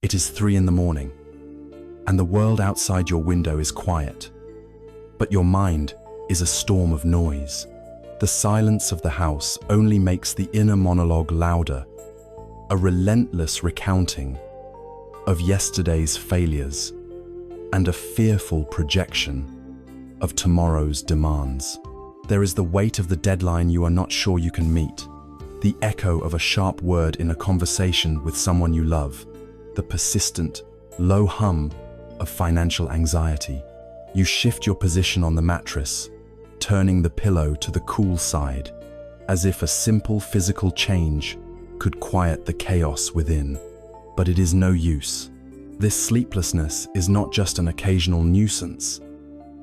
It is 3 in the morning, and the world outside your window is quiet, but your mind is a storm of noise. The silence of the house only makes the inner monologue louder, a relentless recounting of yesterday's failures and a fearful projection of tomorrow's demands. There is the weight of the deadline you are not sure you can meet, the echo of a sharp word in a conversation with someone you love, the persistent, low hum of financial anxiety. You shift your position on the mattress, turning the pillow to the cool side, as if a simple physical change could quiet the chaos within. But it is no use. This sleeplessness is not just an occasional nuisance.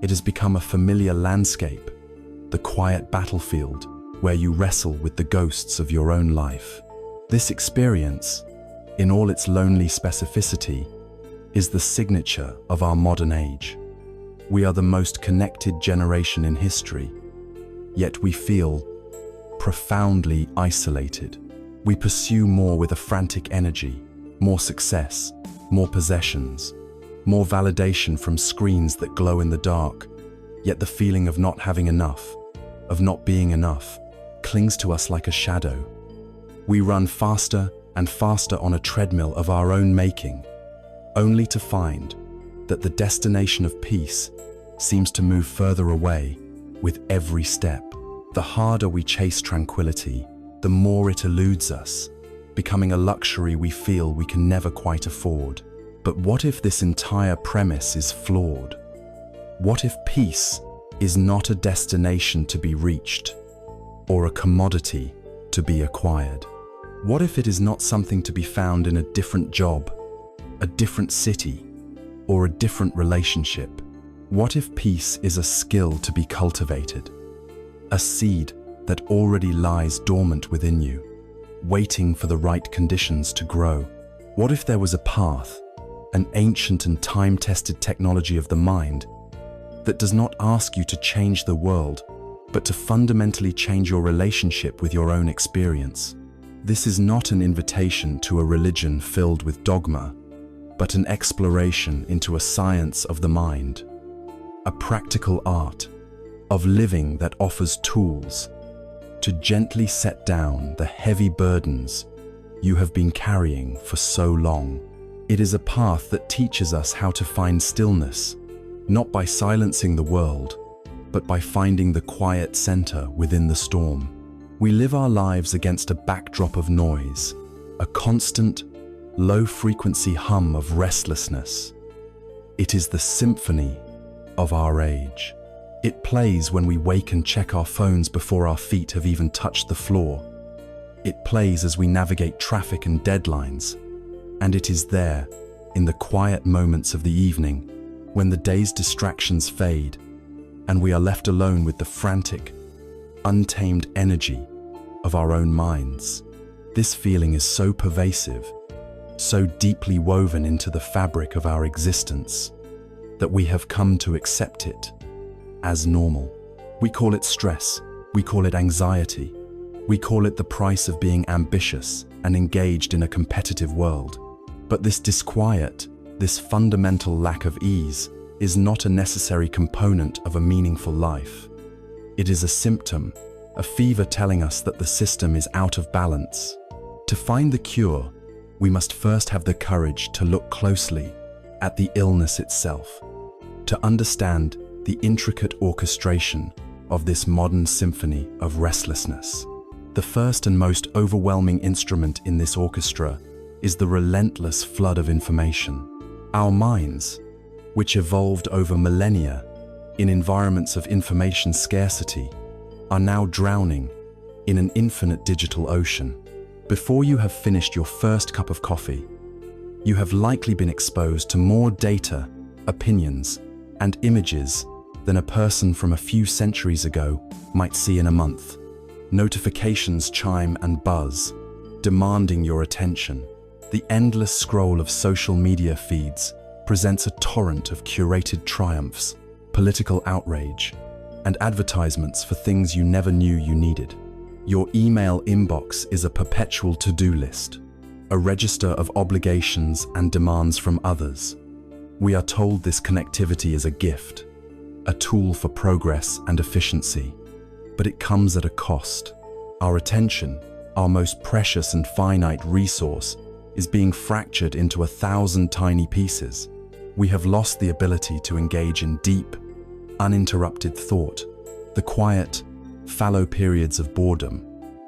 It has become a familiar landscape, the quiet battlefield where you wrestle with the ghosts of your own life. This experience, in all its lonely specificity, is the signature of our modern age. We are the most connected generation in history, yet we feel profoundly isolated. We pursue more with a frantic energy, more success, more possessions, more validation from screens that glow in the dark, yet the feeling of not having enough, of not being enough, clings to us like a shadow. We run faster and faster on a treadmill of our own making, only to find that the destination of peace seems to move further away with every step. The harder we chase tranquility, the more it eludes us, becoming a luxury we feel we can never quite afford. But what if this entire premise is flawed? What if peace is not a destination to be reached, or a commodity to be acquired? What if it is not something to be found in a different job, a different city, or a different relationship? What if peace is a skill to be cultivated, a seed that already lies dormant within you, waiting for the right conditions to grow? What if there was a path, an ancient and time-tested technology of the mind, that does not ask you to change the world, but to fundamentally change your relationship with your own experience? This is not an invitation to a religion filled with dogma, but an exploration into a science of the mind, a practical art of living that offers tools to gently set down the heavy burdens you have been carrying for so long. It is a path that teaches us how to find stillness, not by silencing the world, but by finding the quiet center within the storm. We live our lives against a backdrop of noise, a constant, low-frequency hum of restlessness. It is the symphony of our age. It plays when we wake and check our phones before our feet have even touched the floor. It plays as we navigate traffic and deadlines. And it is there, in the quiet moments of the evening, when the day's distractions fade, and we are left alone with the frantic, untamed energy of our own minds. This feeling is so pervasive, so deeply woven into the fabric of our existence, that we have come to accept it as normal. We call it stress, we call it anxiety, we call it the price of being ambitious and engaged in a competitive world. But this disquiet, this fundamental lack of ease, is not a necessary component of a meaningful life. It is a symptom, a fever telling us that the system is out of balance. To find the cure, we must first have the courage to look closely at the illness itself, to understand the intricate orchestration of this modern symphony of restlessness. The first and most overwhelming instrument in this orchestra is the relentless flood of information. Our minds, which evolved over millennia in environments of information scarcity, are now drowning in an infinite digital ocean. Before you have finished your first cup of coffee, you have likely been exposed to more data, opinions, and images than a person from a few centuries ago might see in a month. Notifications chime and buzz, demanding your attention. The endless scroll of social media feeds presents a torrent of curated triumphs, political outrage, and advertisements for things you never knew you needed. Your email inbox is a perpetual to-do list, a register of obligations and demands from others. We are told this connectivity is a gift, a tool for progress and efficiency, but it comes at a cost. Our attention, our most precious and finite resource, is being fractured into 1,000 tiny pieces. We have lost the ability to engage in deep, uninterrupted thought, the quiet, fallow periods of boredom,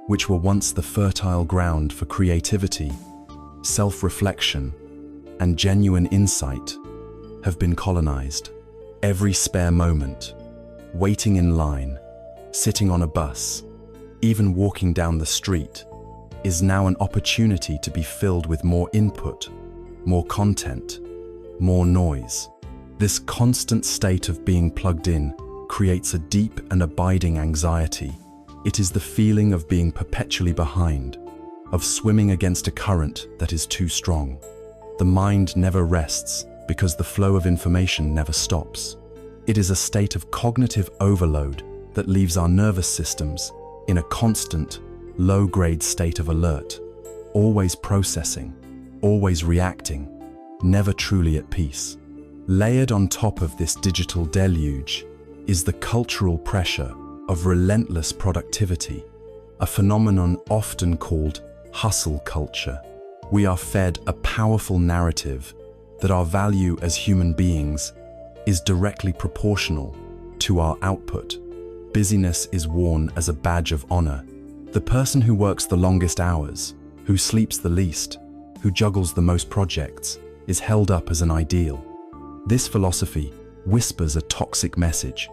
which were once the fertile ground for creativity, self-reflection, and genuine insight, have been colonized. Every spare moment, waiting in line, sitting on a bus, even walking down the street, is now an opportunity to be filled with more input, more content, more noise. This constant state of being plugged in creates a deep and abiding anxiety. It is the feeling of being perpetually behind, of swimming against a current that is too strong. The mind never rests because the flow of information never stops. It is a state of cognitive overload that leaves our nervous systems in a constant, low-grade state of alert, always processing, always reacting, never truly at peace. Layered on top of this digital deluge is the cultural pressure of relentless productivity, a phenomenon often called hustle culture. We are fed a powerful narrative that our value as human beings is directly proportional to our output. Busyness is worn as a badge of honor. The person who works the longest hours, who sleeps the least, who juggles the most projects, is held up as an ideal. This philosophy whispers a toxic message.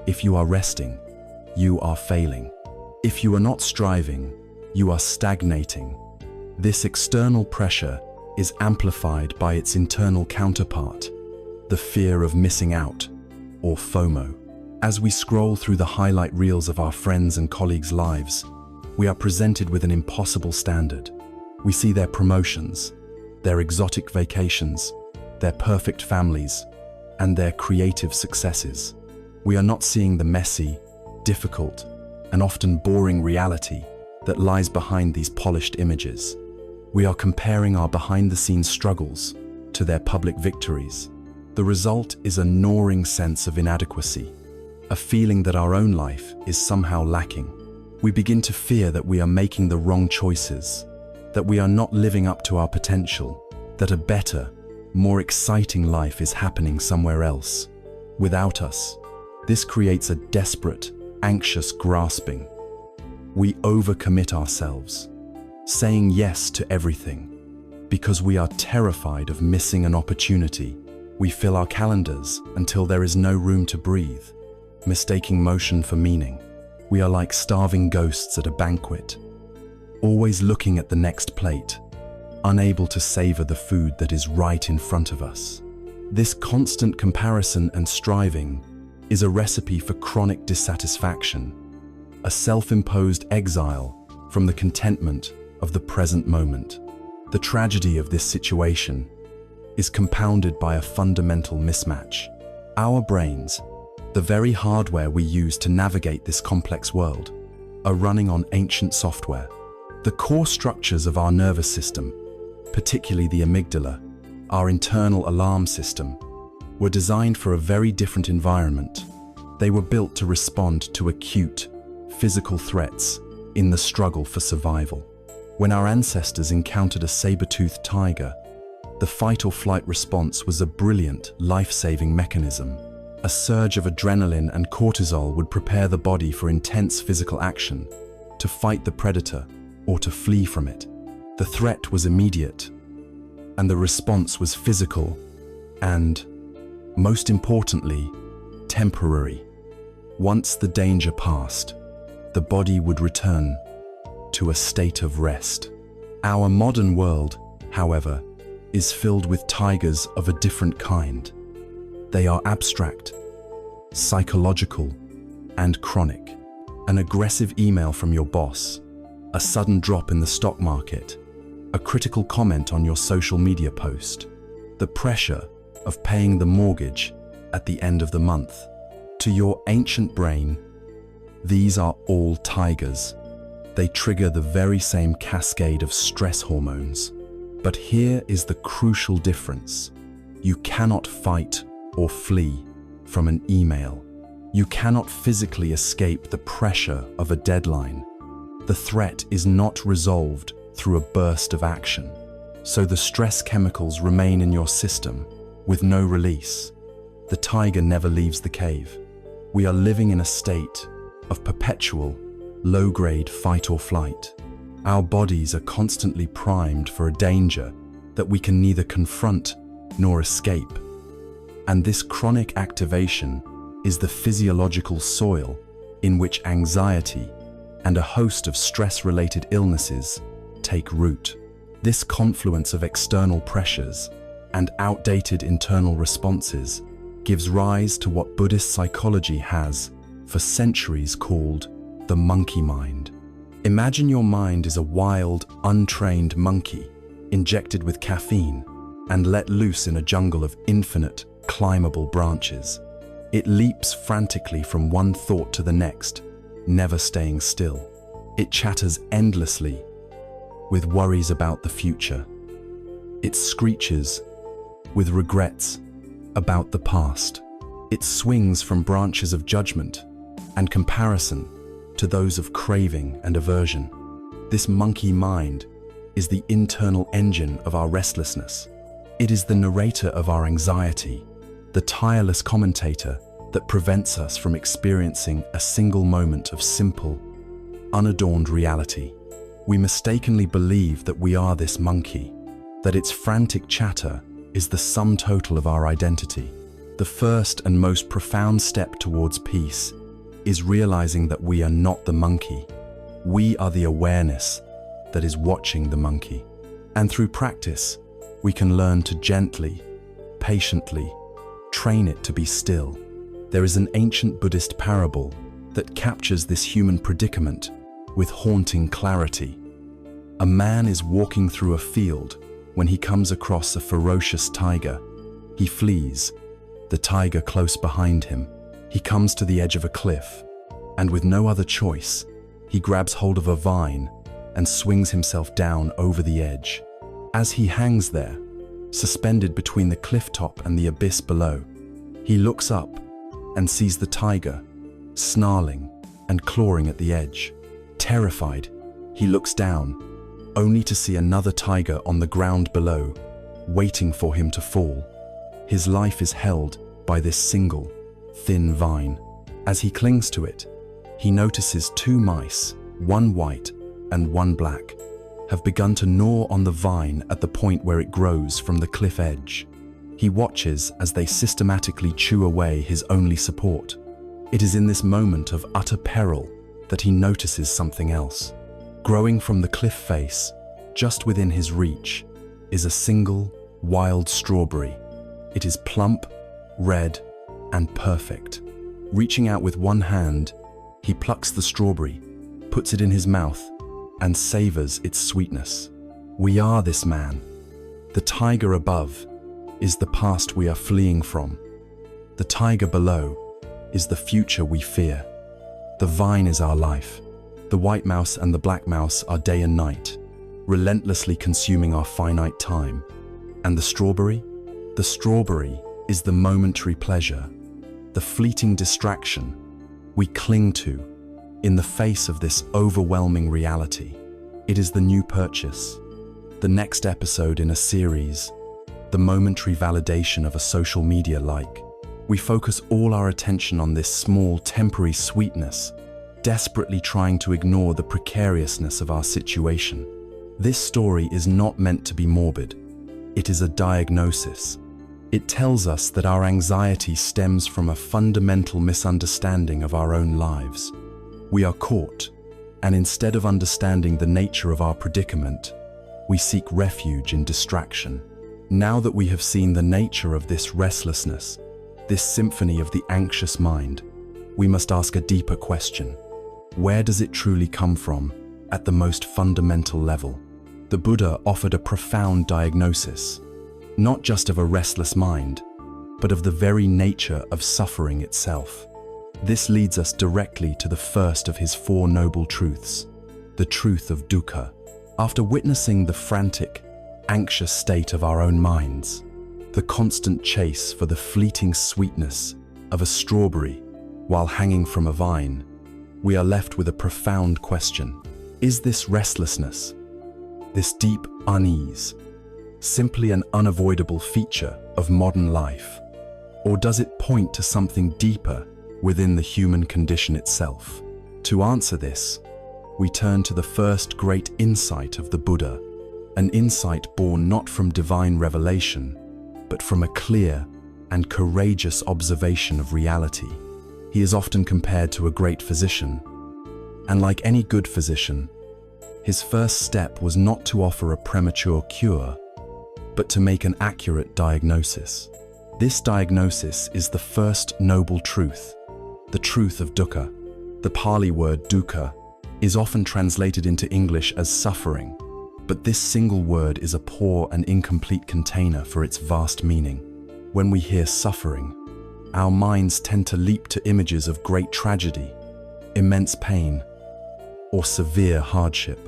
If you are resting, you are failing. If you are not striving, you are stagnating. This external pressure is amplified by its internal counterpart, the fear of missing out, or FOMO. As we scroll through the highlight reels of our friends' and colleagues' lives, we are presented with an impossible standard. We see their promotions, their exotic vacations, their perfect families, and their creative successes. We are not seeing the messy, difficult, and often boring reality that lies behind these polished images. We are comparing our behind-the-scenes struggles to their public victories. The result is a gnawing sense of inadequacy, a feeling that our own life is somehow lacking. We begin to fear that we are making the wrong choices, that we are not living up to our potential, that a better, more exciting life is happening somewhere else, without us. This creates a desperate, anxious grasping. We overcommit ourselves, saying yes to everything, because we are terrified of missing an opportunity. We fill our calendars until there is no room to breathe, mistaking motion for meaning. We are like starving ghosts at a banquet, always looking at the next plate, unable to savor the food that is right in front of us. This constant comparison and striving is a recipe for chronic dissatisfaction, a self-imposed exile from the contentment of the present moment. The tragedy of this situation is compounded by a fundamental mismatch. Our brains, the very hardware we use to navigate this complex world, are running on ancient software. The core structures of our nervous system, particularly the amygdala, our internal alarm system, were designed for a very different environment. They were built to respond to acute, physical threats in the struggle for survival. When our ancestors encountered a saber-toothed tiger, the fight-or-flight response was a brilliant, life-saving mechanism. A surge of adrenaline and cortisol would prepare the body for intense physical action, to fight the predator or to flee from it. The threat was immediate, and the response was physical and, most importantly, temporary. Once the danger passed, the body would return to a state of rest. Our modern world, however, is filled with tigers of a different kind. They are abstract, psychological, and chronic. An aggressive email from your boss, a sudden drop in the stock market, a critical comment on your social media post, the pressure of paying the mortgage at the end of the month. To your ancient brain, these are all tigers. They trigger the very same cascade of stress hormones. But here is the crucial difference. You cannot fight or flee from an email. You cannot physically escape the pressure of a deadline. The threat is not resolved through a burst of action. So the stress chemicals remain in your system with no release. The tiger never leaves the cave. We are living in a state of perpetual, low-grade fight or flight. Our bodies are constantly primed for a danger that we can neither confront nor escape. And this chronic activation is the physiological soil in which anxiety and a host of stress-related illnesses take root. This confluence of external pressures and outdated internal responses gives rise to what Buddhist psychology has, for centuries, called the monkey mind. Imagine your mind is a wild, untrained monkey, injected with caffeine and let loose in a jungle of infinite, climbable branches. It leaps frantically from one thought to the next, never staying still. It chatters endlessly, with worries about the future. It screeches, with regrets about the past. It swings from branches of judgment and comparison to those of craving and aversion. This monkey mind is the internal engine of our restlessness. It is the narrator of our anxiety, the tireless commentator that prevents us from experiencing a single moment of simple, unadorned reality. We mistakenly believe that we are this monkey, that its frantic chatter is the sum total of our identity. The first and most profound step towards peace is realizing that we are not the monkey. We are the awareness that is watching the monkey. And through practice, we can learn to gently, patiently, train it to be still. There is an ancient Buddhist parable that captures this human predicament with haunting clarity. A man is walking through a field when he comes across a ferocious tiger. He flees, the tiger close behind him. He comes to the edge of a cliff, and with no other choice, he grabs hold of a vine and swings himself down over the edge. As he hangs there, suspended between the cliff top and the abyss below, he looks up and sees the tiger, snarling and clawing at the edge. Terrified, he looks down, only to see another tiger on the ground below, waiting for him to fall. His life is held by this single, thin vine. As he clings to it, he notices two mice, one white and one black, have begun to gnaw on the vine at the point where it grows from the cliff edge. He watches as they systematically chew away his only support. It is in this moment of utter peril that he notices something else. Growing from the cliff face, just within his reach, is a single, wild strawberry. It is plump, red, and perfect. Reaching out with one hand, he plucks the strawberry, puts it in his mouth, and savors its sweetness. We are this man. The tiger above is the past we are fleeing from. The tiger below is the future we fear. The vine is our life. The white mouse and the black mouse are day and night, relentlessly consuming our finite time. And the strawberry? The strawberry is the momentary pleasure, the fleeting distraction we cling to in the face of this overwhelming reality. It is the new purchase, the next episode in a series, the momentary validation of a social media like. We focus all our attention on this small, temporary sweetness, desperately trying to ignore the precariousness of our situation. This story is not meant to be morbid. It is a diagnosis. It tells us that our anxiety stems from a fundamental misunderstanding of our own lives. We are caught, and instead of understanding the nature of our predicament, we seek refuge in distraction. Now that we have seen the nature of this restlessness, this symphony of the anxious mind, we must ask a deeper question. Where does it truly come from at the most fundamental level? The Buddha offered a profound diagnosis, not just of a restless mind, but of the very nature of suffering itself. This leads us directly to the first of his four noble truths, the truth of dukkha. After witnessing the frantic, anxious state of our own minds, the constant chase for the fleeting sweetness of a strawberry while hanging from a vine, we are left with a profound question. Is this restlessness, this deep unease, simply an unavoidable feature of modern life? Or does it point to something deeper within the human condition itself? To answer this, we turn to the first great insight of the Buddha, an insight born not from divine revelation, but from a clear and courageous observation of reality. He is often compared to a great physician, and like any good physician, his first step was not to offer a premature cure, but to make an accurate diagnosis. This diagnosis is the first noble truth, the truth of dukkha. The Pali word dukkha is often translated into English as suffering, but this single word is a poor and incomplete container for its vast meaning. When we hear suffering, our minds tend to leap to images of great tragedy, immense pain, or severe hardship.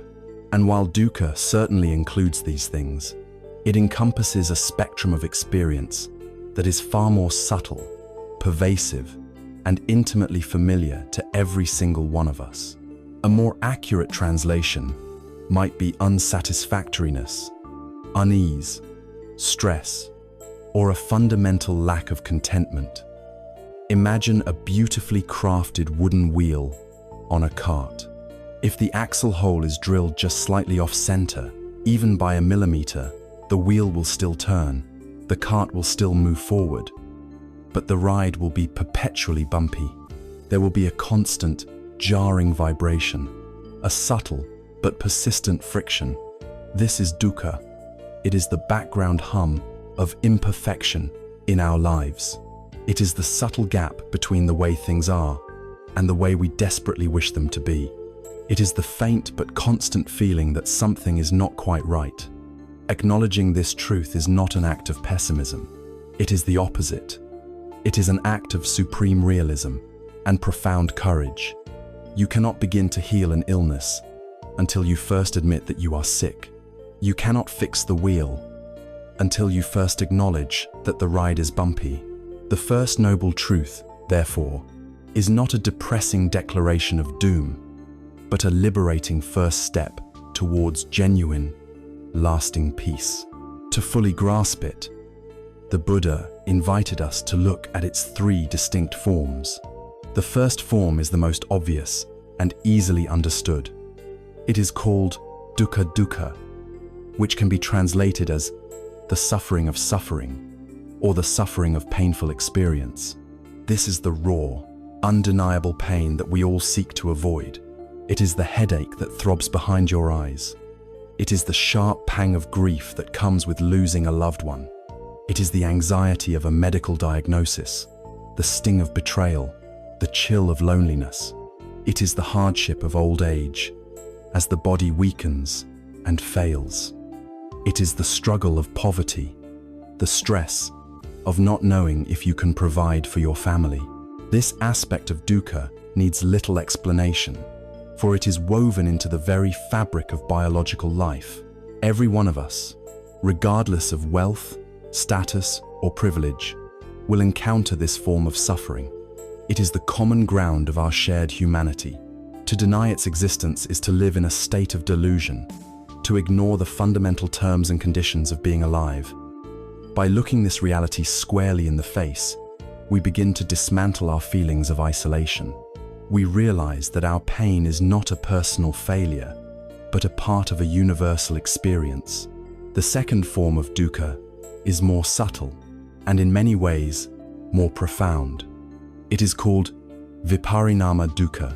And while dukkha certainly includes these things, it encompasses a spectrum of experience that is far more subtle, pervasive, and intimately familiar to every single one of us. A more accurate translation might be unsatisfactoriness, unease, stress, or a fundamental lack of contentment. Imagine a beautifully crafted wooden wheel on a cart. If the axle hole is drilled just slightly off-center, even by a millimeter, the wheel will still turn, the cart will still move forward, but the ride will be perpetually bumpy. There will be a constant, jarring vibration, a subtle but persistent friction. This is dukkha. It is the background hum of imperfection in our lives. It is the subtle gap between the way things are and the way we desperately wish them to be. It is the faint but constant feeling that something is not quite right. Acknowledging this truth is not an act of pessimism. It is the opposite. It is an act of supreme realism and profound courage. You cannot begin to heal an illness until you first admit that you are sick. You cannot fix the wheel until you first acknowledge that the ride is bumpy. The first noble truth, therefore, is not a depressing declaration of doom, but a liberating first step towards genuine, lasting peace. To fully grasp it, the Buddha invited us to look at its three distinct forms. The first form is the most obvious and easily understood. It is called dukkha dukkha, which can be translated as the suffering of suffering, or the suffering of painful experience. This is the raw, undeniable pain that we all seek to avoid. It is the headache that throbs behind your eyes. It is the sharp pang of grief that comes with losing a loved one. It is the anxiety of a medical diagnosis, the sting of betrayal, the chill of loneliness. It is the hardship of old age, as the body weakens and fails. It is the struggle of poverty, the stress of not knowing if you can provide for your family. This aspect of dukkha needs little explanation, for it is woven into the very fabric of biological life. Every one of us, regardless of wealth, status, or privilege, will encounter this form of suffering. It is the common ground of our shared humanity. To deny its existence is to live in a state of delusion, to ignore the fundamental terms and conditions of being alive. By looking this reality squarely in the face, we begin to dismantle our feelings of isolation. We realize that our pain is not a personal failure, but a part of a universal experience. The second form of dukkha is more subtle, and in many ways, more profound. It is called viparinama dukkha,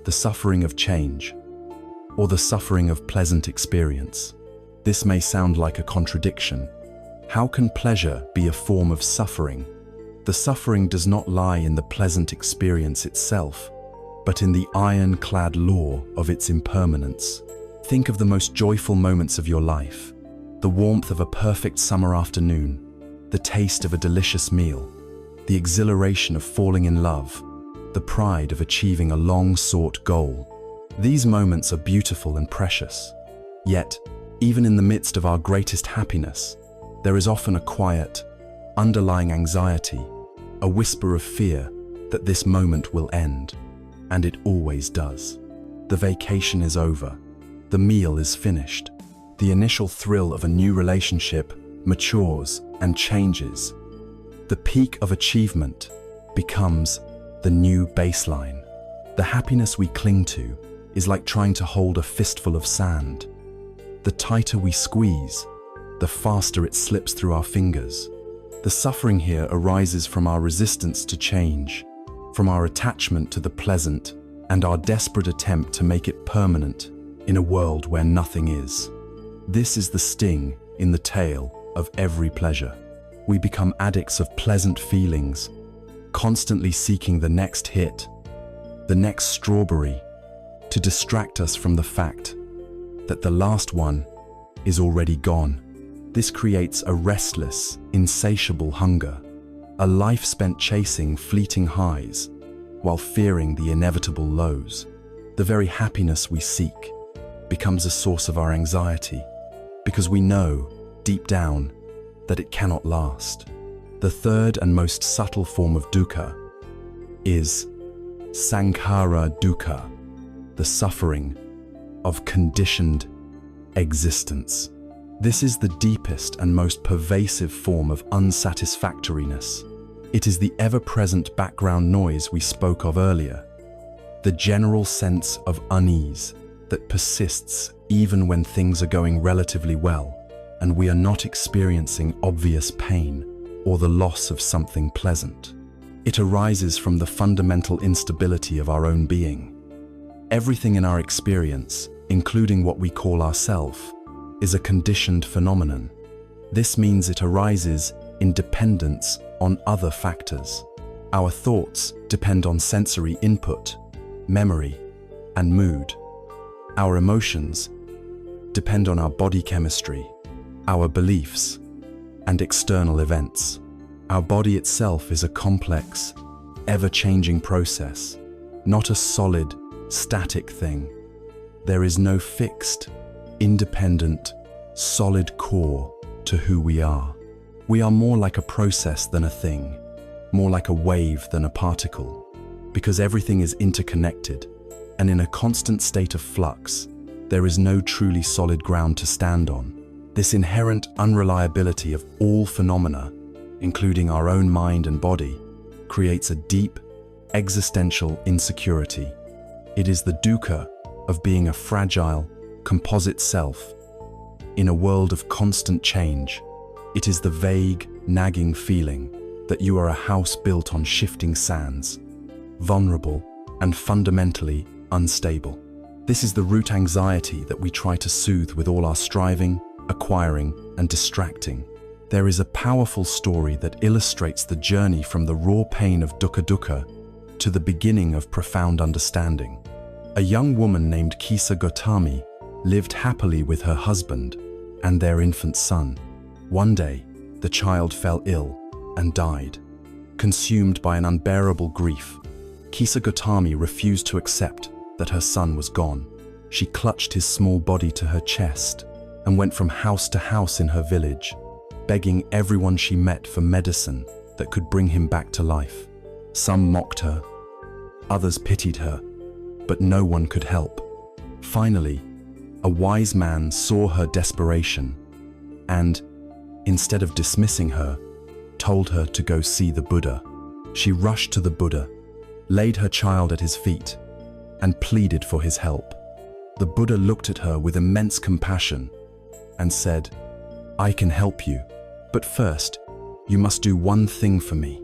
the suffering of change, or the suffering of pleasant experience. This may sound like a contradiction. How can pleasure be a form of suffering? The suffering does not lie in the pleasant experience itself, but in the ironclad law of its impermanence. Think of the most joyful moments of your life: the warmth of a perfect summer afternoon, the taste of a delicious meal, the exhilaration of falling in love, the pride of achieving a long-sought goal. These moments are beautiful and precious. Yet, Even in the midst of our greatest happiness, there is often a quiet, underlying anxiety, a whisper of fear that this moment will end, and it always does. The vacation is over, the meal is finished, the initial thrill of a new relationship matures and changes. The peak of achievement becomes the new baseline. The happiness we cling to is like trying to hold a fistful of sand. The tighter we squeeze, the faster it slips through our fingers. The suffering here arises from our resistance to change, from our attachment to the pleasant, and our desperate attempt to make it permanent in a world where nothing is. This is the sting in the tail of every pleasure. We become addicts of pleasant feelings, constantly seeking the next hit, the next strawberry, to distract us from the fact that the last one is already gone. This creates a restless, insatiable hunger, a life spent chasing fleeting highs while fearing the inevitable lows. The very happiness we seek becomes a source of our anxiety because we know, deep down, that it cannot last. The third and most subtle form of dukkha is sankhara dukkha, the suffering of conditioned existence. This is the deepest and most pervasive form of unsatisfactoriness. It is the ever-present background noise we spoke of earlier, the general sense of unease that persists even when things are going relatively well and we are not experiencing obvious pain or the loss of something pleasant. It arises from the fundamental instability of our own being. Everything in our experience, including what we call ourself, is a conditioned phenomenon. This means it arises in dependence on other factors. Our thoughts depend on sensory input, memory, and mood. Our emotions depend on our body chemistry, our beliefs, and external events. Our body itself is a complex, ever-changing process, not a solid, static thing. There is no fixed, independent, solid core to who we are. We are more like a process than a thing, more like a wave than a particle, because everything is interconnected, and in a constant state of flux, there is no truly solid ground to stand on. This inherent unreliability of all phenomena, including our own mind and body, creates a deep, existential insecurity. It is the dukkha of being a fragile, composite self in a world of constant change. It is the vague, nagging feeling that you are a house built on shifting sands, vulnerable and fundamentally unstable. This is the root anxiety that we try to soothe with all our striving, acquiring, and distracting. There is a powerful story that illustrates the journey from the raw pain of dukkha to the beginning of profound understanding. A young woman named Kisa Gotami lived happily with her husband and their infant son. One day, the child fell ill and died. Consumed by an unbearable grief, Kisa Gotami refused to accept that her son was gone. She clutched his small body to her chest and went from house to house in her village, begging everyone she met for medicine that could bring him back to life. Some mocked her, others pitied her, but no one could help. Finally, a wise man saw her desperation and, instead of dismissing her, told her to go see the Buddha. She rushed to the Buddha, laid her child at his feet, and pleaded for his help. The Buddha looked at her with immense compassion and said, "I can help you, but first, you must do one thing for me.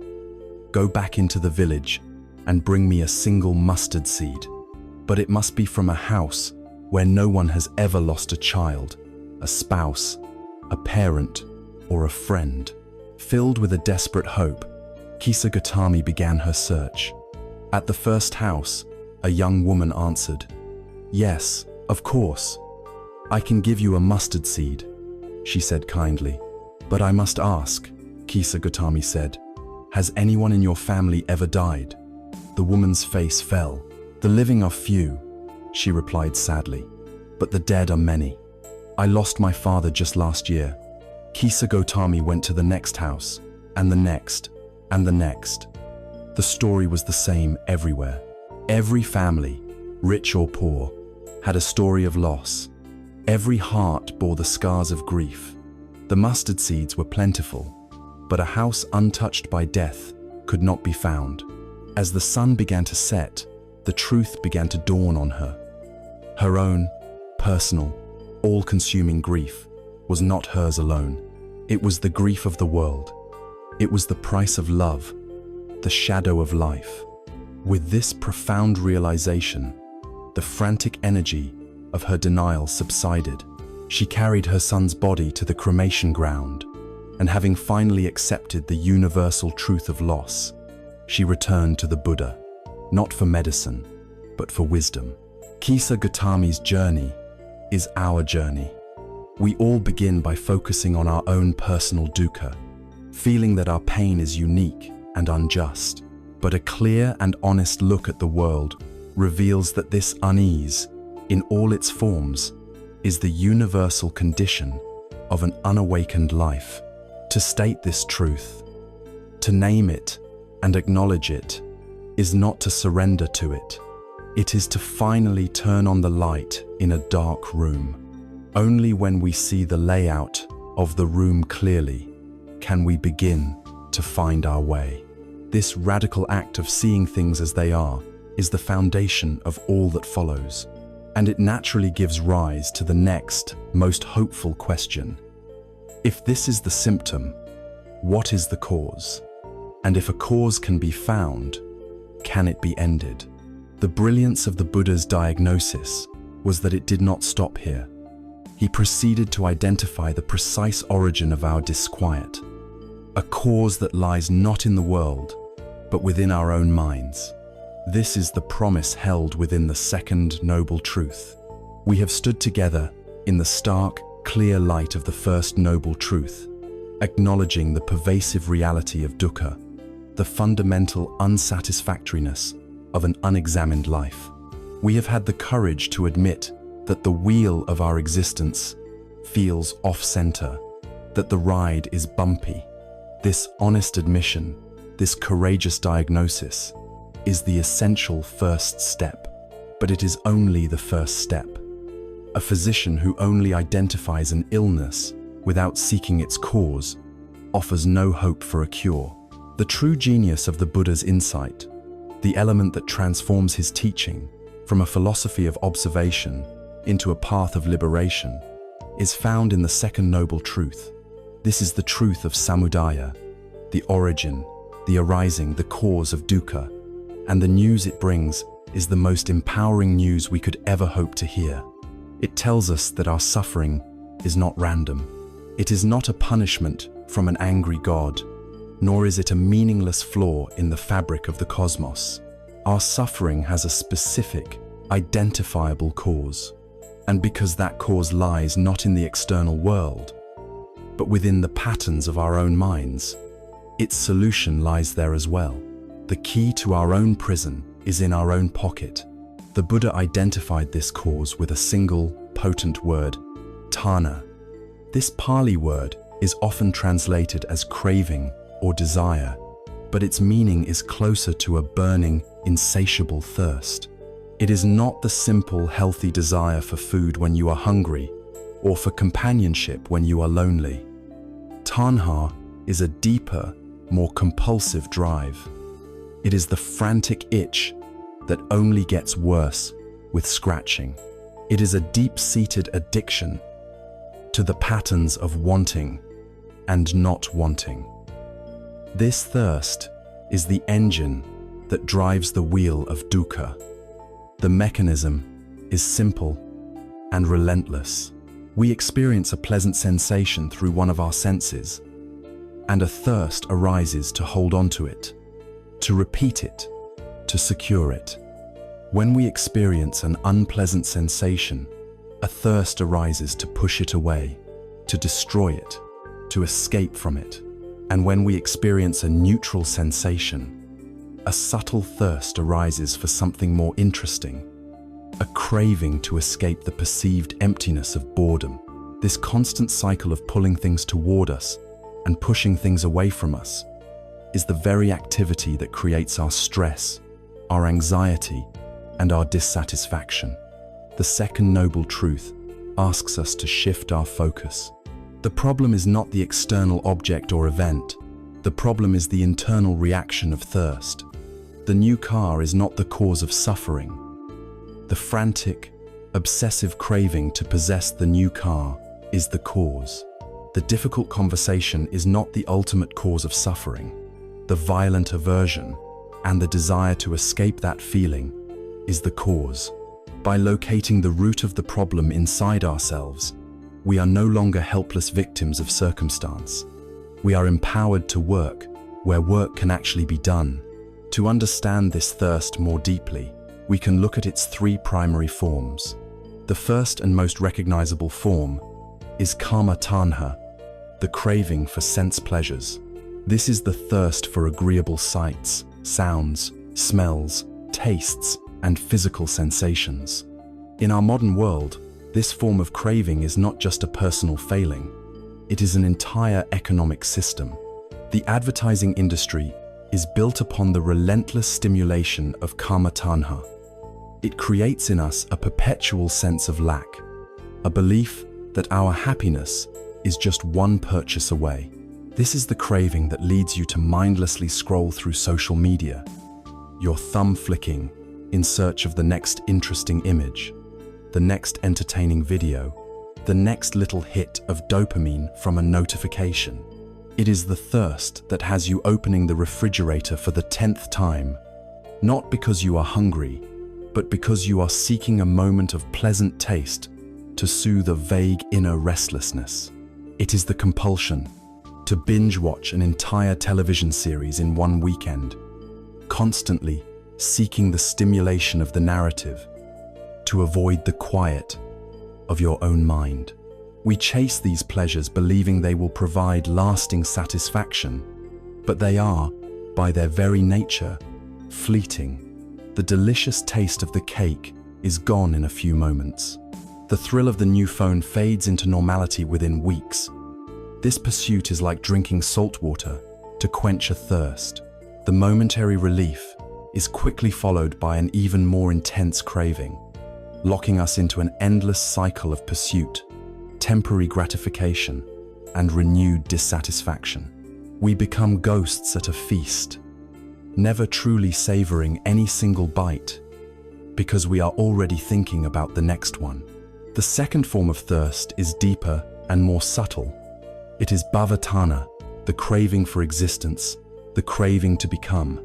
Go back into the village and bring me a single mustard seed. But it must be from a house where no one has ever lost a child, a spouse, a parent, or a friend." Filled with a desperate hope, Kisa Gotami began her search. At the first house, a young woman answered, "Yes, of course. I can give you a mustard seed," she said kindly. "But I must ask," Kisa Gotami said, "has anyone in your family ever died?" The woman's face fell. "The living are few," she replied sadly, "but the dead are many. I lost my father just last year. Kisa Gotami went to the next house, and the next, and the next. The story was the same everywhere. Every family, rich or poor, had a story of loss. Every heart bore the scars of grief. The mustard seeds were plentiful, but a house untouched by death could not be found. As the sun began to set, the truth began to dawn on her. Her own, personal, all-consuming grief was not hers alone. It was the grief of the world. It was the price of love, the shadow of life. With this profound realization, the frantic energy of her denial subsided. She carried her son's body to the cremation ground, and having finally accepted the universal truth of loss, she returned to the Buddha, not for medicine, but for wisdom. Kisa Gotami's journey is our journey. We all begin by focusing on our own personal dukkha, feeling that our pain is unique and unjust. But a clear and honest look at the world reveals that this unease, in all its forms, is the universal condition of an unawakened life. To state this truth, to name it and acknowledge it, is not to surrender to it. It is to finally turn on the light in a dark room. Only when we see the layout of the room clearly can we begin to find our way. This radical act of seeing things as they are is the foundation of all that follows, and it naturally gives rise to the next, most hopeful question. If this is the symptom, what is the cause? And if a cause can be found, can it be ended? The brilliance of the Buddha's diagnosis was that it did not stop here. He proceeded to identify the precise origin of our disquiet, a cause that lies not in the world, but within our own minds. This is the promise held within the second noble truth. We have stood together in the stark, clear light of the first noble truth, acknowledging the pervasive reality of dukkha, the fundamental unsatisfactoriness of an unexamined life. We have had the courage to admit that the wheel of our existence feels off-center, that the ride is bumpy. This honest admission, this courageous diagnosis, is the essential first step, but it is only the first step. A physician who only identifies an illness without seeking its cause offers no hope for a cure. The true genius of the Buddha's insight, the element that transforms his teaching from a philosophy of observation into a path of liberation, is found in the second noble truth. This is the truth of samudaya, the origin, the arising, the cause of dukkha, and the news it brings is the most empowering news we could ever hope to hear. It tells us that our suffering is not random. It is not a punishment from an angry God, nor is it a meaningless flaw in the fabric of the cosmos. Our suffering has a specific, identifiable cause, and because that cause lies not in the external world, but within the patterns of our own minds, its solution lies there as well. The key to our own prison is in our own pocket. The Buddha identified this cause with a single, potent word, tanha. This Pali word is often translated as craving or desire, but its meaning is closer to a burning, insatiable thirst. It is not the simple, healthy desire for food when you are hungry, or for companionship when you are lonely. Tanha is a deeper, more compulsive drive. It is the frantic itch that only gets worse with scratching. It is a deep-seated addiction to the patterns of wanting and not wanting. This thirst is the engine that drives the wheel of dukkha. The mechanism is simple and relentless. We experience a pleasant sensation through one of our senses, and a thirst arises to hold on to it, to repeat it, to secure it. When we experience an unpleasant sensation, a thirst arises to push it away, to destroy it, to escape from it. And when we experience a neutral sensation, a subtle thirst arises for something more interesting, a craving to escape the perceived emptiness of boredom. This constant cycle of pulling things toward us and pushing things away from us is the very activity that creates our stress, our anxiety, and our dissatisfaction. The second noble truth asks us to shift our focus. The problem is not the external object or event. The problem is the internal reaction of thirst. The new car is not the cause of suffering. The frantic, obsessive craving to possess the new car is the cause. The difficult conversation is not the ultimate cause of suffering. The violent aversion and the desire to escape that feeling is the cause. By locating the root of the problem inside ourselves, we are no longer helpless victims of circumstance. We are empowered to work where work can actually be done. To understand this thirst more deeply, we can look at its three primary forms. The first and most recognizable form is kama tanha, the craving for sense pleasures. This is the thirst for agreeable sights, sounds, smells, tastes, and physical sensations. In our modern world, this form of craving is not just a personal failing. It is an entire economic system. The advertising industry is built upon the relentless stimulation of kama tanha. It creates in us a perpetual sense of lack, a belief that our happiness is just one purchase away. This is the craving that leads you to mindlessly scroll through social media, your thumb flicking in search of the next interesting image, the next entertaining video, the next little hit of dopamine from a notification. It is the thirst that has you opening the refrigerator for the 10th time, not because you are hungry, but because you are seeking a moment of pleasant taste to soothe a vague inner restlessness. It is the compulsion to binge watch an entire television series in one weekend, constantly seeking the stimulation of the narrative to avoid the quiet of your own mind. We chase these pleasures believing they will provide lasting satisfaction, but they are, by their very nature, fleeting. The delicious taste of the cake is gone in a few moments. The thrill of the new phone fades into normality within weeks. This pursuit is like drinking salt water to quench a thirst. The momentary relief is quickly followed by an even more intense craving, locking us into an endless cycle of pursuit, temporary gratification, and renewed dissatisfaction. We become ghosts at a feast, never truly savoring any single bite, because we are already thinking about the next one. The second form of thirst is deeper and more subtle. It is bhavatana, the craving for existence, the craving to become.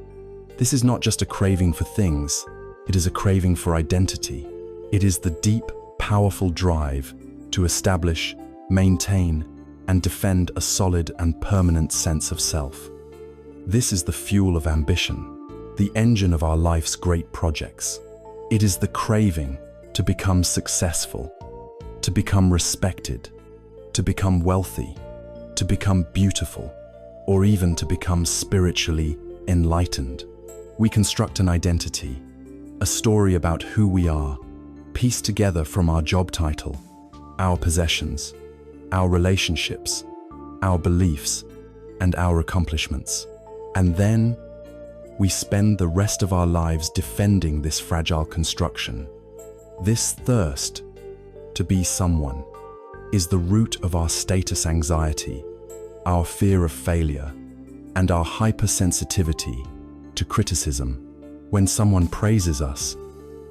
This is not just a craving for things, it is a craving for identity. It is the deep, powerful drive to establish, maintain, and defend a solid and permanent sense of self. This is the fuel of ambition, the engine of our life's great projects. It is the craving to become successful, to become respected, to become wealthy, to become beautiful, or even to become spiritually enlightened. We construct an identity, a story about who we are, pieced together from our job title, our possessions, our relationships, our beliefs, and our accomplishments. And then we spend the rest of our lives defending this fragile construction. This thirst to be someone is the root of our status anxiety, our fear of failure, and our hypersensitivity to criticism. When someone praises us,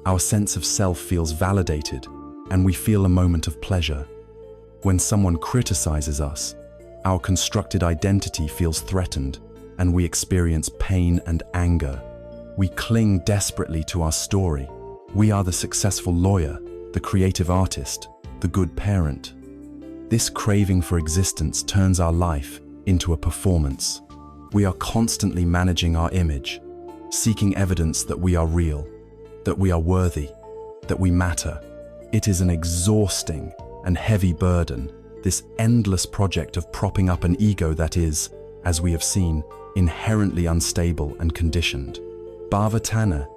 our sense of self feels validated and we feel a moment of pleasure. When someone criticizes us, our constructed identity feels threatened and we experience pain and anger. We cling desperately to our story. We are the successful lawyer, the creative artist, the good parent. This craving for existence turns our life into a performance. We are constantly managing our image, seeking evidence that we are real, that we are worthy, that we matter. It is an exhausting and heavy burden, this endless project of propping up an ego that is, as we have seen, inherently unstable and conditioned. Bhavatana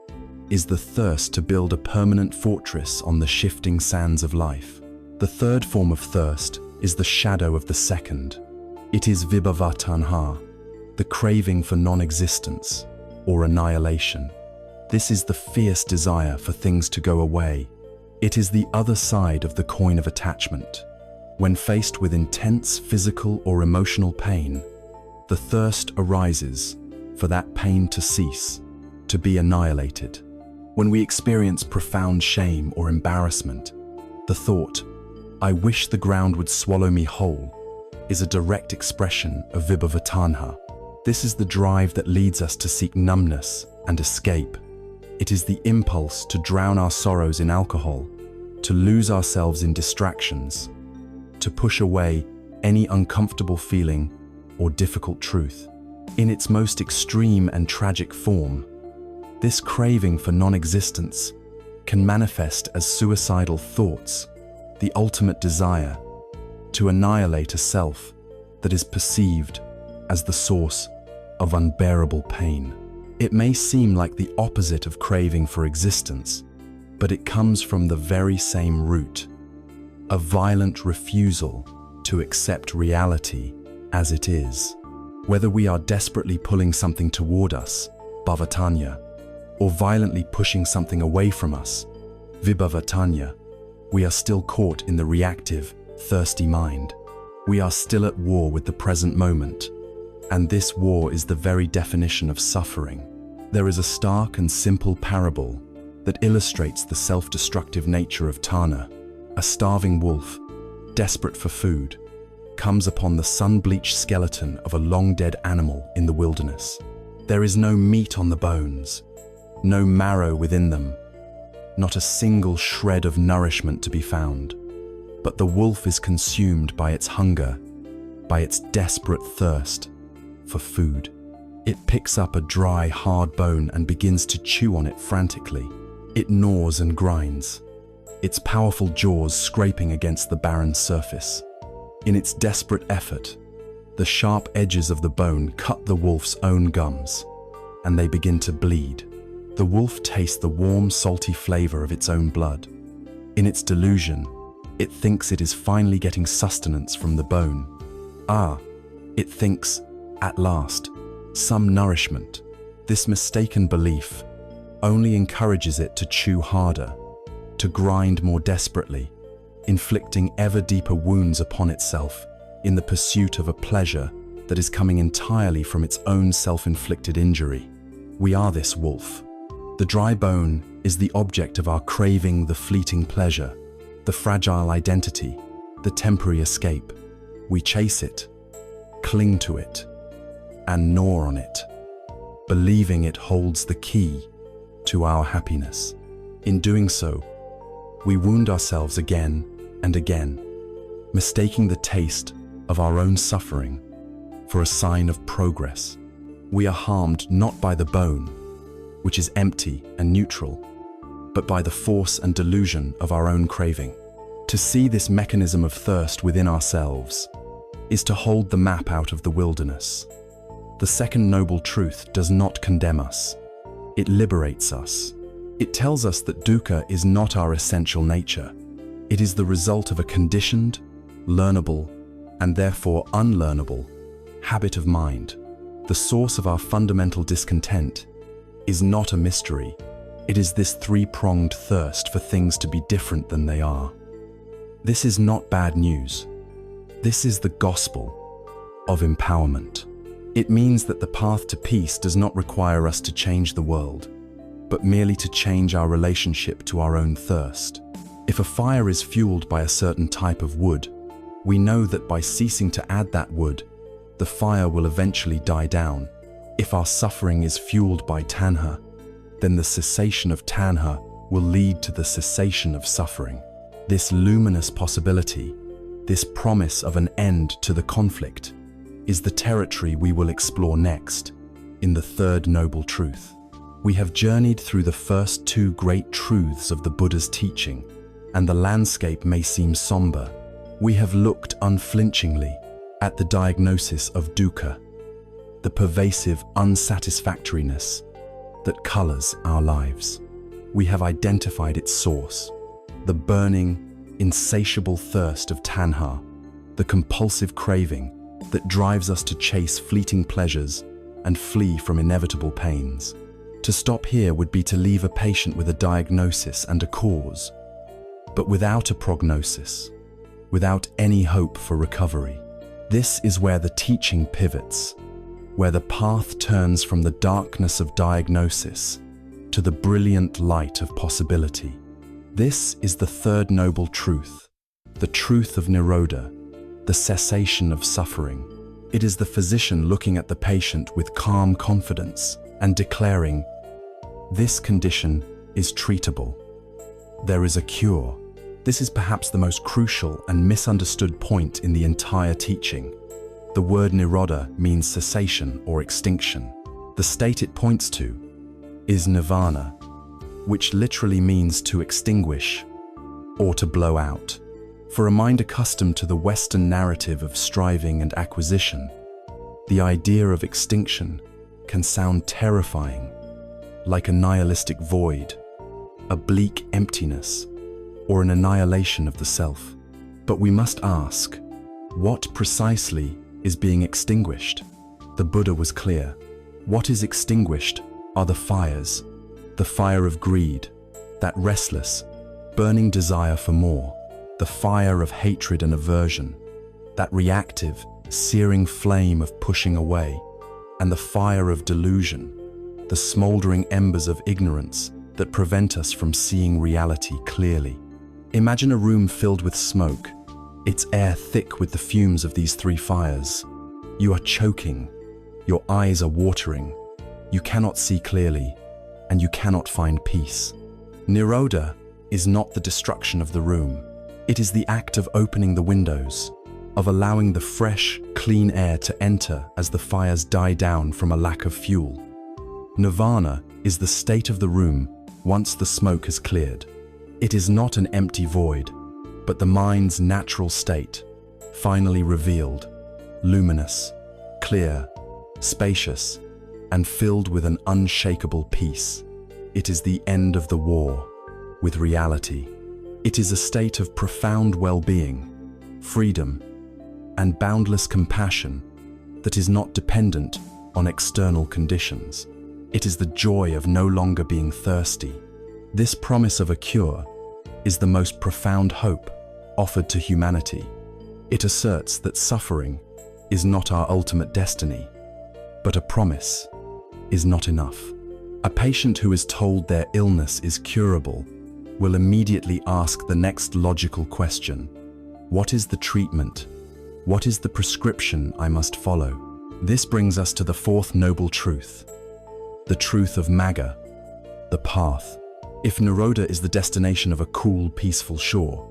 is the thirst to build a permanent fortress on the shifting sands of life. The third form of thirst is the shadow of the second. It is vibhava tanha, the craving for non-existence or annihilation. This is the fierce desire for things to go away. It is the other side of the coin of attachment. When faced with intense physical or emotional pain, the thirst arises for that pain to cease, to be annihilated. When we experience profound shame or embarrassment, the thought, "I wish the ground would swallow me whole," is a direct expression of vibhava tanha. This is the drive that leads us to seek numbness and escape. It is the impulse to drown our sorrows in alcohol, to lose ourselves in distractions, to push away any uncomfortable feeling or difficult truth. In its most extreme and tragic form, this craving for non-existence can manifest as suicidal thoughts, the ultimate desire to annihilate a self that is perceived as the source of unbearable pain. It may seem like the opposite of craving for existence, but it comes from the very same root, a violent refusal to accept reality as it is. Whether we are desperately pulling something toward us, bhavatanya, or violently pushing something away from us, vibhavatanya, we are still caught in the reactive, thirsty mind. We are still at war with the present moment, and this war is the very definition of suffering. There is a stark and simple parable that illustrates the self-destructive nature of Tana. A starving wolf, desperate for food, comes upon the sun-bleached skeleton of a long-dead animal in the wilderness. There is no meat on the bones, no marrow within them, not a single shred of nourishment to be found. But the wolf is consumed by its hunger, by its desperate thirst for food. It picks up a dry, hard bone and begins to chew on it frantically. It gnaws and grinds, its powerful jaws scraping against the barren surface. In its desperate effort, the sharp edges of the bone cut the wolf's own gums, and they begin to bleed. The wolf tastes the warm, salty flavor of its own blood. In its delusion, it thinks it is finally getting sustenance from the bone. It thinks, at last, some nourishment. This mistaken belief only encourages it to chew harder, to grind more desperately, inflicting ever deeper wounds upon itself in the pursuit of a pleasure that is coming entirely from its own self-inflicted injury. We are this wolf. The dry bone is the object of our craving, the fleeting pleasure, the fragile identity, the temporary escape. We chase it, cling to it, and gnaw on it, believing it holds the key to our happiness. In doing so, we wound ourselves again and again, mistaking the taste of our own suffering for a sign of progress. We are harmed not by the bone, which is empty and neutral, but by the force and delusion of our own craving. To see this mechanism of thirst within ourselves is to hold the map out of the wilderness. The second noble truth does not condemn us. It liberates us. It tells us that dukkha is not our essential nature. It is the result of a conditioned, learnable, and therefore unlearnable habit of mind. The source of our fundamental discontent is not a mystery. It is this three-pronged thirst for things to be different than they are. This is not bad news. This is the gospel of empowerment. It means that the path to peace does not require us to change the world, but merely to change our relationship to our own thirst. If a fire is fueled by a certain type of wood, we know that by ceasing to add that wood, the fire will eventually die down. If our suffering is fueled by tanha, then the cessation of tanha will lead to the cessation of suffering. This luminous possibility, this promise of an end to the conflict, is the territory we will explore next in the third noble truth. We have journeyed through the first two great truths of the Buddha's teaching, and the landscape may seem somber. We have looked unflinchingly at the diagnosis of dukkha, the pervasive unsatisfactoriness that colors our lives. We have identified its source, the burning, insatiable thirst of tanha, the compulsive craving that drives us to chase fleeting pleasures and flee from inevitable pains. To stop here would be to leave a patient with a diagnosis and a cause, but without a prognosis, without any hope for recovery. This is where the teaching pivots, where the path turns from the darkness of diagnosis to the brilliant light of possibility. This is the third noble truth, the truth of Nirodha, the cessation of suffering. It is the physician looking at the patient with calm confidence and declaring, "This condition is treatable. There is a cure." This is perhaps the most crucial and misunderstood point in the entire teaching. The word Nirodha means cessation or extinction. The state it points to is nirvana, which literally means to extinguish or to blow out. For a mind accustomed to the Western narrative of striving and acquisition, the idea of extinction can sound terrifying, like a nihilistic void, a bleak emptiness, or an annihilation of the self. But we must ask, what precisely is being extinguished? The Buddha was clear. What is extinguished are the fires, the fire of greed, that restless, burning desire for more, the fire of hatred and aversion, that reactive, searing flame of pushing away, and the fire of delusion, the smoldering embers of ignorance that prevent us from seeing reality clearly. Imagine a room filled with smoke, its air thick with the fumes of these three fires. You are choking, your eyes are watering, you cannot see clearly, and you cannot find peace. Nirodha is not the destruction of the room. It is the act of opening the windows, of allowing the fresh, clean air to enter as the fires die down from a lack of fuel. Nirvana is the state of the room once the smoke has cleared. It is not an empty void, but the mind's natural state, finally revealed, luminous, clear, spacious, and filled with an unshakable peace. It is the end of the war with reality. It is a state of profound well-being, freedom, and boundless compassion that is not dependent on external conditions. It is the joy of no longer being thirsty. This promise of a cure is the most profound hope offered to humanity. It asserts that suffering is not our ultimate destiny, but a promise is not enough. A patient who is told their illness is curable will immediately ask the next logical question: what is the treatment? What is the prescription I must follow? This brings us to the fourth noble truth, the truth of Magga, the path. If Nirodha is the destination of a cool, peaceful shore,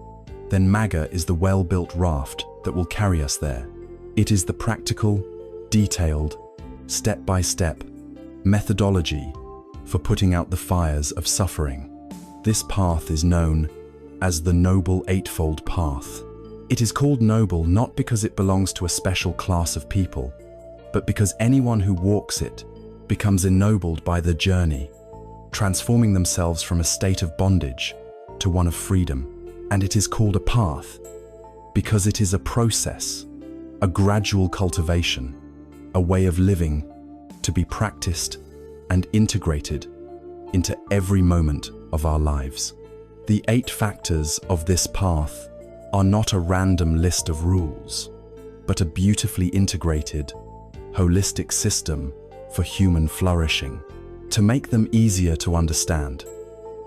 then Magga is the well-built raft that will carry us there. It is the practical, detailed, step-by-step methodology for putting out the fires of suffering. This path is known as the Noble Eightfold Path. It is called noble not because it belongs to a special class of people, but because anyone who walks it becomes ennobled by the journey, transforming themselves from a state of bondage to one of freedom. And it is called a path because it is a process, a gradual cultivation, a way of living to be practiced and integrated into every moment of our lives. The 8 factors of this path are not a random list of rules, but a beautifully integrated, holistic system for human flourishing. To make them easier to understand,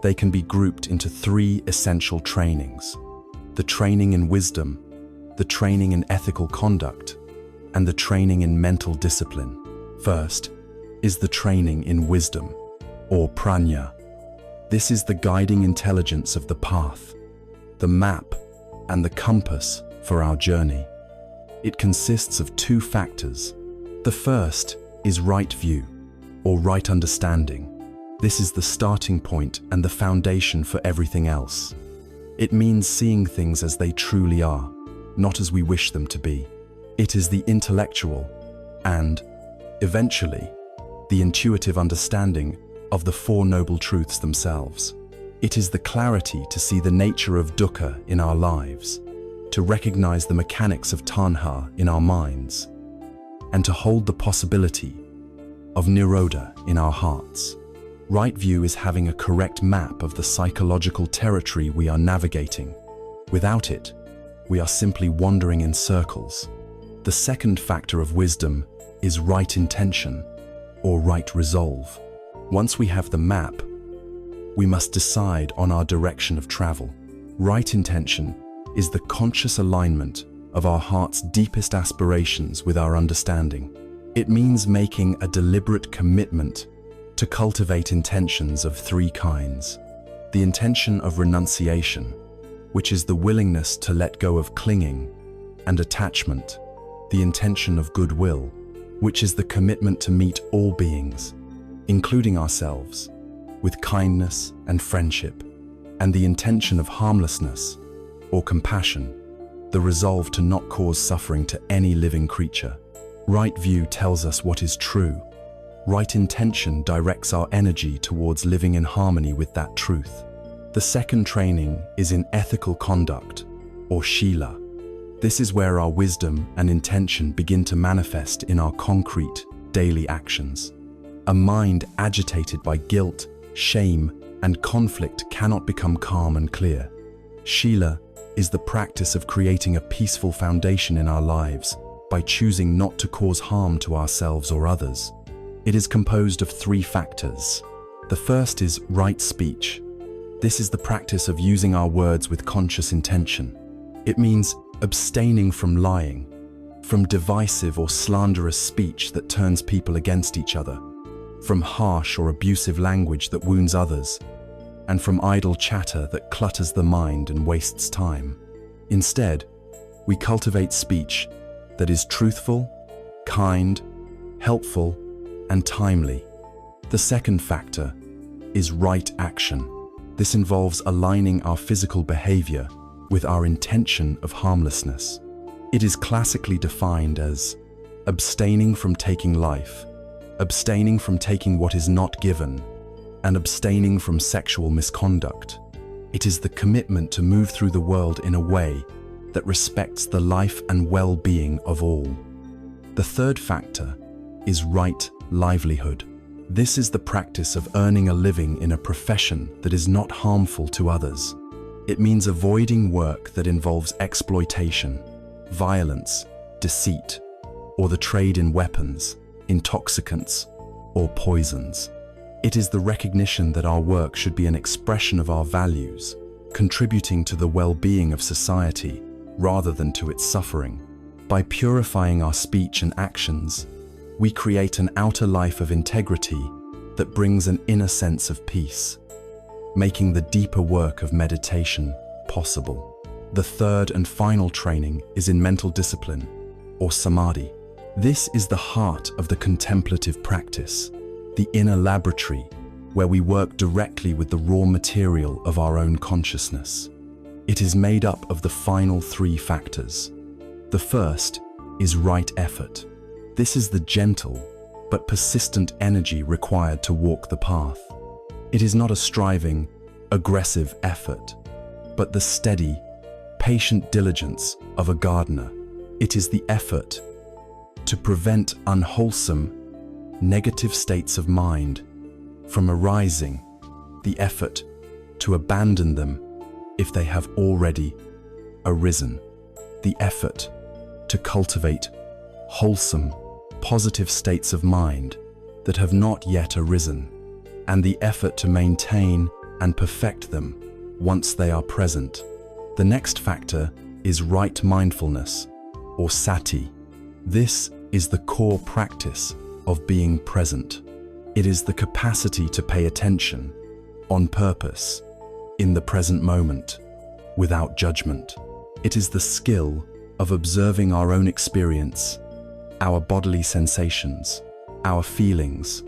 they can be grouped into 3 essential trainings: the training in wisdom, the training in ethical conduct, and the training in mental discipline. First is the training in wisdom, or prajna. This is the guiding intelligence of the path, the map and the compass for our journey. It consists of 2 factors. The first is right view, or right understanding. This is the starting point and the foundation for everything else. It means seeing things as they truly are, not as we wish them to be. It is the intellectual and, eventually, the intuitive understanding of the 4 noble truths themselves. It is the clarity to see the nature of dukkha in our lives, to recognize the mechanics of tanha in our minds, and to hold the possibility of nirodha in our hearts. Right view is having a correct map of the psychological territory we are navigating. Without it, we are simply wandering in circles. The second factor of wisdom is right intention, or right resolve. Once we have the map, we must decide on our direction of travel. Right intention is the conscious alignment of our heart's deepest aspirations with our understanding. It means making a deliberate commitment to cultivate intentions of three kinds. The intention of renunciation, which is the willingness to let go of clinging and attachment. The intention of goodwill, which is the commitment to meet all beings, including ourselves, with kindness and friendship. And the intention of harmlessness, or compassion, the resolve to not cause suffering to any living creature. Right view tells us what is true. Right intention directs our energy towards living in harmony with that truth. The second training is in ethical conduct, or shila. This is where our wisdom and intention begin to manifest in our concrete, daily actions. A mind agitated by guilt, shame, and conflict cannot become calm and clear. Shila is the practice of creating a peaceful foundation in our lives by choosing not to cause harm to ourselves or others. It is composed of three factors. The first is right speech. This is the practice of using our words with conscious intention. It means abstaining from lying, from divisive or slanderous speech that turns people against each other, from harsh or abusive language that wounds others, and from idle chatter that clutters the mind and wastes time. Instead, we cultivate speech that is truthful, kind, helpful, and timely. The second factor is right action. This involves aligning our physical behavior with our intention of harmlessness. It is classically defined as abstaining from taking life, abstaining from taking what is not given, and abstaining from sexual misconduct. It is the commitment to move through the world in a way that respects the life and well-being of all. The third factor is right livelihood. This is the practice of earning a living in a profession that is not harmful to others. It means avoiding work that involves exploitation, violence, deceit, or the trade in weapons, intoxicants, or poisons. It is the recognition that our work should be an expression of our values, contributing to the well-being of society rather than to its suffering. By purifying our speech and actions, we create an outer life of integrity that brings an inner sense of peace, making the deeper work of meditation possible. The third and final training is in mental discipline, or samadhi. This is the heart of the contemplative practice, the inner laboratory where we work directly with the raw material of our own consciousness. It is made up of the final three factors. The first is right effort. This is the gentle but persistent energy required to walk the path. It is not a striving, aggressive effort, but the steady, patient diligence of a gardener. It is the effort to prevent unwholesome, negative states of mind from arising, the effort to abandon them if they have already arisen, the effort to cultivate wholesome, positive states of mind that have not yet arisen, and the effort to maintain and perfect them once they are present. The next factor is right mindfulness, or sati. This is the core practice of being present. It is the capacity to pay attention, on purpose, in the present moment, without judgment. It is the skill of observing our own experience, our bodily sensations, our feelings,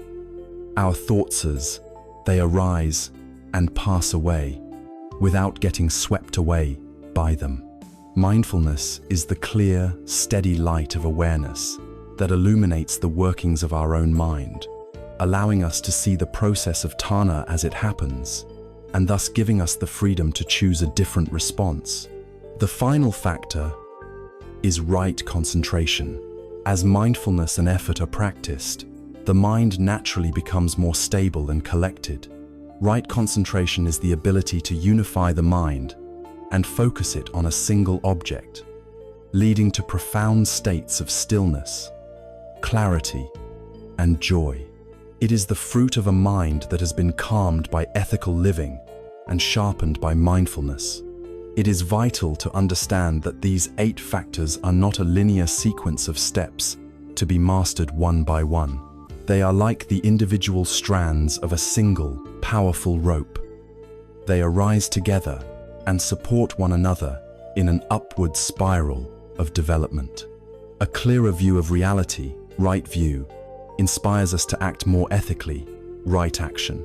our thoughts as they arise and pass away, without getting swept away by them. Mindfulness is the clear, steady light of awareness that illuminates the workings of our own mind, allowing us to see the process of tanha as it happens, and thus giving us the freedom to choose a different response. The final factor is right concentration. As mindfulness and effort are practiced, the mind naturally becomes more stable and collected. Right concentration is the ability to unify the mind and focus it on a single object, leading to profound states of stillness, clarity, and joy. It is the fruit of a mind that has been calmed by ethical living and sharpened by mindfulness. It is vital to understand that these 8 factors are not a linear sequence of steps to be mastered one by one. They are like the individual strands of a single, powerful rope. They arise together and support one another in an upward spiral of development. A clearer view of reality, right view, inspires us to act more ethically, right action.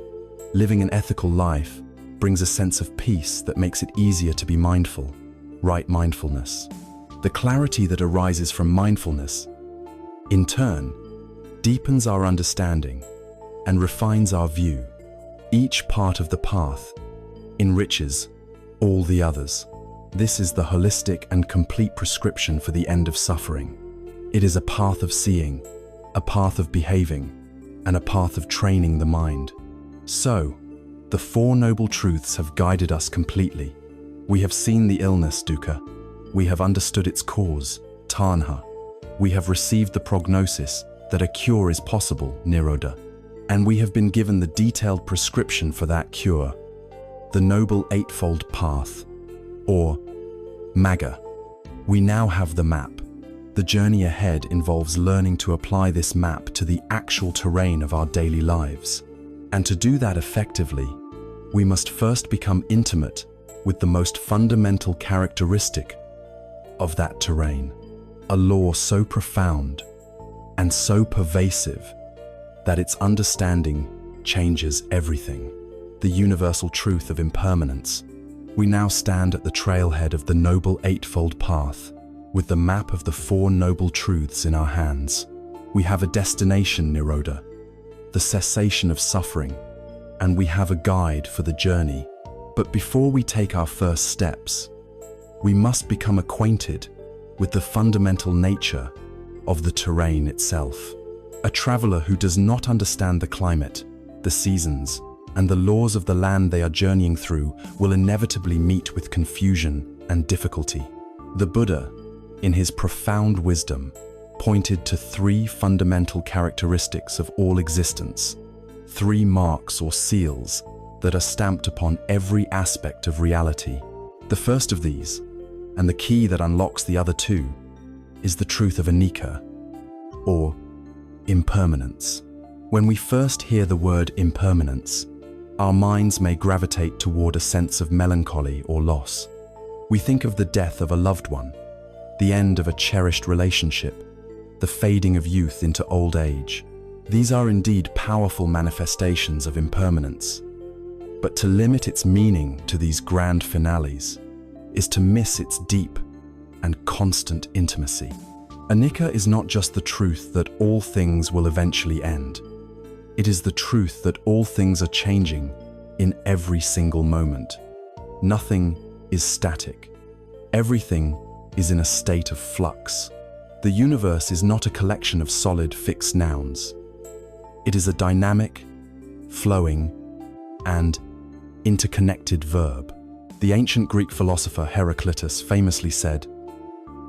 Living an ethical life brings a sense of peace that makes it easier to be mindful, right mindfulness. The clarity that arises from mindfulness, in turn, deepens our understanding and refines our view. Each part of the path enriches all the others. This is the holistic and complete prescription for the end of suffering. It is a path of seeing, a path of behaving, and a path of training the mind. So, the 4 noble truths have guided us completely. We have seen the illness, dukkha. We have understood its cause, tanha. We have received the prognosis that a cure is possible, nirodha. And we have been given the detailed prescription for that cure, the Noble Eightfold Path, or Magga. We now have the map. The journey ahead involves learning to apply this map to the actual terrain of our daily lives. And to do that effectively, we must first become intimate with the most fundamental characteristic of that terrain, a law so profound and so pervasive that its understanding changes everything. The universal truth of impermanence. We now stand at the trailhead of the Noble Eightfold Path, with the map of the 4 noble truths in our hands. We have a destination, nirodha, the cessation of suffering, and we have a guide for the journey. But before we take our first steps, we must become acquainted with the fundamental nature of the terrain itself. A traveler who does not understand the climate, the seasons, and the laws of the land they are journeying through will inevitably meet with confusion and difficulty. The Buddha, in his profound wisdom, pointed to 3 fundamental characteristics of all existence, 3 marks or seals that are stamped upon every aspect of reality. The first of these, and the key that unlocks the other 2, is the truth of anicca, or impermanence. When we first hear the word impermanence, our minds may gravitate toward a sense of melancholy or loss. We think of the death of a loved one, the end of a cherished relationship, the fading of youth into old age. These are indeed powerful manifestations of impermanence. But to limit its meaning to these grand finales is to miss its deep and constant intimacy. Anicca is not just the truth that all things will eventually end. It is the truth that all things are changing in every single moment. Nothing is static. Everything is in a state of flux. The universe is not a collection of solid, fixed nouns. It is a dynamic, flowing, and interconnected verb. The ancient Greek philosopher Heraclitus famously said,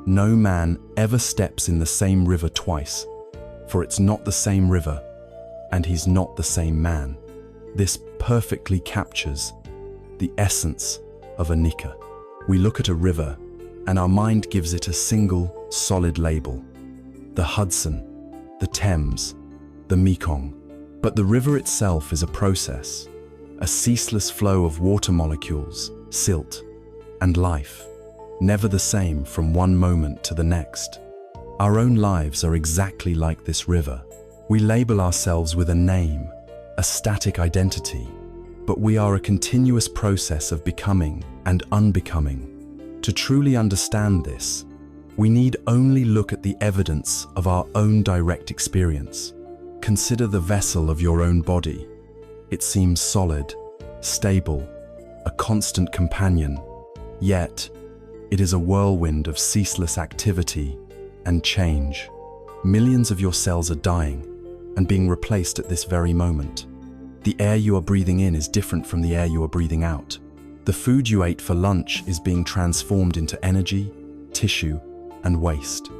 "No man ever steps in the same river twice, for it's not the same river, and he's not the same man." This perfectly captures the essence of anicca. We look at a river, and our mind gives it a single, solid label. The Hudson, the Thames, the Mekong. But the river itself is a process, a ceaseless flow of water molecules, silt, and life, never the same from one moment to the next. Our own lives are exactly like this river. We label ourselves with a name, a static identity, but we are a continuous process of becoming and unbecoming. To truly understand this, we need only look at the evidence of our own direct experience. Consider the vessel of your own body. It seems solid, stable, a constant companion. Yet, it is a whirlwind of ceaseless activity and change. Millions of your cells are dying and being replaced at this very moment. The air you are breathing in is different from the air you are breathing out. The food you ate for lunch is being transformed into energy, tissue, and waste.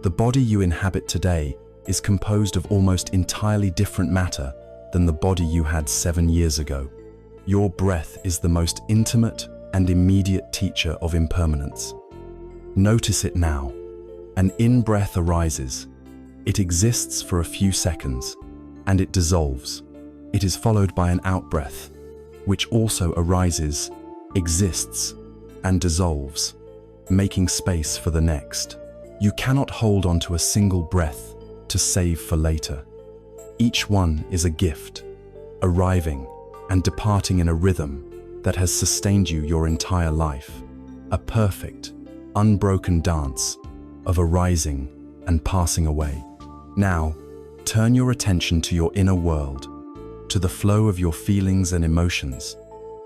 The body you inhabit today is composed of almost entirely different matter than the body you had 7 years ago. Your breath is the most intimate and immediate teacher of impermanence. Notice it now. An in-breath arises. It exists for a few seconds, and it dissolves. It is followed by an out-breath, which also arises, exists, and dissolves, making space for the next. You cannot hold on to a single breath to save for later. Each one is a gift, arriving and departing in a rhythm that has sustained you your entire life. A perfect, unbroken dance of arising and passing away. Now, turn your attention to your inner world, to the flow of your feelings and emotions.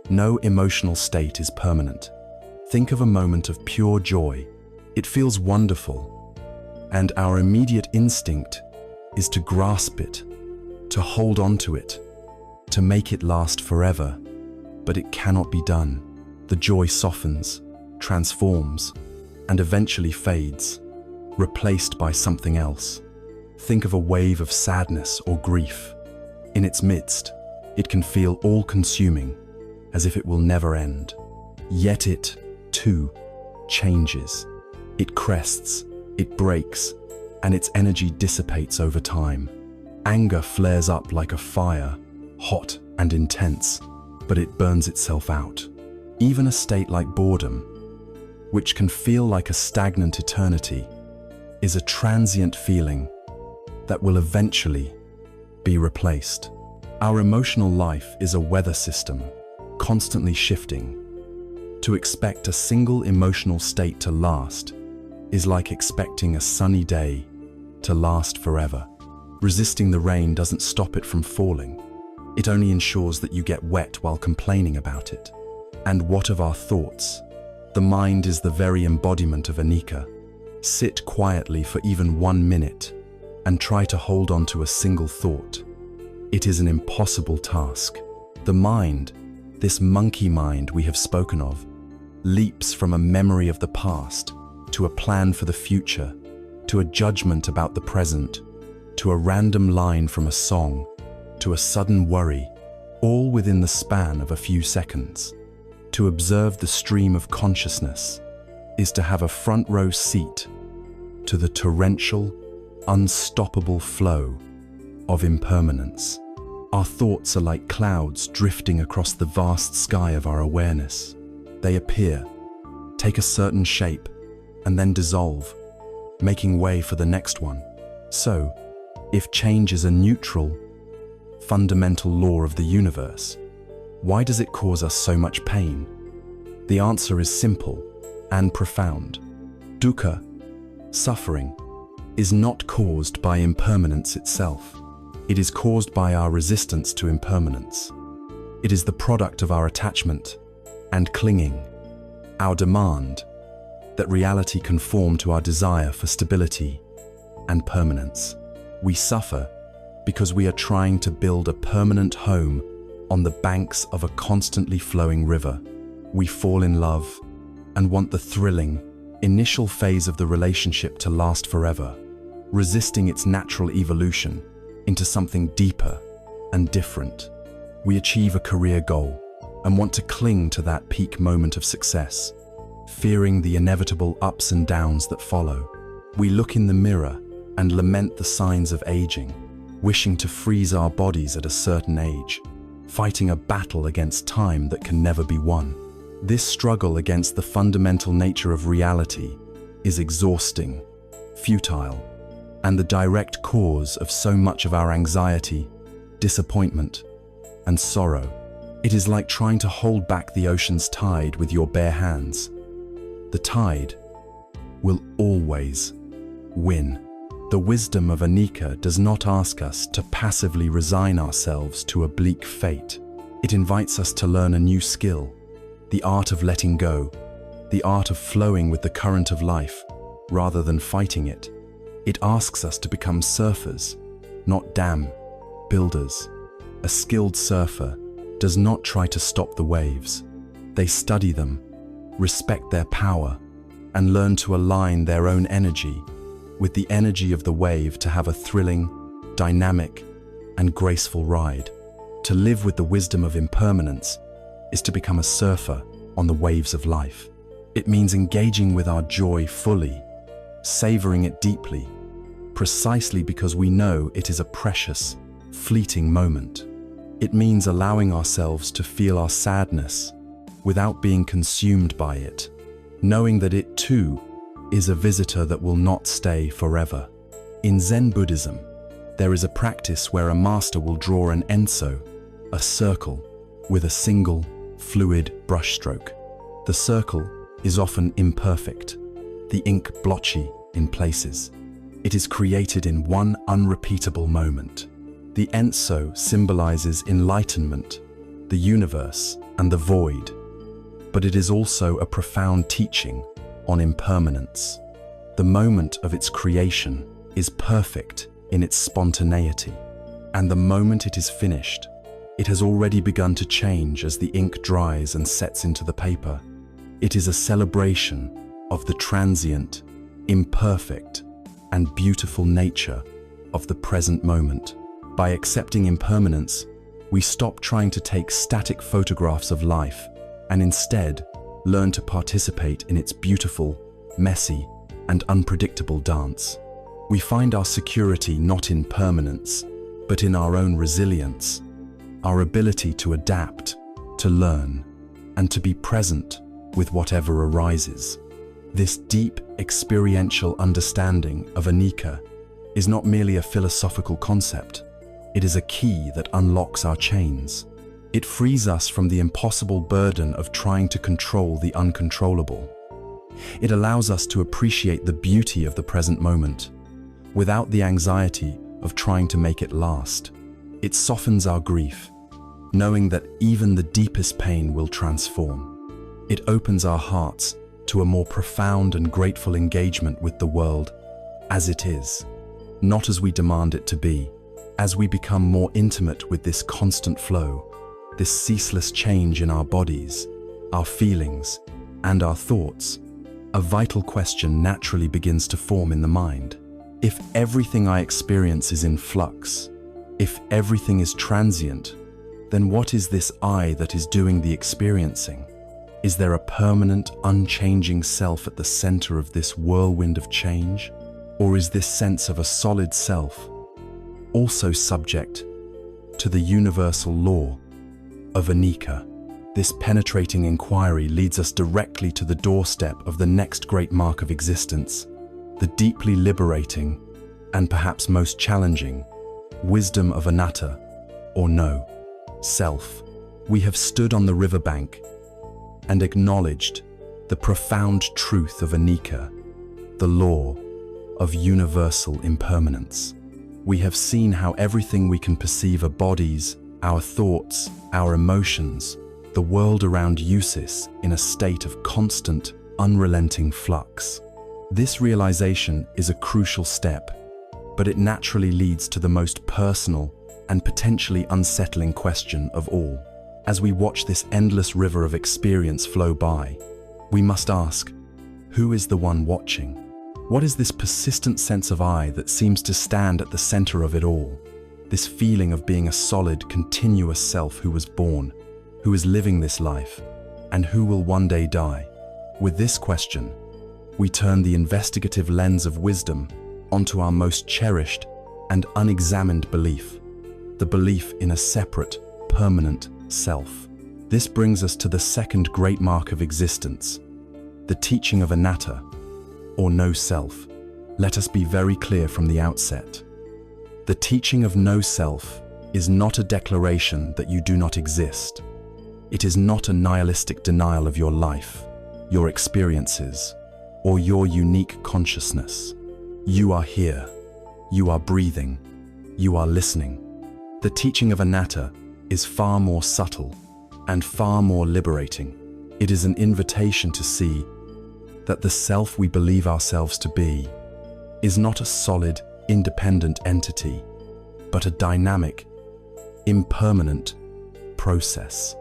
No emotional state is permanent. Think of a moment of pure joy. It feels wonderful, and our immediate instinct is to grasp it, to hold on to it, to make it last forever. But it cannot be done. The joy softens, transforms, and eventually fades, replaced by something else. Think of a wave of sadness or grief. In its midst, it can feel all-consuming, as if it will never end. Yet it, too, changes. It crests, it breaks, and its energy dissipates over time. Anger flares up like a fire, hot and intense, but it burns itself out. Even a state like boredom, which can feel like a stagnant eternity, is a transient feeling that will eventually be replaced. Our emotional life is a weather system, constantly shifting. To expect a single emotional state to last is like expecting a sunny day to last forever. Resisting the rain doesn't stop it from falling. It only ensures that you get wet while complaining about it. And what of our thoughts? The mind is the very embodiment of anicca. Sit quietly for even 1 minute and try to hold on to a single thought. It is an impossible task. The mind, this monkey mind we have spoken of, leaps from a memory of the past to a plan for the future, to a judgment about the present, to a random line from a song, to a sudden worry, all within the span of a few seconds. To observe the stream of consciousness is to have a front row seat to the torrential, unstoppable flow of impermanence. Our thoughts are like clouds drifting across the vast sky of our awareness. They appear, take a certain shape, and then dissolve, making way for the next one. So, if change is a neutral, fundamental law of the universe, why does it cause us so much pain? The answer is simple and profound. Dukkha, suffering, is not caused by impermanence itself. It is caused by our resistance to impermanence. It is the product of our attachment and clinging, our demand that reality conform to our desire for stability and permanence. We suffer because we are trying to build a permanent home on the banks of a constantly flowing river. We fall in love and want the thrilling, initial phase of the relationship to last forever, resisting its natural evolution into something deeper and different. We achieve a career goal and want to cling to that peak moment of success, fearing the inevitable ups and downs that follow. We look in the mirror and lament the signs of aging, wishing to freeze our bodies at a certain age, fighting a battle against time that can never be won. This struggle against the fundamental nature of reality is exhausting, futile, and the direct cause of so much of our anxiety, disappointment, and sorrow. It is like trying to hold back the ocean's tide with your bare hands. The tide will always win. The wisdom of anicca does not ask us to passively resign ourselves to a bleak fate. It invites us to learn a new skill, the art of letting go, the art of flowing with the current of life rather than fighting it. It asks us to become surfers, not dam builders. A skilled surfer does not try to stop the waves. They study them, respect their power, and learn to align their own energy with the energy of the wave to have a thrilling, dynamic, and graceful ride. To live with the wisdom of impermanence is to become a surfer on the waves of life. It means engaging with our joy fully, savoring it deeply, precisely because we know it is a precious, fleeting moment. It means allowing ourselves to feel our sadness without being consumed by it, knowing that it too is a visitor that will not stay forever. In Zen Buddhism, there is a practice where a master will draw an enso, a circle, with a single, fluid brushstroke. The circle is often imperfect, the ink blotchy in places. It is created in one unrepeatable moment. The enso symbolizes enlightenment, the universe, and the void, but it is also a profound teaching on impermanence. The moment of its creation is perfect in its spontaneity, and the moment it is finished, it has already begun to change as the ink dries and sets into the paper. It is a celebration of the transient, imperfect, and beautiful nature of the present moment. By accepting impermanence, we stop trying to take static photographs of life and instead learn to participate in its beautiful, messy, and unpredictable dance. We find our security not in permanence, but in our own resilience, our ability to adapt, to learn, and to be present with whatever arises. This deep, experiential understanding of anicca is not merely a philosophical concept. It is a key that unlocks our chains. It frees us from the impossible burden of trying to control the uncontrollable. It allows us to appreciate the beauty of the present moment, without the anxiety of trying to make it last. It softens our grief, knowing that even the deepest pain will transform. It opens our hearts to a more profound and grateful engagement with the world as it is, not as we demand it to be. As we become more intimate with this constant flow, this ceaseless change in our bodies, our feelings, and our thoughts, a vital question naturally begins to form in the mind. If everything I experience is in flux, if everything is transient, then what is this I that is doing the experiencing? Is there a permanent, unchanging self at the center of this whirlwind of change? Or is this sense of a solid self also subject to the universal law of anicca? This penetrating inquiry leads us directly to the doorstep of the next great mark of existence, the deeply liberating and perhaps most challenging wisdom of anatta, or no self. We have stood on the riverbank and acknowledged the profound truth of anicca, the law of universal impermanence. We have seen how everything we can perceive are bodies, our thoughts, our emotions, the world around uses in a state of constant, unrelenting flux. This realization is a crucial step, but it naturally leads to the most personal and potentially unsettling question of all. As we watch this endless river of experience flow by, we must ask, who is the one watching? What is this persistent sense of I that seems to stand at the center of it all? This feeling of being a solid, continuous self who was born, who is living this life, and who will one day die? With this question, we turn the investigative lens of wisdom onto our most cherished and unexamined belief, the belief in a separate, permanent self. This brings us to the second great mark of existence, the teaching of anatta, or no self. Let us be very clear from the outset. The teaching of no self is not a declaration that you do not exist. It is not a nihilistic denial of your life, your experiences, or your unique consciousness. You are here. You are breathing. You are listening. The teaching of anatta is far more subtle and far more liberating. It is an invitation to see that the self we believe ourselves to be is not a solid, independent entity, but a dynamic, impermanent process.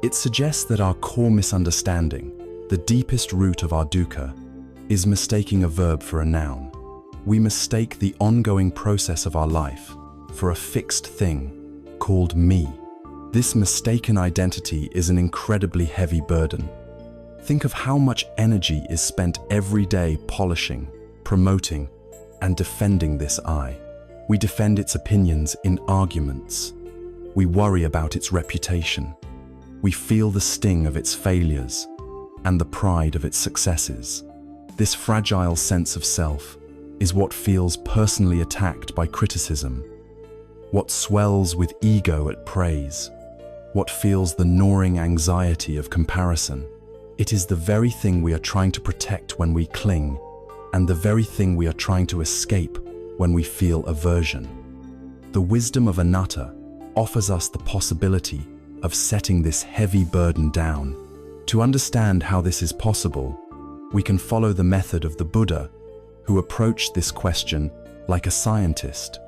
It suggests that our core misunderstanding, the deepest root of our dukkha, is mistaking a verb for a noun. We mistake the ongoing process of our life for a fixed thing called me. This mistaken identity is an incredibly heavy burden. Think of how much energy is spent every day polishing, promoting, and defending this I. We defend its opinions in arguments. We worry about its reputation. We feel the sting of its failures and the pride of its successes. This fragile sense of self is what feels personally attacked by criticism, what swells with ego at praise, what feels the gnawing anxiety of comparison. It is the very thing we are trying to protect when we cling, and the very thing we are trying to escape when we feel aversion. The wisdom of anatta offers us the possibility of setting this heavy burden down. To understand how this is possible, we can follow the method of the Buddha, who approached this question like a scientist.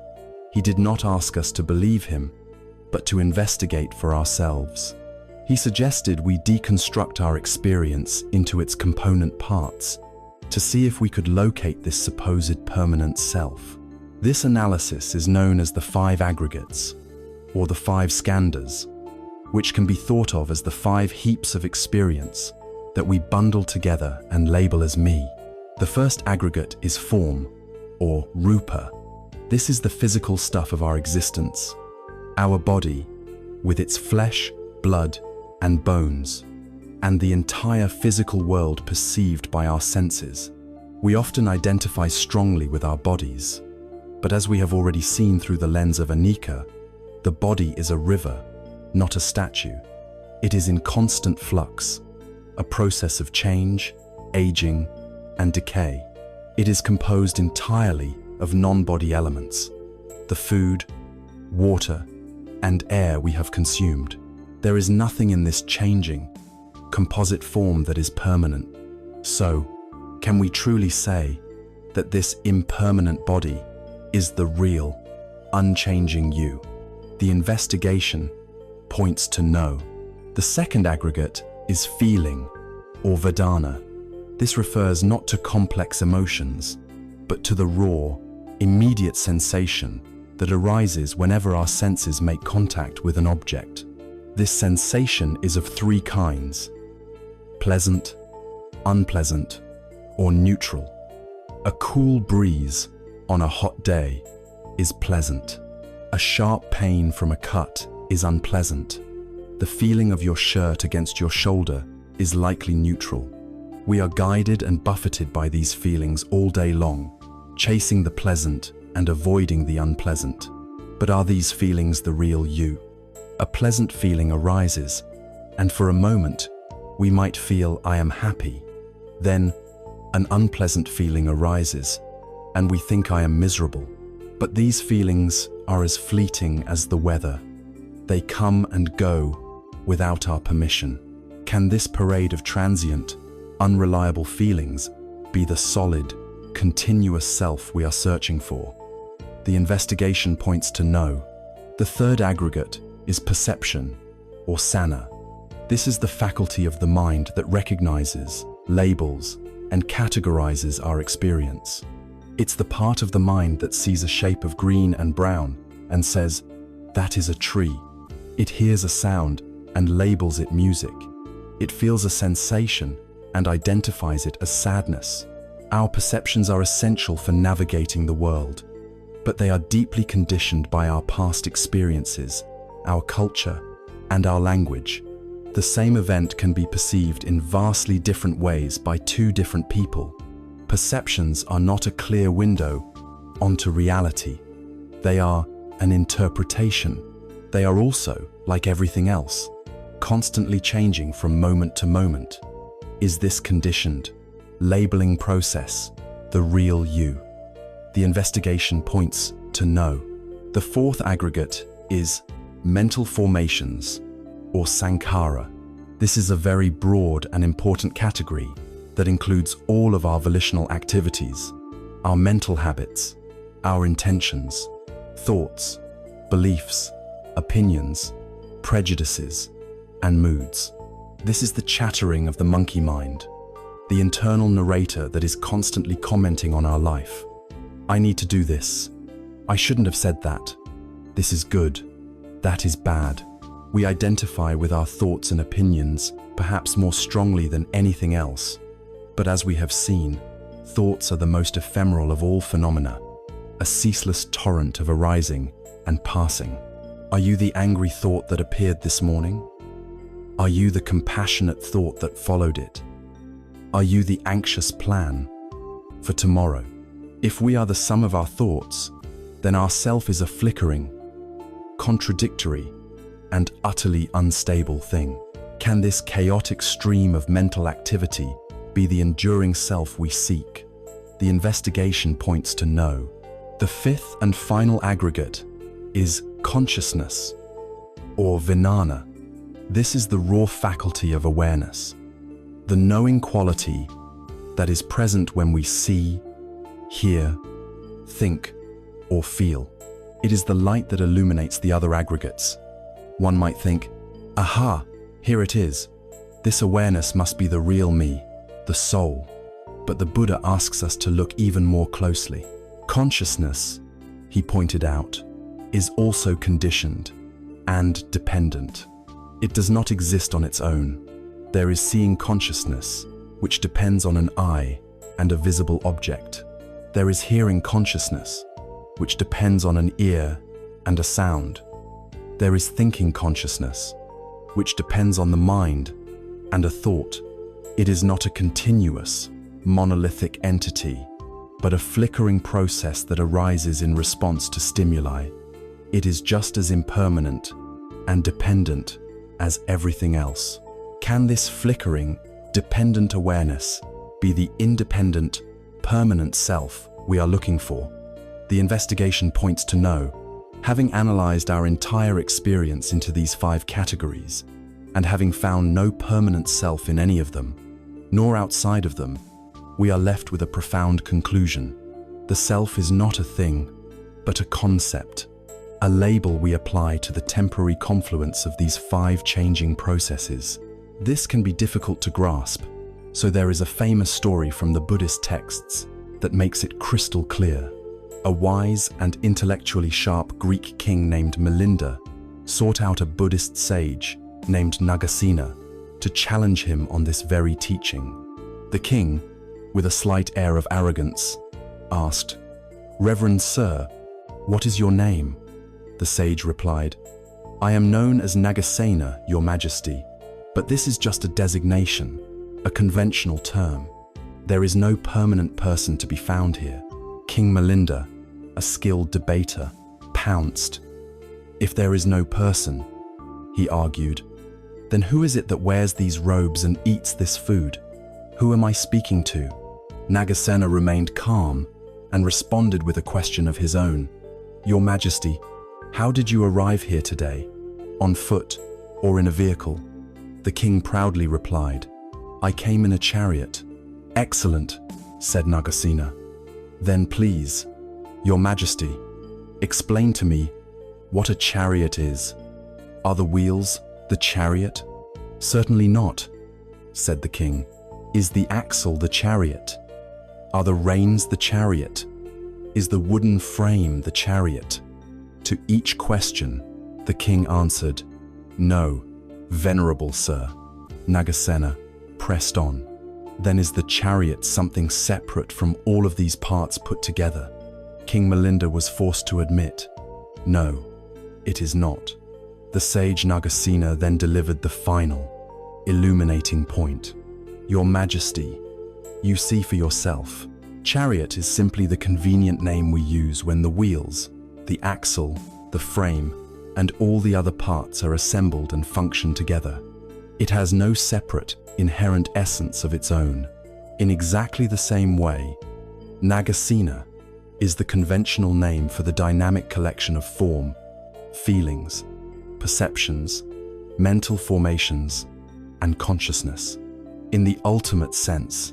He did not ask us to believe him, but to investigate for ourselves. He suggested we deconstruct our experience into its component parts to see if we could locate this supposed permanent self. This analysis is known as the 5 aggregates, or the 5 skandhas, which can be thought of as the 5 heaps of experience that we bundle together and label as me. The first aggregate is form, or rupa. This is the physical stuff of our existence, our body, with its flesh, blood, and bones, and the entire physical world perceived by our senses. We often identify strongly with our bodies, but as we have already seen through the lens of anicca, the body is a river, not a statue. It is in constant flux, a process of change, aging, and decay. It is composed entirely of non-body elements, the food, water, and air we have consumed. There is nothing in this changing, composite form that is permanent. So, can we truly say that this impermanent body is the real, unchanging you? The investigation points to no. The second aggregate is feeling, or vedana. This refers not to complex emotions, but to the raw, immediate sensation that arises whenever our senses make contact with an object. This sensation is of 3 kinds: pleasant, unpleasant, or neutral. A cool breeze on a hot day is pleasant. A sharp pain from a cut is unpleasant. The feeling of your shirt against your shoulder is likely neutral. We are guided and buffeted by these feelings all day long, chasing the pleasant and avoiding the unpleasant. But are these feelings the real you? A pleasant feeling arises, and for a moment, we might feel I am happy. Then, an unpleasant feeling arises, and we think I am miserable. But these feelings are as fleeting as the weather. They come and go without our permission. Can this parade of transient, unreliable feelings be the solid, continuous self we are searching for? The investigation points to no. The third aggregate is perception, or sana. This is the faculty of the mind that recognizes, labels, and categorizes our experience. It's the part of the mind that sees a shape of green and brown and says, "That is a tree." It hears a sound and labels it music. It feels a sensation and identifies it as sadness. Our perceptions are essential for navigating the world, but they are deeply conditioned by our past experiences, our culture, and our language. The same event can be perceived in vastly different ways by 2 different people. Perceptions are not a clear window onto reality. They are an interpretation. They are also, like everything else, constantly changing from moment to moment. Is this conditioned, labeling process the real you? The investigation points to no. The fourth aggregate is mental formations, or sankhara. This is a very broad and important category that includes all of our volitional activities, our mental habits, our intentions, thoughts, beliefs, opinions, prejudices, and moods. This is the chattering of the monkey mind, the internal narrator that is constantly commenting on our life. I need to do this. I shouldn't have said that. This is good. That is bad. We identify with our thoughts and opinions, perhaps more strongly than anything else. But as we have seen, thoughts are the most ephemeral of all phenomena, a ceaseless torrent of arising and passing. Are you the angry thought that appeared this morning? Are you the compassionate thought that followed it? Are you the anxious plan for tomorrow? If we are the sum of our thoughts, then our self is a flickering, contradictory, and utterly unstable thing. Can this chaotic stream of mental activity be the enduring self we seek? The investigation points to no. The fifth and final aggregate is consciousness, or vijnana. This is the raw faculty of awareness, the knowing quality that is present when we see, hear, think, or feel. It is the light that illuminates the other aggregates. One might think, aha, here it is. This awareness must be the real me, the soul. But the Buddha asks us to look even more closely. Consciousness, he pointed out, is also conditioned and dependent. It does not exist on its own. There is seeing consciousness, which depends on an eye and a visible object. There is hearing consciousness, which depends on an ear and a sound. There is thinking consciousness, which depends on the mind and a thought. It is not a continuous, monolithic entity, but a flickering process that arises in response to stimuli. It is just as impermanent and dependent as everything else. Can this flickering, dependent awareness be the independent, permanent self we are looking for? The investigation points to no. Having analyzed our entire experience into these 5 categories, and having found no permanent self in any of them, nor outside of them, we are left with a profound conclusion. The self is not a thing, but a concept, a label we apply to the temporary confluence of these 5 changing processes. This can be difficult to grasp, so there is a famous story from the Buddhist texts that makes it crystal clear. A wise and intellectually sharp Greek king named Milinda sought out a Buddhist sage named Nagasena to challenge him on this very teaching. The king, with a slight air of arrogance, asked, "Reverend Sir, what is your name?" The sage replied, "I am known as Nagasena, Your Majesty, but this is just a designation, a conventional term. There is no permanent person to be found here." King Milinda, a skilled debater, pounced. "If there is no person," he argued, "then who is it that wears these robes and eats this food? Who am I speaking to?" Nagasena remained calm and responded with a question of his own. "Your Majesty, how did you arrive here today? On foot or in a vehicle?" The king proudly replied, "I came in a chariot." "Excellent," said Nagasena. "Then please, Your Majesty, explain to me what a chariot is. Are the wheels the chariot?" "Certainly not," said the king. "Is the axle the chariot? Are the reins the chariot? Is the wooden frame the chariot?" To each question, the king answered, "No, venerable sir." Nagasena pressed on. "Then is the chariot something separate from all of these parts put together?" King Milinda was forced to admit, "No, it is not." The sage Nagasena then delivered the final, illuminating point. "Your Majesty, you see for yourself. Chariot is simply the convenient name we use when the wheels, the axle, the frame, and all the other parts are assembled and function together. It has no separate, inherent essence of its own. In exactly the same way, Nagasena is the conventional name for the dynamic collection of form, feelings, perceptions, mental formations, and consciousness. In the ultimate sense,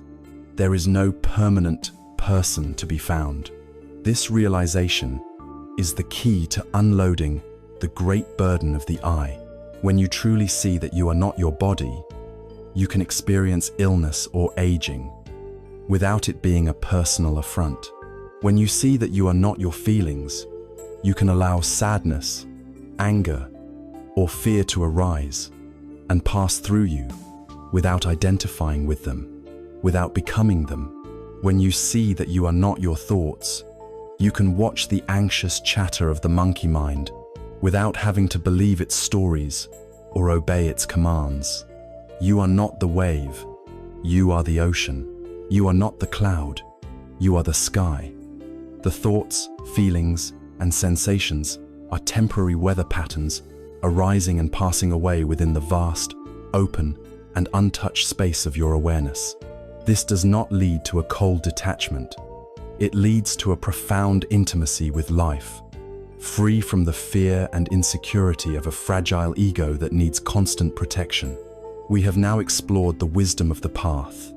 there is no permanent person to be found. This realization is the key to unloading the great burden of the I. When you truly see that you are not your body, you can experience illness or aging without it being a personal affront. When you see that you are not your feelings, you can allow sadness, anger, or fear to arise and pass through you without identifying with them, without becoming them. When you see that you are not your thoughts, you can watch the anxious chatter of the monkey mind without having to believe its stories or obey its commands. You are not the wave, you are the ocean. You are not the cloud, you are the sky. The thoughts, feelings, and sensations are temporary weather patterns arising and passing away within the vast, open, and untouched space of your awareness. This does not lead to a cold detachment. It leads to a profound intimacy with life, free from the fear and insecurity of a fragile ego that needs constant protection. We have now explored the wisdom of the path,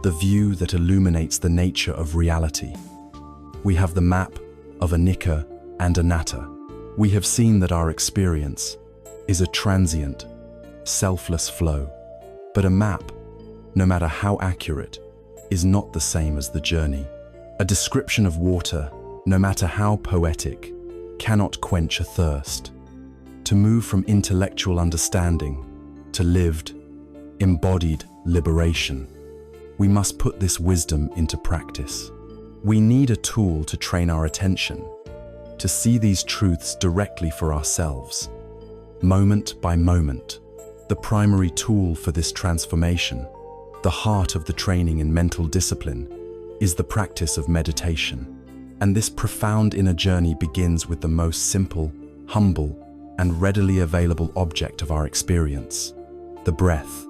the view that illuminates the nature of reality. We have the map of anicca and anatta. We have seen that our experience is a transient, selfless flow. But a map, no matter how accurate, is not the same as the journey. A description of water, no matter how poetic, cannot quench a thirst. To move from intellectual understanding to lived, embodied liberation, we must put this wisdom into practice. We need a tool to train our attention, to see these truths directly for ourselves, moment by moment. The primary tool for this transformation, the heart of the training in mental discipline, is the practice of meditation. And this profound inner journey begins with the most simple, humble, and readily available object of our experience, the breath.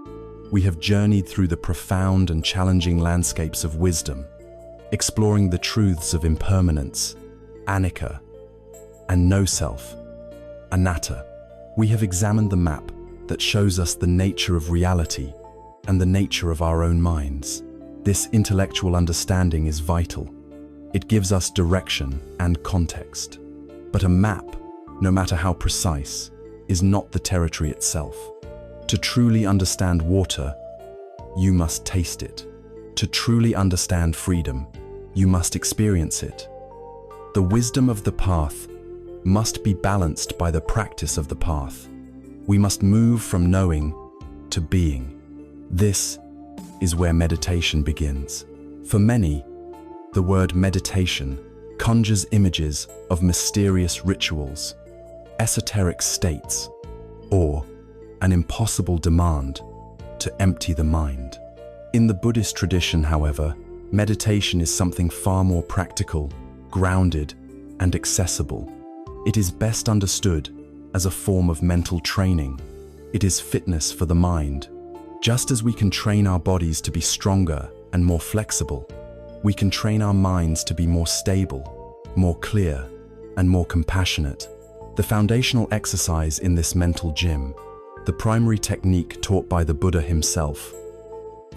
We have journeyed through the profound and challenging landscapes of wisdom, exploring the truths of impermanence, anicca, and no-self, anatta. We have examined the map that shows us the nature of reality and the nature of our own minds. This intellectual understanding is vital. It gives us direction and context. But a map, no matter how precise, is not the territory itself. To truly understand water, you must taste it. To truly understand freedom, you must experience it. The wisdom of the path must be balanced by the practice of the path. We must move from knowing to being. This is where meditation begins. For many, the word meditation conjures images of mysterious rituals, esoteric states, or an impossible demand to empty the mind. In the Buddhist tradition, however, meditation is something far more practical, grounded, and accessible. It is best understood as a form of mental training. It is fitness for the mind. Just as we can train our bodies to be stronger and more flexible, we can train our minds to be more stable, more clear, and more compassionate. The foundational exercise in this mental gym, the primary technique taught by the Buddha himself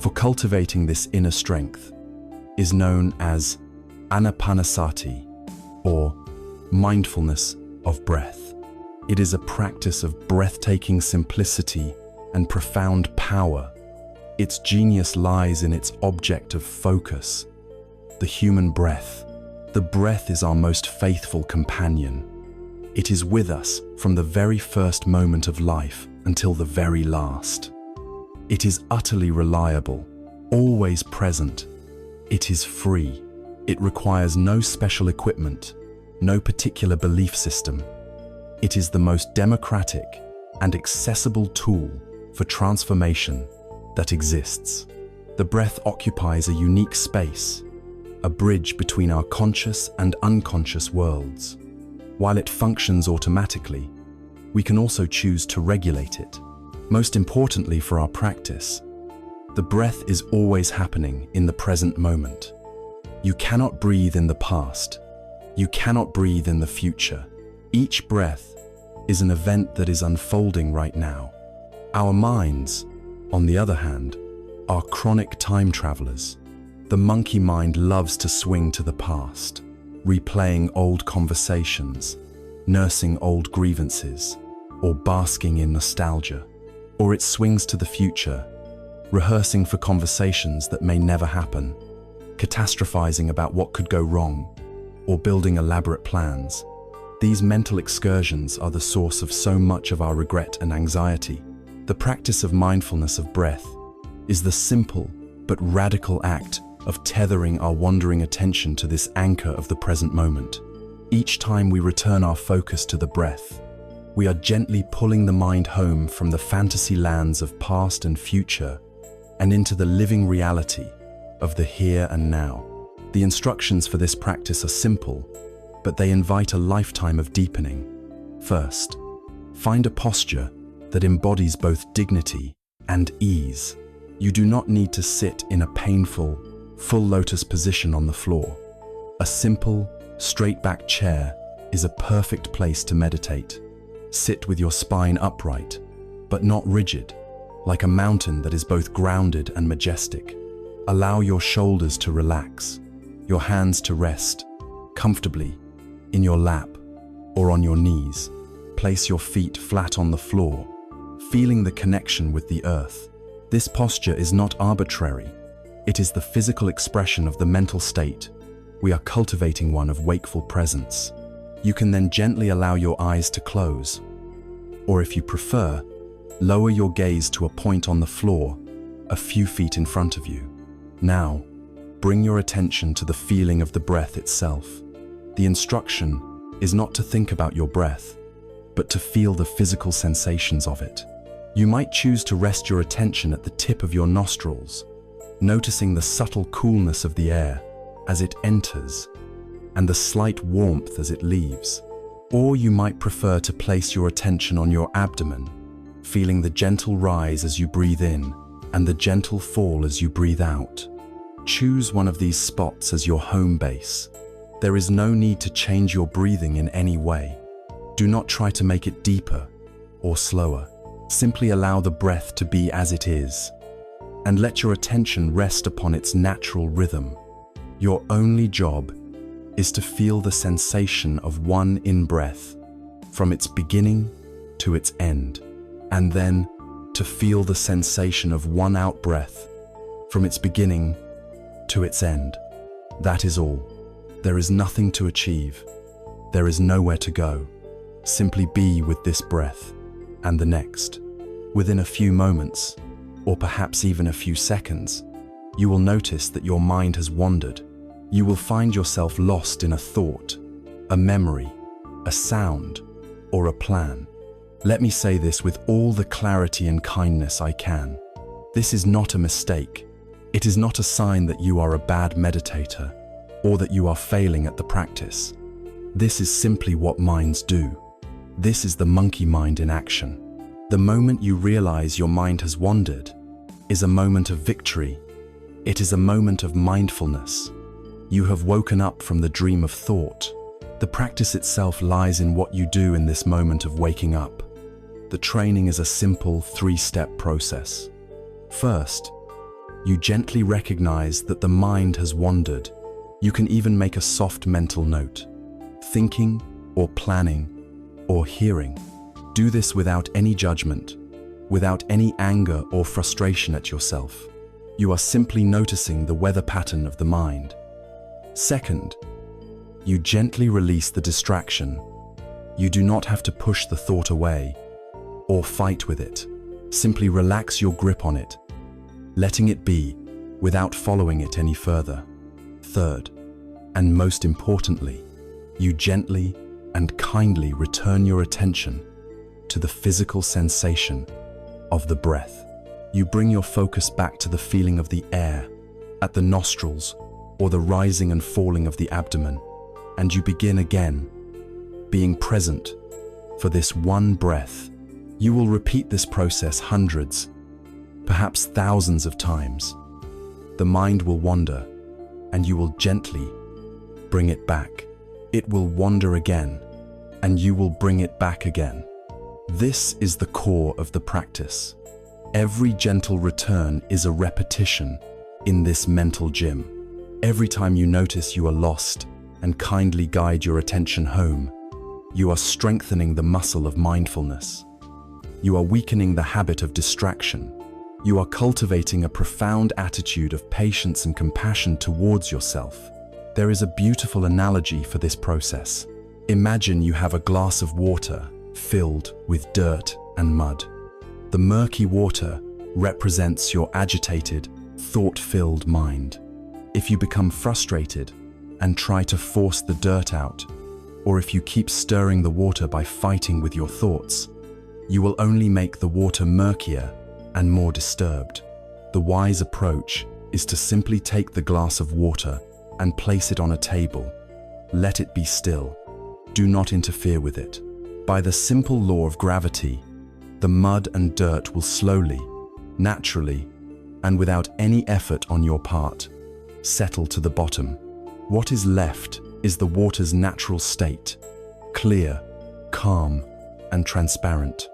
for cultivating this inner strength, is known as anapanasati, or mindfulness of breath. It is a practice of breathtaking simplicity and profound power. Its genius lies in its object of focus, the human breath. The breath is our most faithful companion. It is with us from the very first moment of life until the very last. It is utterly reliable, always present. It is free. It requires no special equipment, no particular belief system. It is the most democratic and accessible tool for transformation that exists. The breath occupies a unique space, a bridge between our conscious and unconscious worlds. While it functions automatically, we can also choose to regulate it. Most importantly for our practice, the breath is always happening in the present moment. You cannot breathe in the past. You cannot breathe in the future. Each breath is an event that is unfolding right now. Our minds On the other hand, are chronic time travelers. The monkey mind loves to swing to the past, replaying old conversations, nursing old grievances, or basking in nostalgia. Or it swings to the future, rehearsing for conversations that may never happen, catastrophizing about what could go wrong, or building elaborate plans. These mental excursions are the source of so much of our regret and anxiety. The practice of mindfulness of breath is the simple but radical act of tethering our wandering attention to this anchor of the present moment. Each time we return our focus to the breath, we are gently pulling the mind home from the fantasy lands of past and future and into the living reality of the here and now. The instructions for this practice are simple, but they invite a lifetime of deepening. First, find a posture that embodies both dignity and ease. You do not need to sit in a painful, full lotus position on the floor. A simple, straight-back chair is a perfect place to meditate. Sit with your spine upright, but not rigid, like a mountain that is both grounded and majestic. Allow your shoulders to relax, your hands to rest comfortably in your lap or on your knees. Place your feet flat on the floor, feeling the connection with the earth. This posture is not arbitrary. It is the physical expression of the mental state. We are cultivating one of wakeful presence. You can then gently allow your eyes to close, or if you prefer, lower your gaze to a point on the floor, a few feet in front of you. Now, bring your attention to the feeling of the breath itself. The instruction is not to think about your breath, but to feel the physical sensations of it. You might choose to rest your attention at the tip of your nostrils, noticing the subtle coolness of the air as it enters and the slight warmth as it leaves. Or you might prefer to place your attention on your abdomen, feeling the gentle rise as you breathe in and the gentle fall as you breathe out. Choose one of these spots as your home base. There is no need to change your breathing in any way. Do not try to make it deeper or slower. Simply allow the breath to be as it is, and let your attention rest upon its natural rhythm. Your only job is to feel the sensation of one in-breath, from its beginning to its end, and then to feel the sensation of one out-breath, from its beginning to its end. That is all. There is nothing to achieve. There is nowhere to go. Simply be with this breath and the next. Within a few moments, or perhaps even a few seconds, you will notice that your mind has wandered. You will find yourself lost in a thought, a memory, a sound, or a plan. Let me say this with all the clarity and kindness I can. This is not a mistake. It is not a sign that you are a bad meditator or that you are failing at the practice. This is simply what minds do. This is the monkey mind in action. The moment you realize your mind has wandered is a moment of victory. It is a moment of mindfulness. You have woken up from the dream of thought. The practice itself lies in what you do in this moment of waking up. The training is a simple three-step process. First, you gently recognize that the mind has wandered. You can even make a soft mental note, thinking or planning or hearing. Do this without any judgment, without any anger or frustration at yourself. You are simply noticing the weather pattern of the mind. Second, you gently release the distraction. You do not have to push the thought away or fight with it. Simply relax your grip on it, letting it be without following it any further. Third, and most importantly, you gently and kindly return your attention to the physical sensation of the breath. You bring your focus back to the feeling of the air at the nostrils or the rising and falling of the abdomen, and you begin again, being present for this one breath. You will repeat this process hundreds, perhaps thousands of times. The mind will wander, and you will gently bring it back. It will wander again, and you will bring it back again. This is the core of the practice. Every gentle return is a repetition in this mental gym. Every time you notice you are lost and kindly guide your attention home, you are strengthening the muscle of mindfulness. You are weakening the habit of distraction. You are cultivating a profound attitude of patience and compassion towards yourself. There is a beautiful analogy for this process. Imagine you have a glass of water filled with dirt and mud. The murky water represents your agitated, thought-filled mind. If you become frustrated and try to force the dirt out, or if you keep stirring the water by fighting with your thoughts, you will only make the water murkier and more disturbed. The wise approach is to simply take the glass of water and place it on a table. Let it be still. Do not interfere with it. By the simple law of gravity, the mud and dirt will slowly, naturally, and without any effort on your part, settle to the bottom. What is left is the water's natural state, clear, calm, and transparent.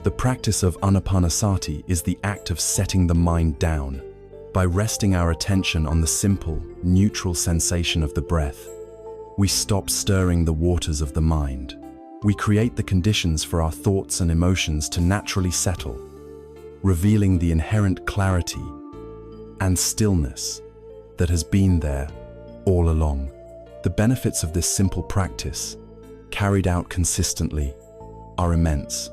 The practice of anapanasati is the act of setting the mind down. By resting our attention on the simple, neutral sensation of the breath, we stop stirring the waters of the mind. We create the conditions for our thoughts and emotions to naturally settle, revealing the inherent clarity and stillness that has been there all along. The benefits of this simple practice, carried out consistently, are immense.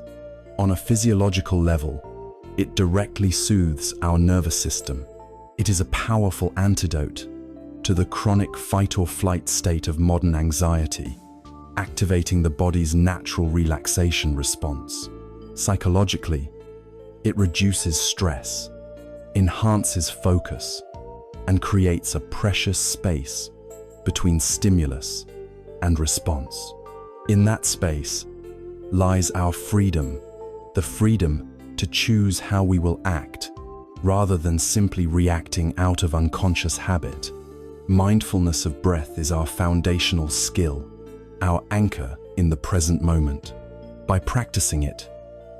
On a physiological level, it directly soothes our nervous system. It is a powerful antidote to the chronic fight-or-flight state of modern anxiety, activating the body's natural relaxation response. Psychologically, it reduces stress, enhances focus, and creates a precious space between stimulus and response. In that space lies our freedom, the freedom to choose how we will act, rather than simply reacting out of unconscious habit. Mindfulness of breath is our foundational skill, our anchor in the present moment. By practicing it,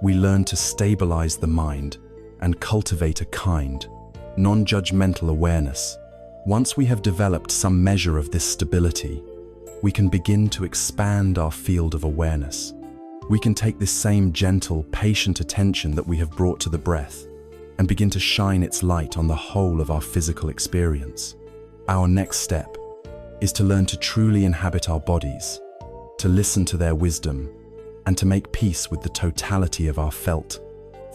we learn to stabilize the mind and cultivate a kind, non-judgmental awareness. Once we have developed some measure of this stability, we can begin to expand our field of awareness. We can take this same gentle, patient attention that we have brought to the breath and begin to shine its light on the whole of our physical experience. Our next step is to learn to truly inhabit our bodies, to listen to their wisdom, and to make peace with the totality of our felt,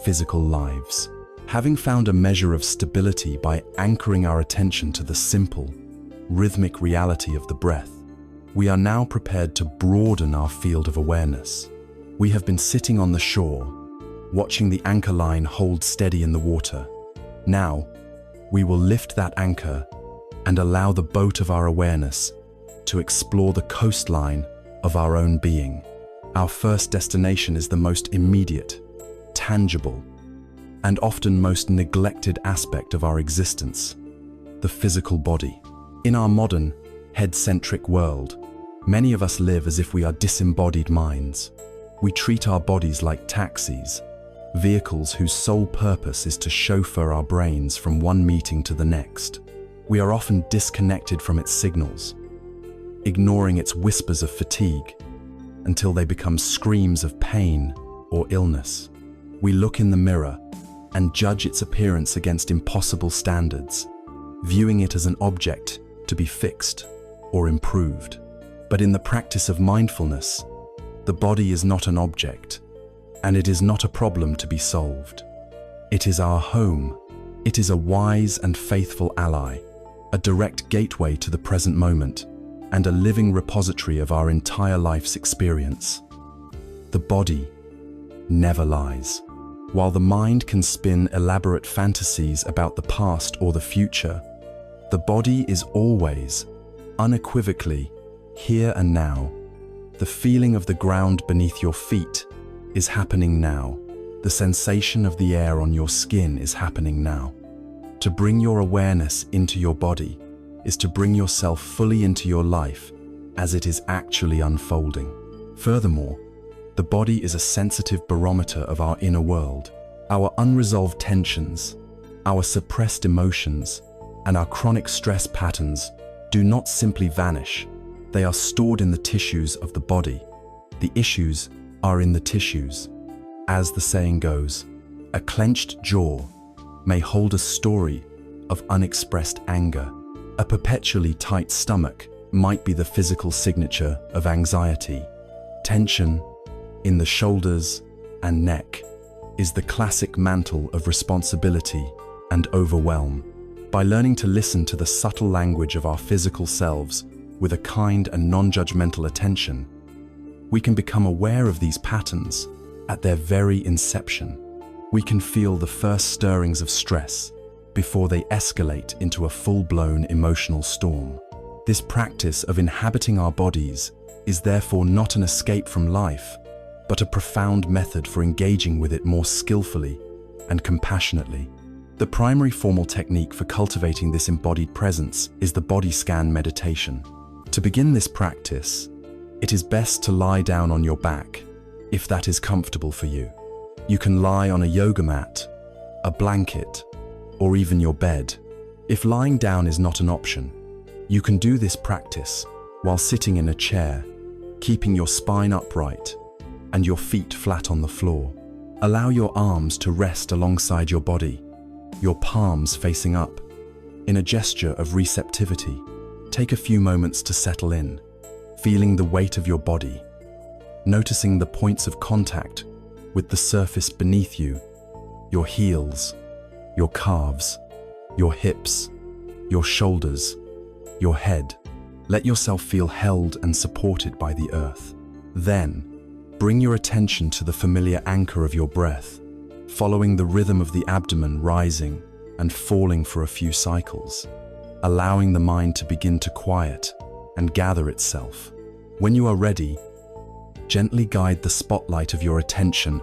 physical lives. Having found a measure of stability by anchoring our attention to the simple, rhythmic reality of the breath, we are now prepared to broaden our field of awareness. We have been sitting on the shore, watching the anchor line hold steady in the water. Now, we will lift that anchor and allow the boat of our awareness to explore the coastline of our own being. Our first destination is the most immediate, tangible, and often most neglected aspect of our existence, the physical body. In our modern, head-centric world, many of us live as if we are disembodied minds. We treat our bodies like taxis, vehicles whose sole purpose is to chauffeur our brains from one meeting to the next. We are often disconnected from its signals, ignoring its whispers of fatigue until they become screams of pain or illness. We look in the mirror and judge its appearance against impossible standards, viewing it as an object to be fixed or improved. But in the practice of mindfulness, the body is not an object, and it is not a problem to be solved. It is our home. It is a wise and faithful ally, a direct gateway to the present moment, and a living repository of our entire life's experience. The body never lies. While the mind can spin elaborate fantasies about the past or the future, the body is always, unequivocally, here and now. The feeling of the ground beneath your feet is happening now. The sensation of the air on your skin is happening now. To bring your awareness into your body is to bring yourself fully into your life as it is actually unfolding. Furthermore, the body is a sensitive barometer of our inner world. Our unresolved tensions, our suppressed emotions, and our chronic stress patterns do not simply vanish. They are stored in the tissues of the body. The issues are in the tissues. As the saying goes, a clenched jaw may hold a story of unexpressed anger. A perpetually tight stomach might be the physical signature of anxiety. Tension in the shoulders and neck is the classic mantle of responsibility and overwhelm. By learning to listen to the subtle language of our physical selves with a kind and non-judgmental attention, we can become aware of these patterns at their very inception. We can feel the first stirrings of stress before they escalate into a full-blown emotional storm. This practice of inhabiting our bodies is therefore not an escape from life, but a profound method for engaging with it more skillfully and compassionately. The primary formal technique for cultivating this embodied presence is the body scan meditation. To begin this practice, it is best to lie down on your back, if that is comfortable for you. You can lie on a yoga mat, a blanket, or even your bed. If lying down is not an option, you can do this practice while sitting in a chair, keeping your spine upright and your feet flat on the floor. Allow your arms to rest alongside your body, your palms facing up. In a gesture of receptivity, take a few moments to settle in, feeling the weight of your body, noticing the points of contact with the surface beneath you, your heels, your calves, your hips, your shoulders, your head. Let yourself feel held and supported by the earth. Then, bring your attention to the familiar anchor of your breath, following the rhythm of the abdomen rising and falling for a few cycles, allowing the mind to begin to quiet and gather itself. When you are ready, gently guide the spotlight of your attention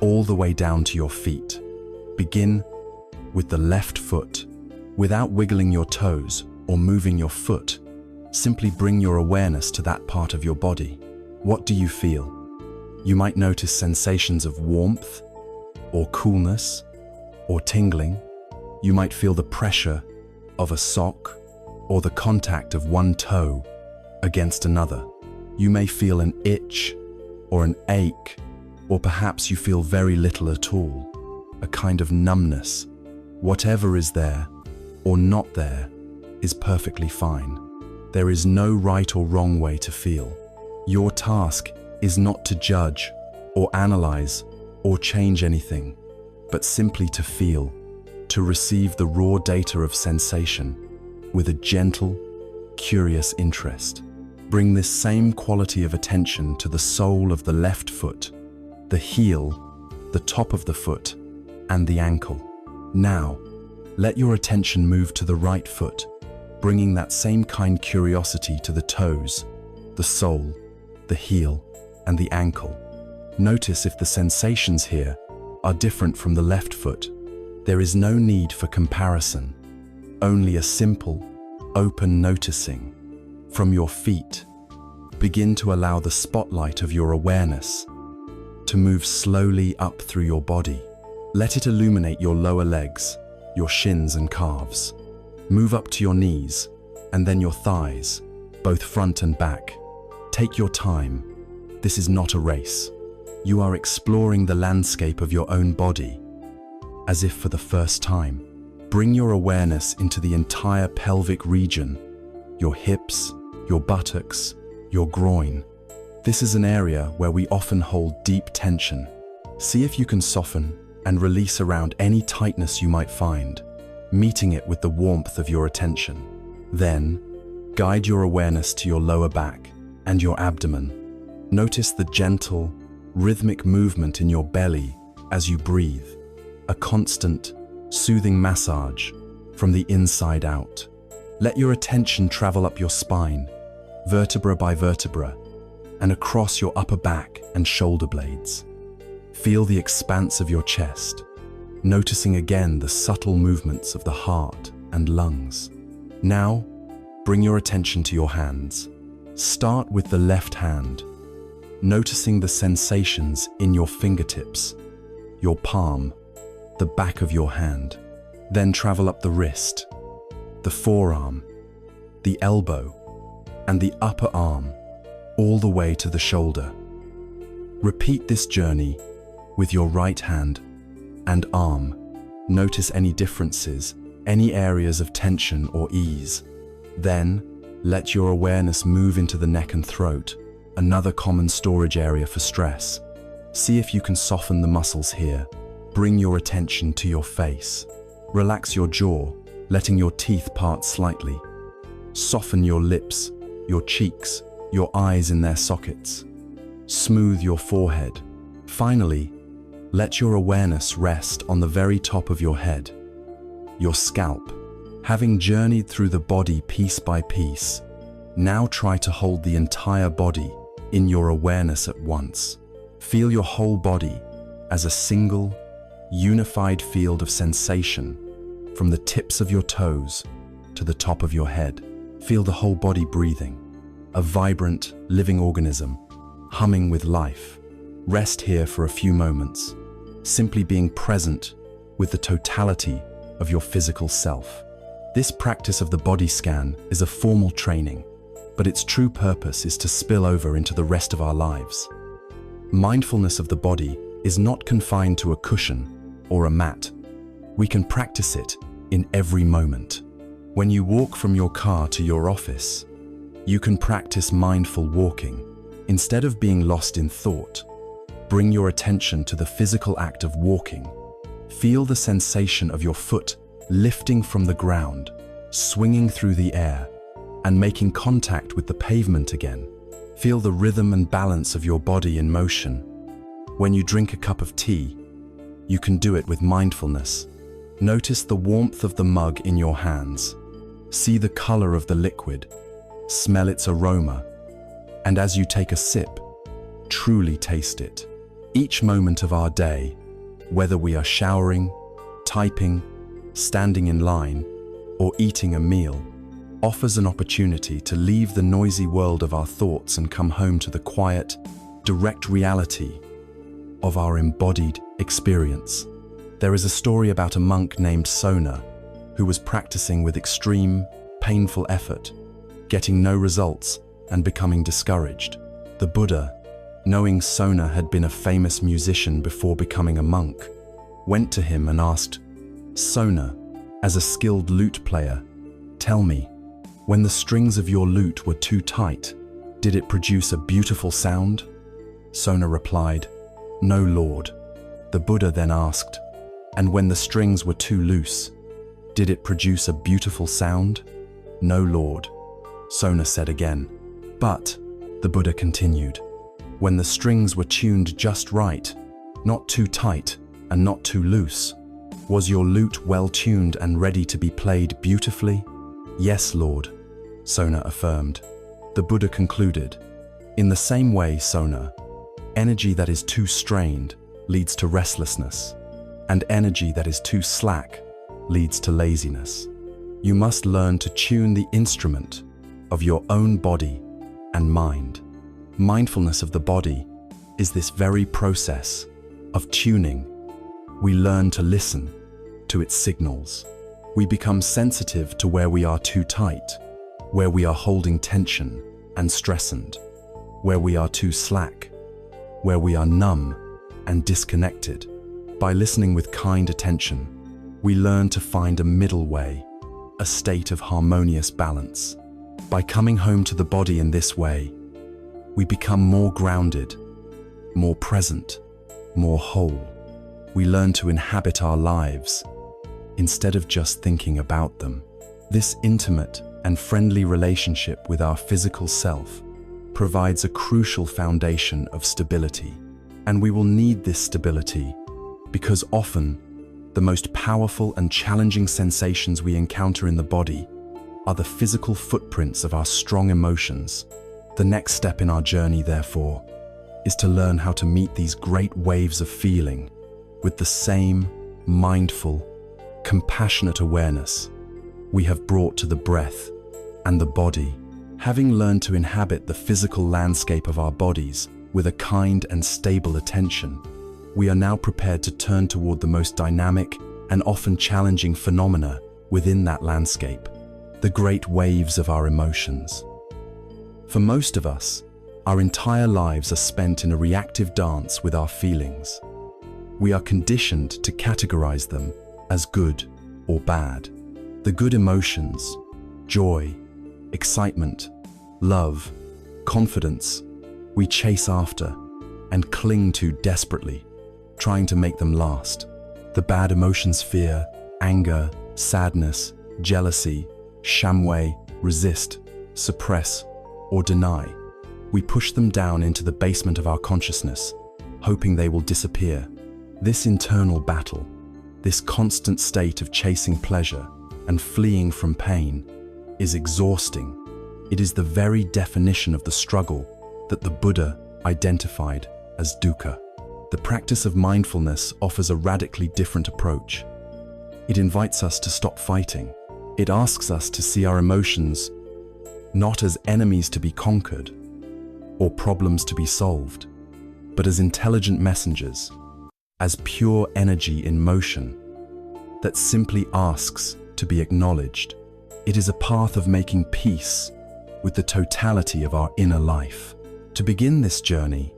all the way down to your feet. Begin with the left foot. Without wiggling your toes or moving your foot, simply bring your awareness to that part of your body. What do you feel? You might notice sensations of warmth, or coolness, or tingling. You might feel the pressure of a sock, or the contact of one toe against another. You may feel an itch, or an ache, or perhaps you feel very little at all, a kind of numbness. Whatever is there, or not there, is perfectly fine. There is no right or wrong way to feel. Your task is not to judge, or analyze, or change anything, but simply to feel, to receive the raw data of sensation with a gentle, curious interest. Bring this same quality of attention to the sole of the left foot, the heel, the top of the foot, and the ankle. Now, let your attention move to the right foot, bringing that same kind curiosity to the toes, the sole, the heel, and the ankle. Notice if the sensations here are different from the left foot. There is no need for comparison, only a simple, open noticing. From your feet, begin to allow the spotlight of your awareness to move slowly up through your body. Let it illuminate your lower legs, your shins and calves. Move up to your knees, and then your thighs, both front and back. Take your time. This is not a race. You are exploring the landscape of your own body, as if for the first time. Bring your awareness into the entire pelvic region, your hips, your buttocks, your groin. This is an area where we often hold deep tension. See if you can soften and release around any tightness you might find, meeting it with the warmth of your attention. Then, guide your awareness to your lower back and your abdomen. Notice the gentle, rhythmic movement in your belly as you breathe, a constant, soothing massage from the inside out. Let your attention travel up your spine, vertebra by vertebra, and across your upper back and shoulder blades. Feel the expanse of your chest, noticing again the subtle movements of the heart and lungs. Now, bring your attention to your hands. Start with the left hand, noticing the sensations in your fingertips, your palm, the back of your hand. Then travel up the wrist, the forearm, the elbow, and the upper arm, all the way to the shoulder. Repeat this journey with your right hand and arm. Notice any differences, any areas of tension or ease. Then, let your awareness move into the neck and throat, another common storage area for stress. See if you can soften the muscles here. Bring your attention to your face. Relax your jaw, letting your teeth part slightly. Soften your lips, your cheeks, your eyes in their sockets. Smooth your forehead. Finally, let your awareness rest on the very top of your head, your scalp. Having journeyed through the body piece by piece, now try to hold the entire body in your awareness at once. Feel your whole body as a single, unified field of sensation, from the tips of your toes to the top of your head. Feel the whole body breathing, a vibrant, living organism, humming with life. Rest here for a few moments, simply being present with the totality of your physical self. This practice of the body scan is a formal training, but its true purpose is to spill over into the rest of our lives. Mindfulness of the body is not confined to a cushion or a mat. We can practice it in every moment. When you walk from your car to your office, you can practice mindful walking. Instead of being lost in thought, bring your attention to the physical act of walking. Feel the sensation of your foot lifting from the ground, swinging through the air, and making contact with the pavement again. Feel the rhythm and balance of your body in motion. When you drink a cup of tea, you can do it with mindfulness. Notice the warmth of the mug in your hands. See the color of the liquid, smell its aroma, and as you take a sip, truly taste it. Each moment of our day, whether we are showering, typing, standing in line, or eating a meal, offers an opportunity to leave the noisy world of our thoughts and come home to the quiet, direct reality of our embodied experience. There is a story about a monk named Sona who was practicing with extreme, painful effort, getting no results and becoming discouraged. The Buddha, knowing Sona had been a famous musician before becoming a monk, went to him and asked, "Sona, as a skilled lute player, tell me, when the strings of your lute were too tight, did it produce a beautiful sound?" Sona replied, "No, Lord." The Buddha then asked, "And when the strings were too loose, did it produce a beautiful sound?" "No, Lord." Sona said again. "But," the Buddha continued, "when the strings were tuned just right, not too tight and not too loose, was your lute well tuned and ready to be played beautifully?" "Yes, Lord," Sona affirmed. The Buddha concluded, "In the same way, Sona, energy that is too strained leads to restlessness, and energy that is too slack leads to laziness. You must learn to tune the instrument of your own body and mind." Mindfulness of the body is this very process of tuning. We learn to listen to its signals. We become sensitive to where we are too tight, where we are holding tension and stressed, where we are too slack, where we are numb and disconnected. By listening with kind attention, we learn to find a middle way, a state of harmonious balance. By coming home to the body in this way, we become more grounded, more present, more whole. We learn to inhabit our lives instead of just thinking about them. This intimate and friendly relationship with our physical self provides a crucial foundation of stability. And we will need this stability because often the most powerful and challenging sensations we encounter in the body are the physical footprints of our strong emotions. The next step in our journey, therefore, is to learn how to meet these great waves of feeling with the same mindful, compassionate awareness we have brought to the breath and the body. Having learned to inhabit the physical landscape of our bodies with a kind and stable attention, we are now prepared to turn toward the most dynamic and often challenging phenomena within that landscape, the great waves of our emotions. For most of us, our entire lives are spent in a reactive dance with our feelings. We are conditioned to categorize them as good or bad. The good emotions, joy, excitement, love, confidence, we chase after and cling to desperately, trying to make them last. The bad emotions, fear, anger, sadness, jealousy, shamway, resist, suppress, or deny. We push them down into the basement of our consciousness, hoping they will disappear. This internal battle, this constant state of chasing pleasure and fleeing from pain, is exhausting. It is the very definition of the struggle that the Buddha identified as dukkha. The practice of mindfulness offers a radically different approach. It invites us to stop fighting. It asks us to see our emotions not as enemies to be conquered or problems to be solved, but as intelligent messengers, as pure energy in motion that simply asks to be acknowledged. It is a path of making peace with the totality of our inner life. To begin this journey,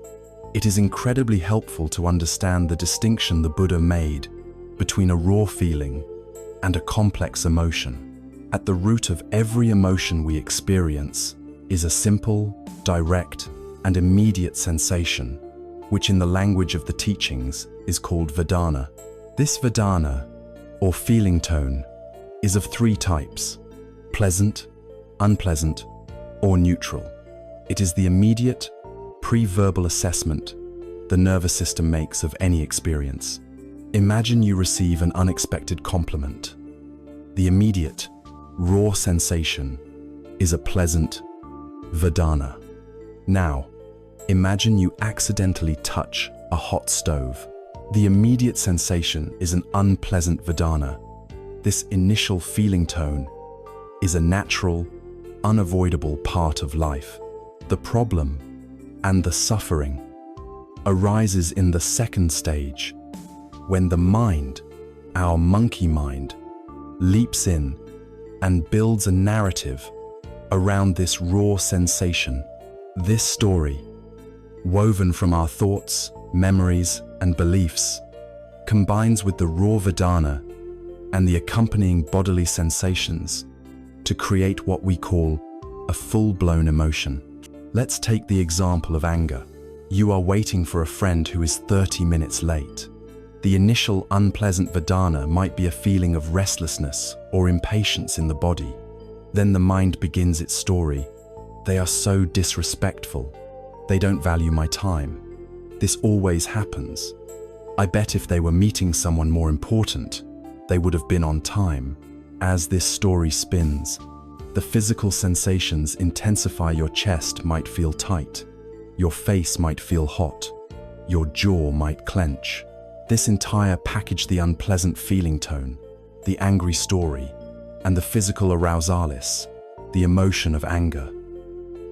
it is incredibly helpful to understand the distinction the Buddha made between a raw feeling and a complex emotion. At the root of every emotion we experience is a simple, direct, and immediate sensation, which in the language of the teachings is called Vedana. This Vedana, or feeling tone, is of three types: pleasant, unpleasant, or neutral. It is the immediate, pre-verbal assessment the nervous system makes of any experience. Imagine you receive an unexpected compliment. The immediate, raw sensation is a pleasant Vedana. Now, imagine you accidentally touch a hot stove. The immediate sensation is an unpleasant Vedana. This initial feeling tone is a natural, unavoidable part of life. The problem and the suffering arises in the second stage, when the mind, our monkey mind, leaps in and builds a narrative around this raw sensation. This story, woven from our thoughts, memories, and beliefs, combines with the raw Vedana and the accompanying bodily sensations to create what we call a full-blown emotion. Let's take the example of anger. You are waiting for a friend who is 30 minutes late. The initial unpleasant Vedana might be a feeling of restlessness or impatience in the body. Then the mind begins its story. They are so disrespectful. They don't value my time. This always happens. I bet if they were meeting someone more important, they would have been on time. As this story spins, the physical sensations intensify. Your chest might feel tight. Your face might feel hot. Your jaw might clench. This entire package, the unpleasant feeling tone, the angry story, and the physical arousalis, the emotion of anger.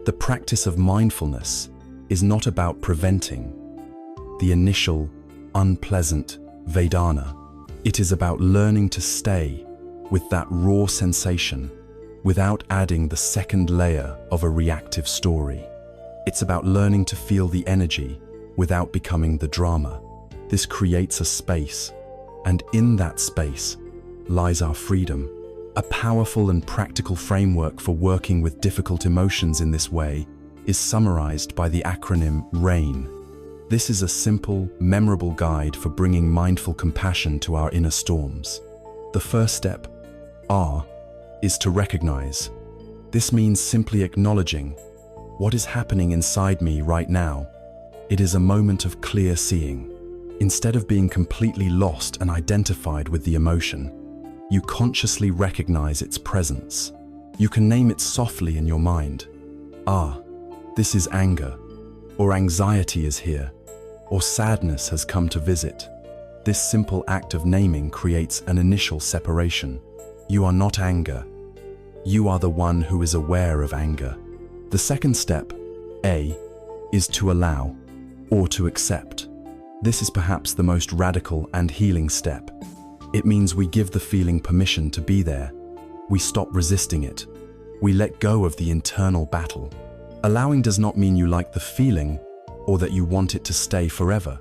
The practice of mindfulness is not about preventing the initial unpleasant Vedana. It is about learning to stay with that raw sensation without adding the second layer of a reactive story. It's about learning to feel the energy without becoming the drama. This creates a space, and in that space lies our freedom. A powerful and practical framework for working with difficult emotions in this way is summarized by the acronym RAIN. This is a simple, memorable guide for bringing mindful compassion to our inner storms. The first step, R, is to recognize. This means simply acknowledging what is happening inside me right now. It is a moment of clear seeing. Instead of being completely lost and identified with the emotion, you consciously recognize its presence. You can name it softly in your mind. Ah, this is anger, or anxiety is here, or sadness has come to visit. This simple act of naming creates an initial separation. You are not anger. You are the one who is aware of anger. The second step, A, is to allow or to accept. This is perhaps the most radical and healing step. It means we give the feeling permission to be there. We stop resisting it. We let go of the internal battle. Allowing does not mean you like the feeling or that you want it to stay forever.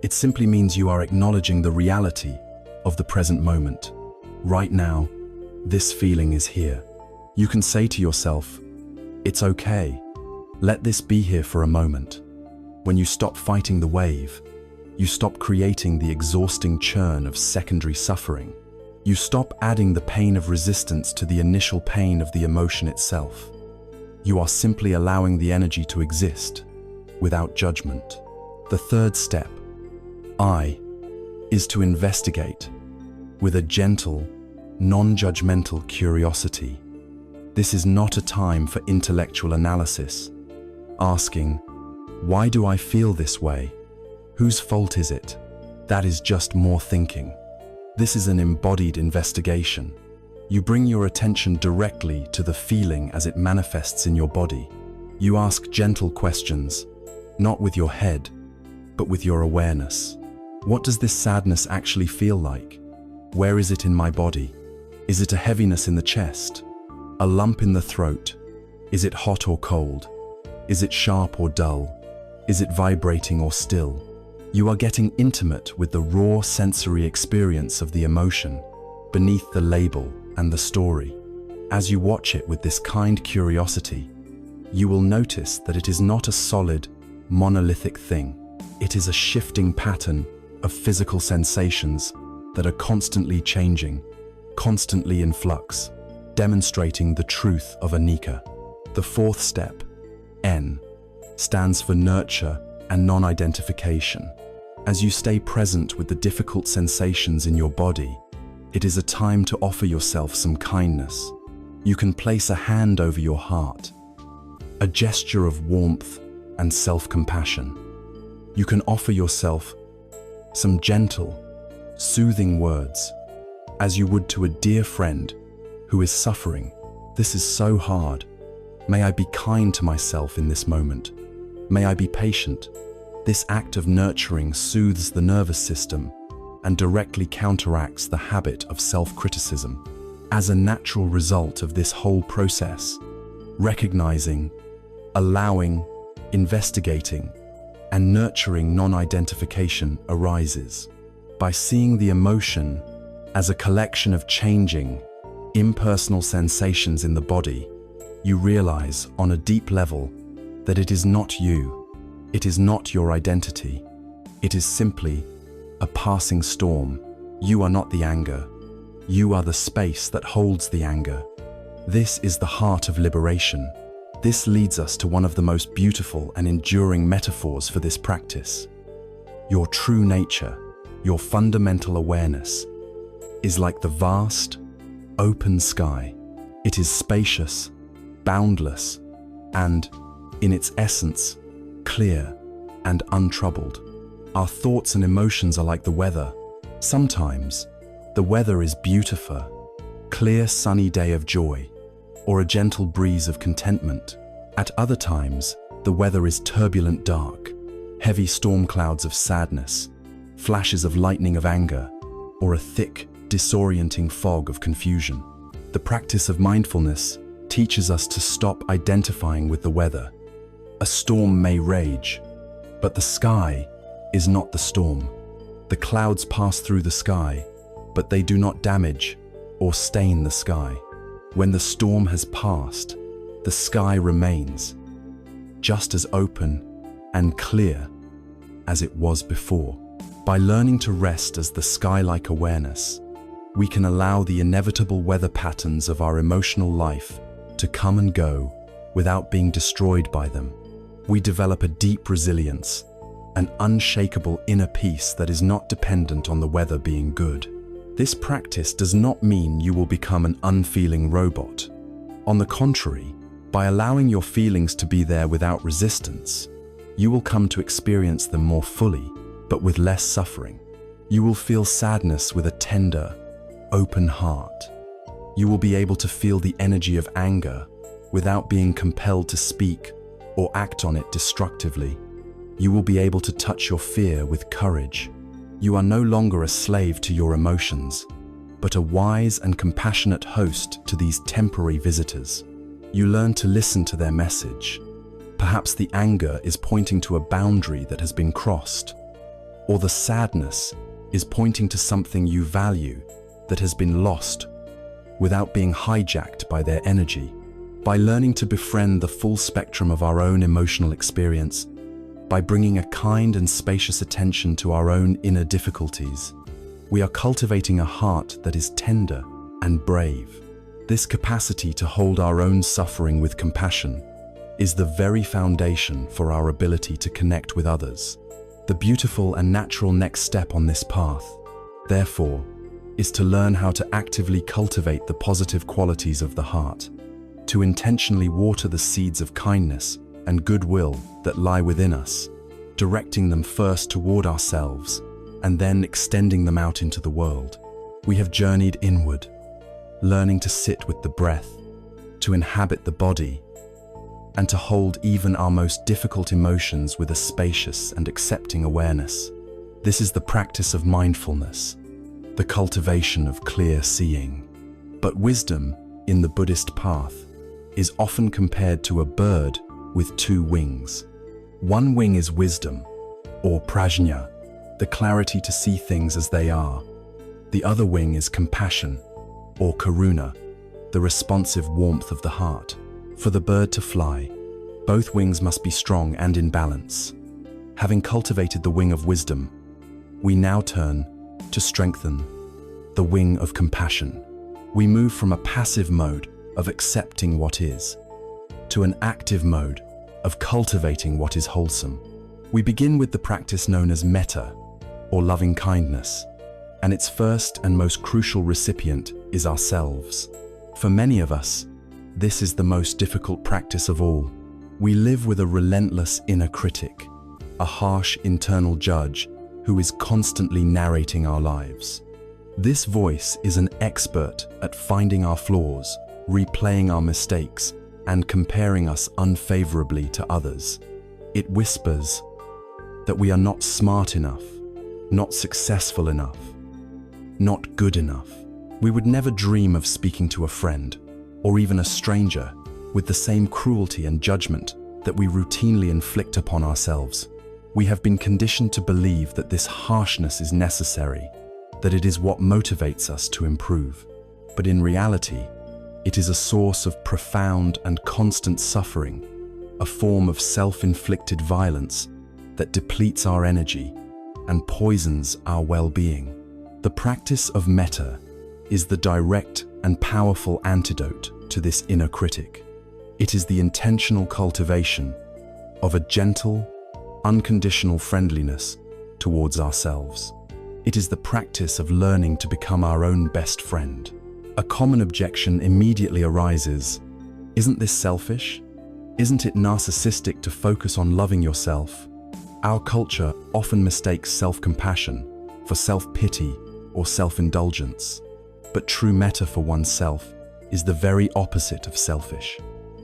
It simply means you are acknowledging the reality of the present moment. Right now, this feeling is here. You can say to yourself, "It's okay. Let this be here for a moment." When you stop fighting the wave, you stop creating the exhausting churn of secondary suffering. You stop adding the pain of resistance to the initial pain of the emotion itself. You are simply allowing the energy to exist without judgment. The third step, I, is to investigate with a gentle, non-judgmental curiosity. This is not a time for intellectual analysis, asking, "Why do I feel this way? Whose fault is it?" That is just more thinking. This is an embodied investigation. You bring your attention directly to the feeling as it manifests in your body. You ask gentle questions, not with your head, but with your awareness. What does this sadness actually feel like? Where is it in my body? Is it a heaviness in the chest? A lump in the throat? Is it hot or cold? Is it sharp or dull? Is it vibrating or still? You are getting intimate with the raw sensory experience of the emotion, beneath the label and the story. As you watch it with this kind curiosity, you will notice that it is not a solid, monolithic thing. It is a shifting pattern of physical sensations that are constantly changing, constantly in flux, demonstrating the truth of anicca. The fourth step, N, stands for nurture and non-identification. As you stay present with the difficult sensations in your body, it is a time to offer yourself some kindness. You can place a hand over your heart, a gesture of warmth and self-compassion. You can offer yourself some gentle, soothing words, as you would to a dear friend who is suffering. "This is so hard. May I be kind to myself in this moment. May I be patient." This act of nurturing soothes the nervous system and directly counteracts the habit of self-criticism. As a natural result of this whole process, recognizing, allowing, investigating, and nurturing non-identification arises. By seeing the emotion as a collection of changing, impersonal sensations in the body, you realize on a deep level that it is not you. It is not your identity. It is simply a passing storm. You are not the anger. You are the space that holds the anger. This is the heart of liberation. This leads us to one of the most beautiful and enduring metaphors for this practice. Your true nature, your fundamental awareness, is like the vast, open sky. It is spacious, boundless, and, in its essence, clear and untroubled. Our thoughts and emotions are like the weather. Sometimes, the weather is beautiful, clear sunny day of joy, or a gentle breeze of contentment. At other times, the weather is turbulent dark, heavy storm clouds of sadness, flashes of lightning of anger, or a thick, disorienting fog of confusion. The practice of mindfulness teaches us to stop identifying with the weather. A storm may rage, but the sky is not the storm. The clouds pass through the sky, but they do not damage or stain the sky. When the storm has passed, the sky remains, just as open and clear as it was before. By learning to rest as the sky-like awareness, we can allow the inevitable weather patterns of our emotional life to come and go without being destroyed by them. We develop a deep resilience, an unshakable inner peace that is not dependent on the weather being good. This practice does not mean you will become an unfeeling robot. On the contrary, by allowing your feelings to be there without resistance, you will come to experience them more fully, but with less suffering. You will feel sadness with a tender, open heart. You will be able to feel the energy of anger without being compelled to speak or act on it destructively. You will be able to touch your fear with courage. You are no longer a slave to your emotions, but a wise and compassionate host to these temporary visitors. You learn to listen to their message. Perhaps the anger is pointing to a boundary that has been crossed, or the sadness is pointing to something you value that has been lost without being hijacked by their energy. By learning to befriend the full spectrum of our own emotional experience, by bringing a kind and spacious attention to our own inner difficulties, we are cultivating a heart that is tender and brave. This capacity to hold our own suffering with compassion is the very foundation for our ability to connect with others. The beautiful and natural next step on this path, therefore, is to learn how to actively cultivate the positive qualities of the heart, to intentionally water the seeds of kindness and goodwill that lie within us, directing them first toward ourselves and then extending them out into the world. We have journeyed inward, learning to sit with the breath, to inhabit the body, and to hold even our most difficult emotions with a spacious and accepting awareness. This is the practice of mindfulness, the cultivation of clear seeing. But wisdom, in the Buddhist path, is often compared to a bird with two wings. One wing is wisdom, or prajna, the clarity to see things as they are. The other wing is compassion, or karuna, the responsive warmth of the heart. For the bird to fly, both wings must be strong and in balance. Having cultivated the wing of wisdom, we now turn to strengthen the wing of compassion. We move from a passive mode of accepting what is to an active mode of cultivating what is wholesome. We begin with the practice known as metta, or loving kindness, and its first and most crucial recipient is ourselves. For many of us, this is the most difficult practice of all. We live with a relentless inner critic, a harsh internal judge who is constantly narrating our lives. This voice is an expert at finding our flaws, replaying our mistakes, and comparing us unfavorably to others. It whispers that we are not smart enough, not successful enough, not good enough. We would never dream of speaking to a friend, or even a stranger, with the same cruelty and judgment that we routinely inflict upon ourselves. We have been conditioned to believe that this harshness is necessary, that it is what motivates us to improve. But in reality, it is a source of profound and constant suffering, a form of self-inflicted violence that depletes our energy and poisons our well-being. The practice of metta is the direct and powerful antidote to this inner critic. It is the intentional cultivation of a gentle, unconditional friendliness towards ourselves. It is the practice of learning to become our own best friend. A common objection immediately arises: isn't this selfish? Isn't it narcissistic to focus on loving yourself? Our culture often mistakes self-compassion for self-pity or self-indulgence. But true metta for oneself is the very opposite of selfish.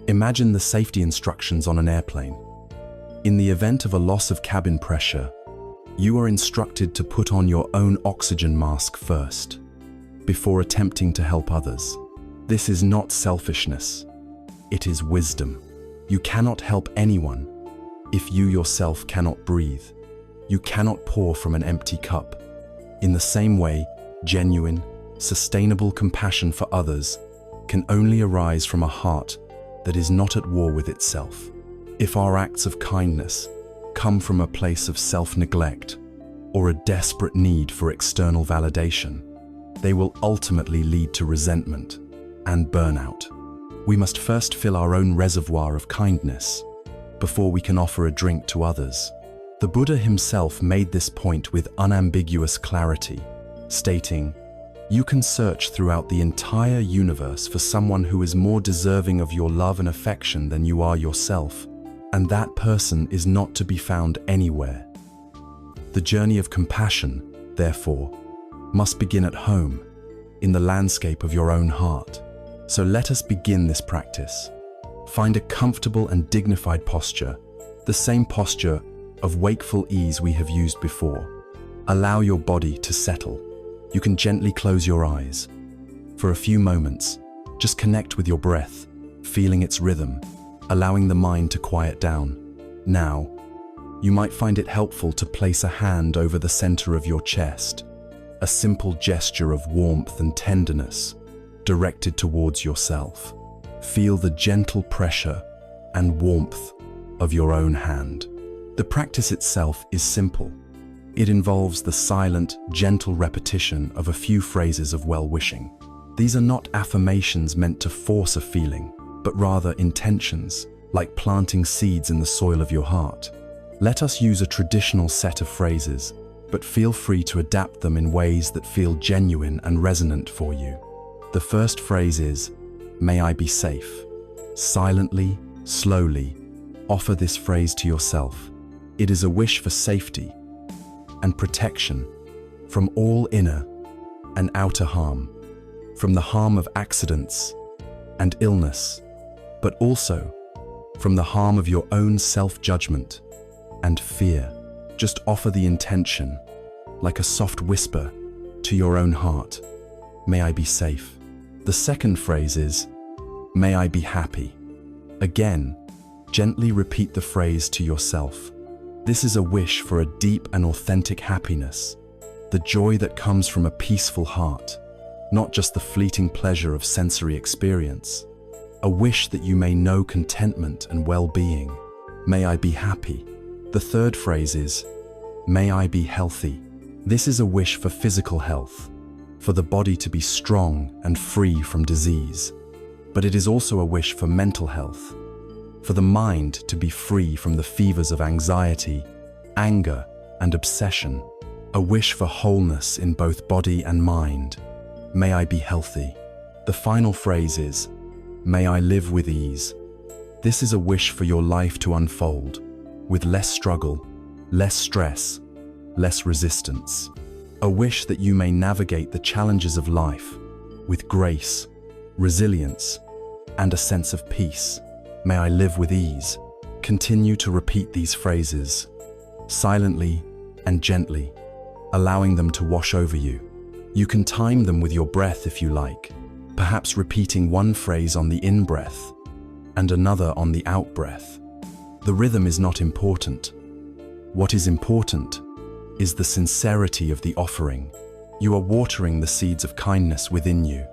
Imagine the safety instructions on an airplane. In the event of a loss of cabin pressure, you are instructed to put on your own oxygen mask first, before attempting to help others. This is not selfishness, it is wisdom. You cannot help anyone if you yourself cannot breathe. You cannot pour from an empty cup. In the same way, genuine, sustainable compassion for others can only arise from a heart that is not at war with itself. If our acts of kindness come from a place of self-neglect or a desperate need for external validation, they will ultimately lead to resentment and burnout. We must first fill our own reservoir of kindness before we can offer a drink to others. The Buddha himself made this point with unambiguous clarity, stating, "You can search throughout the entire universe for someone who is more deserving of your love and affection than you are yourself, and that person is not to be found anywhere." The journey of compassion, therefore, must begin at home, in the landscape of your own heart. So let us begin this practice. Find a comfortable and dignified posture, the same posture of wakeful ease we have used before. Allow your body to settle. You can gently close your eyes. For a few moments, just connect with your breath, feeling its rhythm, allowing the mind to quiet down. Now, you might find it helpful to place a hand over the center of your chest, a simple gesture of warmth and tenderness directed towards yourself. Feel the gentle pressure and warmth of your own hand. The practice itself is simple. It involves the silent, gentle repetition of a few phrases of well-wishing. These are not affirmations meant to force a feeling, but rather intentions, like planting seeds in the soil of your heart. Let us use a traditional set of phrases, but feel free to adapt them in ways that feel genuine and resonant for you. The first phrase is, "May I be safe." Silently, slowly, offer this phrase to yourself. It is a wish for safety and protection from all inner and outer harm, from the harm of accidents and illness, but also from the harm of your own self-judgment and fear. Just offer the intention, like a soft whisper, to your own heart. May I be safe. The second phrase is, "May I be happy." Again, gently repeat the phrase to yourself. This is a wish for a deep and authentic happiness, the joy that comes from a peaceful heart, not just the fleeting pleasure of sensory experience. A wish that you may know contentment and well-being. May I be happy. The third phrase is, "May I be healthy." This is a wish for physical health, for the body to be strong and free from disease. But it is also a wish for mental health, for the mind to be free from the fevers of anxiety, anger, and obsession. A wish for wholeness in both body and mind. May I be healthy. The final phrase is, "May I live with ease." This is a wish for your life to unfold with less struggle, less stress, less resistance. A wish that you may navigate the challenges of life with grace, resilience, and a sense of peace. May I live with ease. Continue to repeat these phrases, silently and gently, allowing them to wash over you. You can time them with your breath if you like, perhaps repeating one phrase on the in-breath and another on the out-breath. The rhythm is not important. What is important is the sincerity of the offering. You are watering the seeds of kindness within you.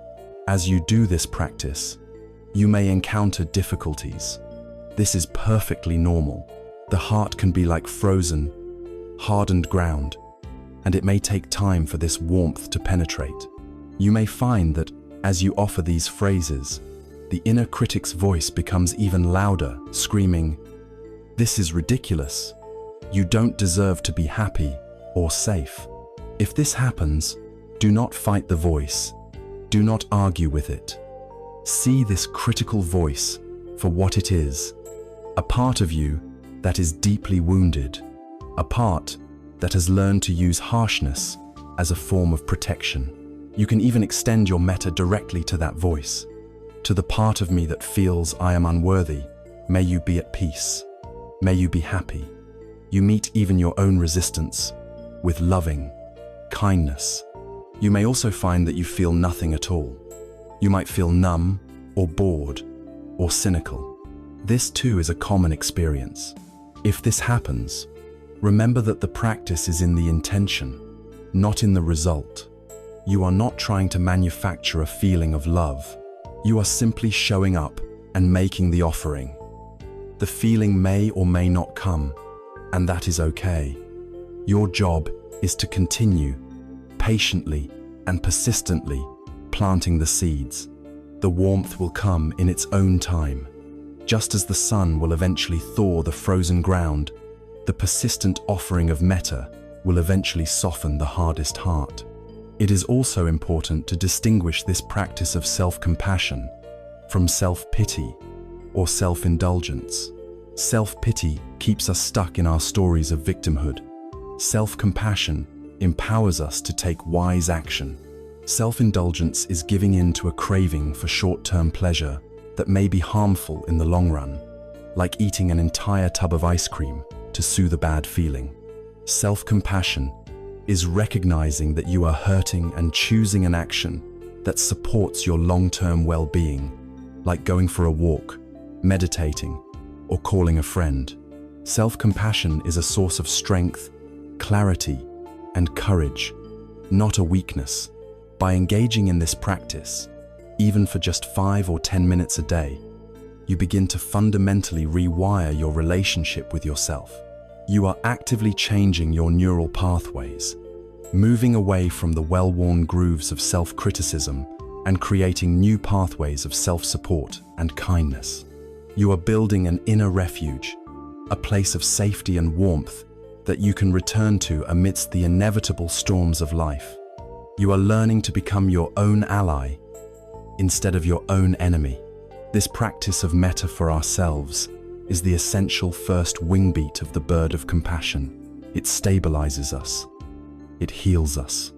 As you do this practice, you may encounter difficulties. This is perfectly normal. The heart can be like frozen, hardened ground, and it may take time for this warmth to penetrate. You may find that as you offer these phrases, the inner critic's voice becomes even louder, screaming, "This is ridiculous. You don't deserve to be happy or safe." If this happens, do not fight the voice. Do not argue with it. See this critical voice for what it is, a part of you that is deeply wounded, a part that has learned to use harshness as a form of protection. You can even extend your metta directly to that voice. To the part of me that feels I am unworthy, may you be at peace. May you be happy. You meet even your own resistance with loving kindness. You may also find that you feel nothing at all. You might feel numb or bored or cynical. This too is a common experience. If this happens, remember that the practice is in the intention, not in the result. You are not trying to manufacture a feeling of love. You are simply showing up and making the offering. The feeling may or may not come, and that is okay. Your job is to continue, patiently and persistently, planting the seeds. The warmth will come in its own time. Just as the sun will eventually thaw the frozen ground, the persistent offering of metta will eventually soften the hardest heart. It is also important to distinguish this practice of self-compassion from self-pity or self-indulgence. Self-pity keeps us stuck in our stories of victimhood. Self-compassion empowers us to take wise action. Self-indulgence is giving in to a craving for short-term pleasure that may be harmful in the long run, like eating an entire tub of ice cream to soothe a bad feeling. Self-compassion is recognizing that you are hurting and choosing an action that supports your long-term well-being, like going for a walk, meditating, or calling a friend. Self-compassion is a source of strength, clarity, and courage, not a weakness. By engaging in this practice, even for just 5 or 10 minutes a day, you begin to fundamentally rewire your relationship with yourself. You are actively changing your neural pathways, moving away from the well-worn grooves of self-criticism and creating new pathways of self-support and kindness. You are building an inner refuge, a place of safety and warmth that you can return to amidst the inevitable storms of life. You are learning to become your own ally instead of your own enemy. This practice of metta for ourselves is the essential first wingbeat of the bird of compassion. It stabilizes us. It heals us.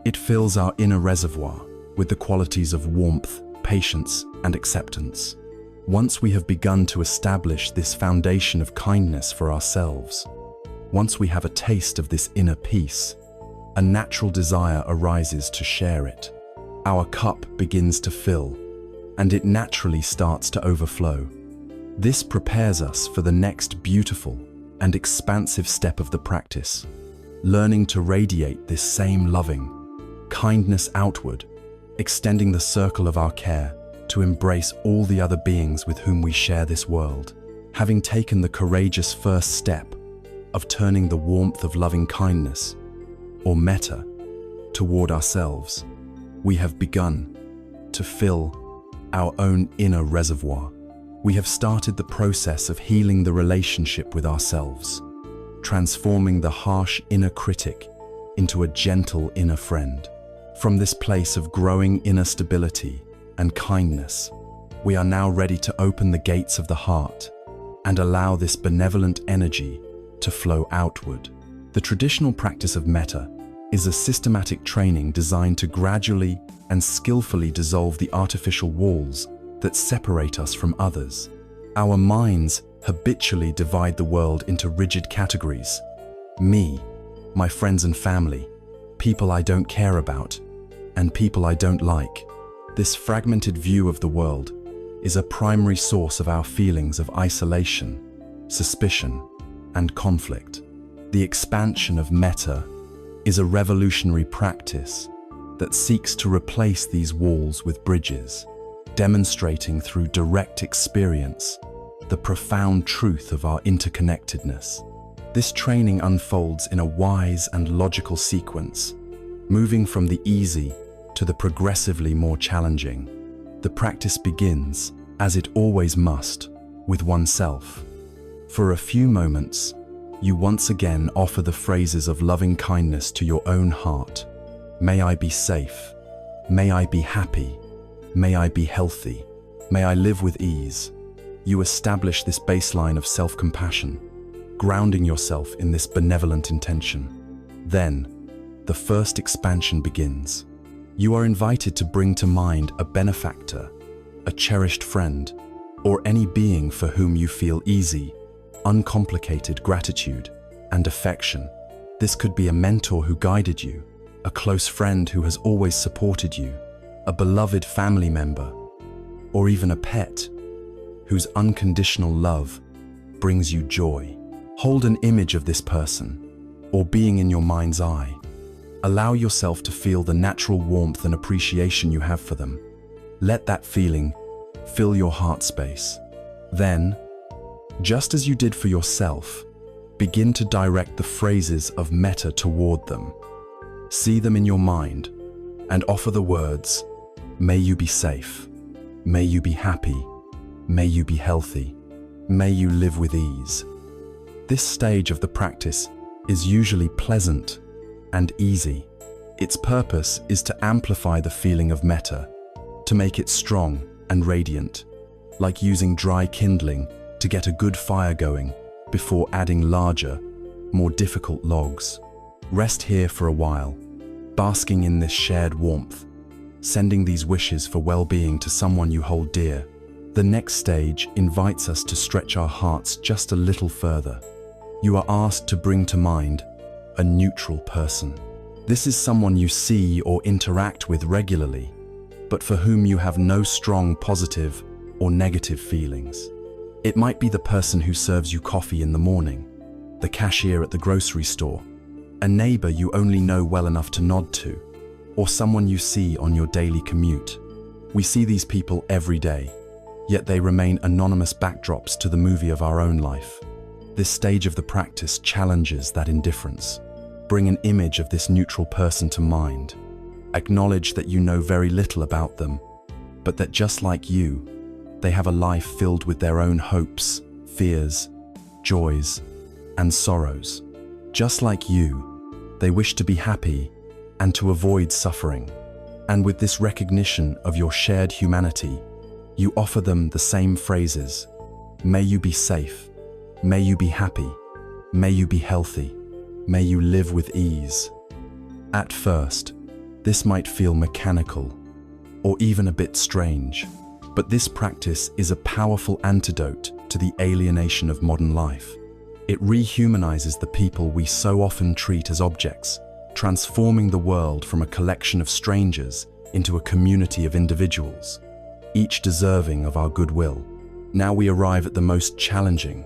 It fills our inner reservoir with the qualities of warmth, patience, and acceptance. Once we have begun to establish this foundation of kindness for ourselves, once we have a taste of this inner peace, a natural desire arises to share it. Our cup begins to fill, and it naturally starts to overflow. This prepares us for the next beautiful and expansive step of the practice, learning to radiate this same loving kindness outward, extending the circle of our care to embrace all the other beings with whom we share this world. Having taken the courageous first step of turning the warmth of loving kindness, or metta, toward ourselves, we have begun to fill our own inner reservoir. We have started the process of healing the relationship with ourselves, transforming the harsh inner critic into a gentle inner friend. From this place of growing inner stability and kindness, we are now ready to open the gates of the heart and allow this benevolent energy to flow outward. The traditional practice of metta is a systematic training designed to gradually and skillfully dissolve the artificial walls that separate us from others. Our minds habitually divide the world into rigid categories: me, my friends and family, people I don't care about, and people I don't like. This fragmented view of the world is a primary source of our feelings of isolation, suspicion, and conflict. The expansion of metta is a revolutionary practice that seeks to replace these walls with bridges, demonstrating through direct experience the profound truth of our interconnectedness. This training unfolds in a wise and logical sequence, moving from the easy to the progressively more challenging. The practice begins, as it always must, with oneself. For a few moments, you once again offer the phrases of loving kindness to your own heart. May I be safe. May I be happy. May I be healthy. May I live with ease. You establish this baseline of self-compassion, grounding yourself in this benevolent intention. Then, the first expansion begins. You are invited to bring to mind a benefactor, a cherished friend, or any being for whom you feel easy, uncomplicated gratitude and affection. This could be a mentor who guided you, a close friend who has always supported you, a beloved family member, or even a pet whose unconditional love brings you joy. Hold an image of this person or being in your mind's eye. Allow yourself to feel the natural warmth and appreciation you have for them. Let that feeling fill your heart space. Then, just as you did for yourself, begin to direct the phrases of metta toward them. See them in your mind and offer the words, may you be safe, may you be happy, may you be healthy, may you live with ease. This stage of the practice is usually pleasant and easy. Its purpose is to amplify the feeling of metta, to make it strong and radiant, like using dry kindling to get a good fire going before adding larger, more difficult logs. Rest here for a while, basking in this shared warmth, sending these wishes for well-being to someone you hold dear. The next stage invites us to stretch our hearts just a little further. You are asked to bring to mind a neutral person. This is someone you see or interact with regularly, but for whom you have no strong positive or negative feelings. It might be the person who serves you coffee in the morning, the cashier at the grocery store, a neighbor you only know well enough to nod to, or someone you see on your daily commute. We see these people every day, yet they remain anonymous backdrops to the movie of our own life. This stage of the practice challenges that indifference. Bring an image of this neutral person to mind. Acknowledge that you know very little about them, but that just like you, they have a life filled with their own hopes, fears, joys, and sorrows. Just like you, they wish to be happy and to avoid suffering. And with this recognition of your shared humanity, you offer them the same phrases. May you be safe. May you be happy. May you be healthy. May you live with ease. At first, this might feel mechanical or even a bit strange, but this practice is a powerful antidote to the alienation of modern life. It rehumanizes the people we so often treat as objects, transforming the world from a collection of strangers into a community of individuals, each deserving of our goodwill. Now we arrive at the most challenging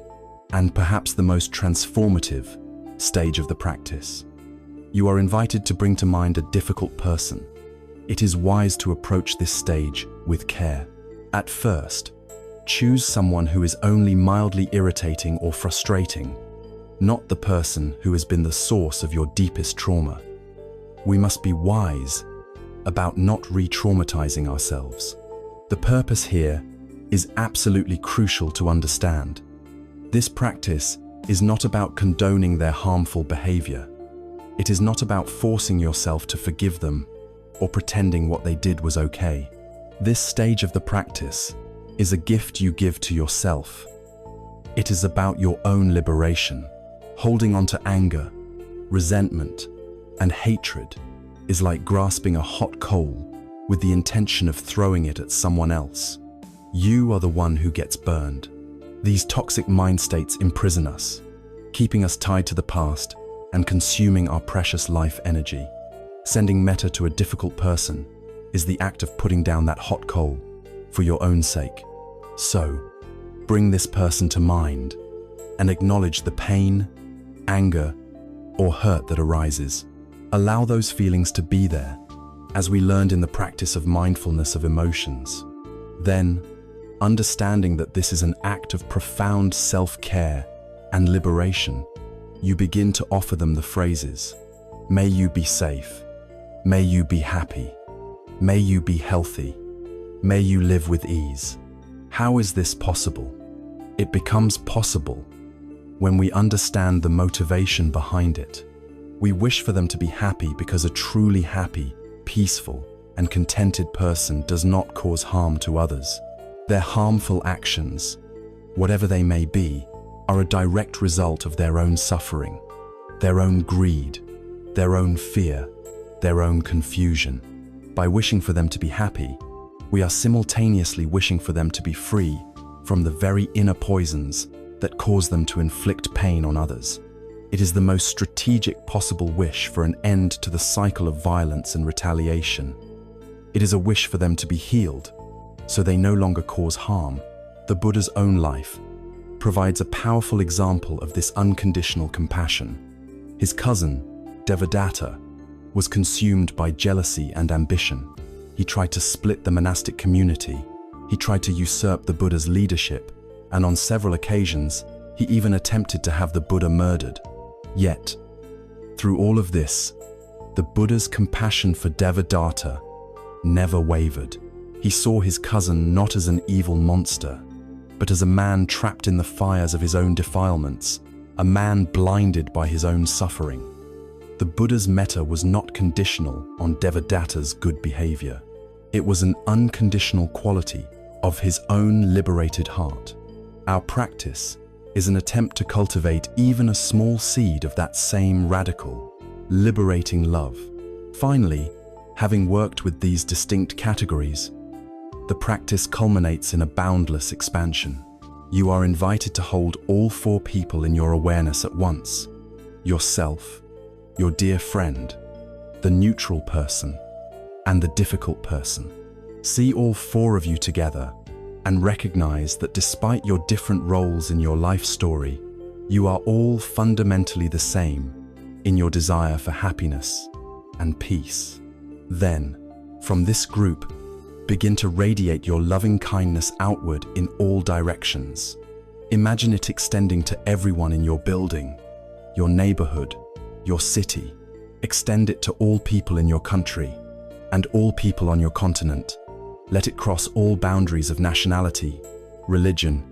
and perhaps the most transformative stage of the practice. You are invited to bring to mind a difficult person. It is wise to approach this stage with care. At first, choose someone who is only mildly irritating or frustrating, not the person who has been the source of your deepest trauma. We must be wise about not re-traumatizing ourselves. The purpose here is absolutely crucial to understand. This practice is not about condoning their harmful behavior. It is not about forcing yourself to forgive them or pretending what they did was okay. This stage of the practice is a gift you give to yourself. It is about your own liberation. Holding on to anger, resentment, and hatred is like grasping a hot coal with the intention of throwing it at someone else. You are the one who gets burned. These toxic mind states imprison us, keeping us tied to the past and consuming our precious life energy. Sending metta to a difficult person is the act of putting down that hot coal for your own sake. So, bring this person to mind and acknowledge the pain, anger, or hurt that arises. Allow those feelings to be there, as we learned in the practice of mindfulness of emotions. Then, understanding that this is an act of profound self-care and liberation, you begin to offer them the phrases, may you be safe, may you be happy, may you be healthy, may you live with ease. How is this possible? It becomes possible when we understand the motivation behind it. We wish for them to be happy because a truly happy, peaceful, and contented person does not cause harm to others. Their harmful actions, whatever they may be, are a direct result of their own suffering, their own greed, their own fear, their own confusion. By wishing for them to be happy, we are simultaneously wishing for them to be free from the very inner poisons that cause them to inflict pain on others. It is the most strategic possible wish for an end to the cycle of violence and retaliation. It is a wish for them to be healed, so they no longer cause harm. The Buddha's own life provides a powerful example of this unconditional compassion. His cousin, Devadatta, was consumed by jealousy and ambition. He tried to split the monastic community. He tried to usurp the Buddha's leadership, and on several occasions, he even attempted to have the Buddha murdered. Yet, through all of this, the Buddha's compassion for Devadatta never wavered. He saw his cousin not as an evil monster, but as a man trapped in the fires of his own defilements, a man blinded by his own suffering. The Buddha's metta was not conditional on Devadatta's good behavior. It was an unconditional quality of his own liberated heart. Our practice is an attempt to cultivate even a small seed of that same radical, liberating love. Finally, having worked with these distinct categories, the practice culminates in a boundless expansion. You are invited to hold all four people in your awareness at once: yourself, your dear friend, the neutral person, and the difficult person. See all four of you together and recognize that despite your different roles in your life story, you are all fundamentally the same in your desire for happiness and peace. Then, from this group, begin to radiate your loving kindness outward in all directions. Imagine it extending to everyone in your building, your neighborhood, your city. Extend it to all people in your country and all people on your continent. Let it cross all boundaries of nationality, religion,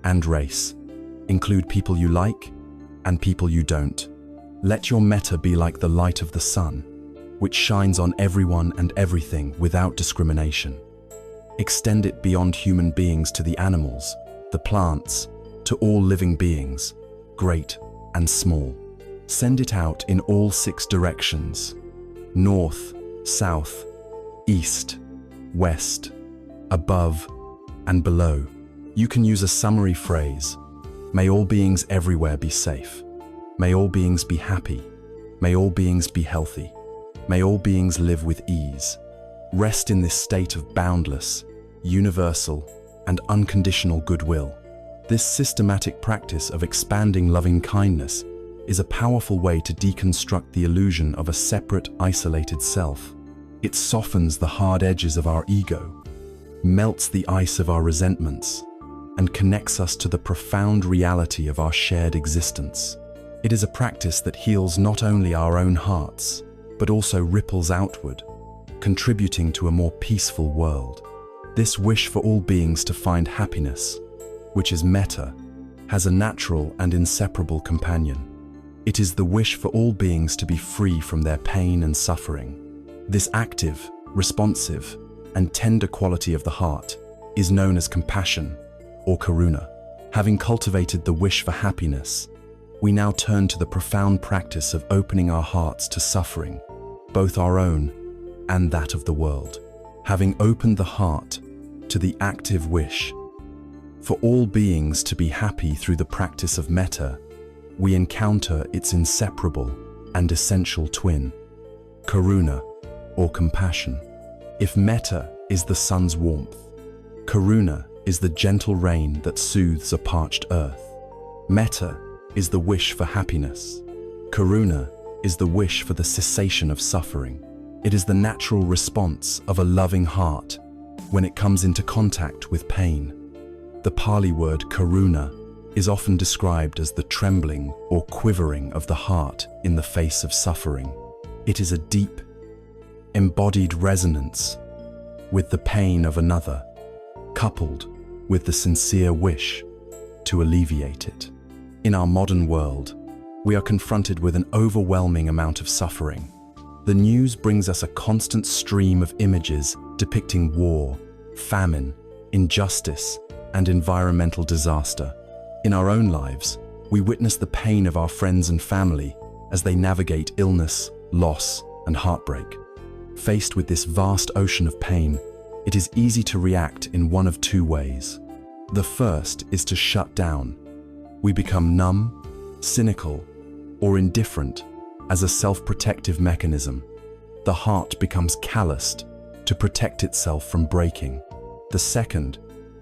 and race. Include people you like and people you don't. Let your metta be like the light of the sun, which shines on everyone and everything without discrimination. Extend it beyond human beings to the animals, the plants, to all living beings, great and small. Send it out in all 6 directions: north, south, east, west, above, and below. You can use a summary phrase: may all beings everywhere be safe. May all beings be happy. May all beings be healthy. May all beings live with ease. Rest in this state of boundless, universal, and unconditional goodwill. This systematic practice of expanding loving kindness is a powerful way to deconstruct the illusion of a separate, isolated self. It softens the hard edges of our ego, melts the ice of our resentments, and connects us to the profound reality of our shared existence. It is a practice that heals not only our own hearts, but also ripples outward, contributing to a more peaceful world. This wish for all beings to find happiness, which is metta, has a natural and inseparable companion. It is the wish for all beings to be free from their pain and suffering. This active, responsive, and tender quality of the heart is known as compassion, or karuna. Having cultivated the wish for happiness, we now turn to the profound practice of opening our hearts to suffering, both our own and that of the world. Having opened the heart to the active wish for all beings to be happy through the practice of metta, we encounter its inseparable and essential twin, karuna, or compassion. If metta is the sun's warmth, karuna is the gentle rain that soothes a parched earth. Metta is the wish for happiness. Karuna is the wish for the cessation of suffering. It is the natural response of a loving heart when it comes into contact with pain. The Pali word karuna is often described as the trembling or quivering of the heart in the face of suffering. It is a deep, embodied resonance with the pain of another, coupled with the sincere wish to alleviate it. In our modern world, we are confronted with an overwhelming amount of suffering. The news brings us a constant stream of images depicting war, famine, injustice, and environmental disaster. In our own lives, we witness the pain of our friends and family as they navigate illness, loss, and heartbreak. Faced with this vast ocean of pain, it is easy to react in one of 2 ways. The first is to shut down. We become numb, cynical, or indifferent as a self-protective mechanism. The heart becomes calloused to protect itself from breaking. The second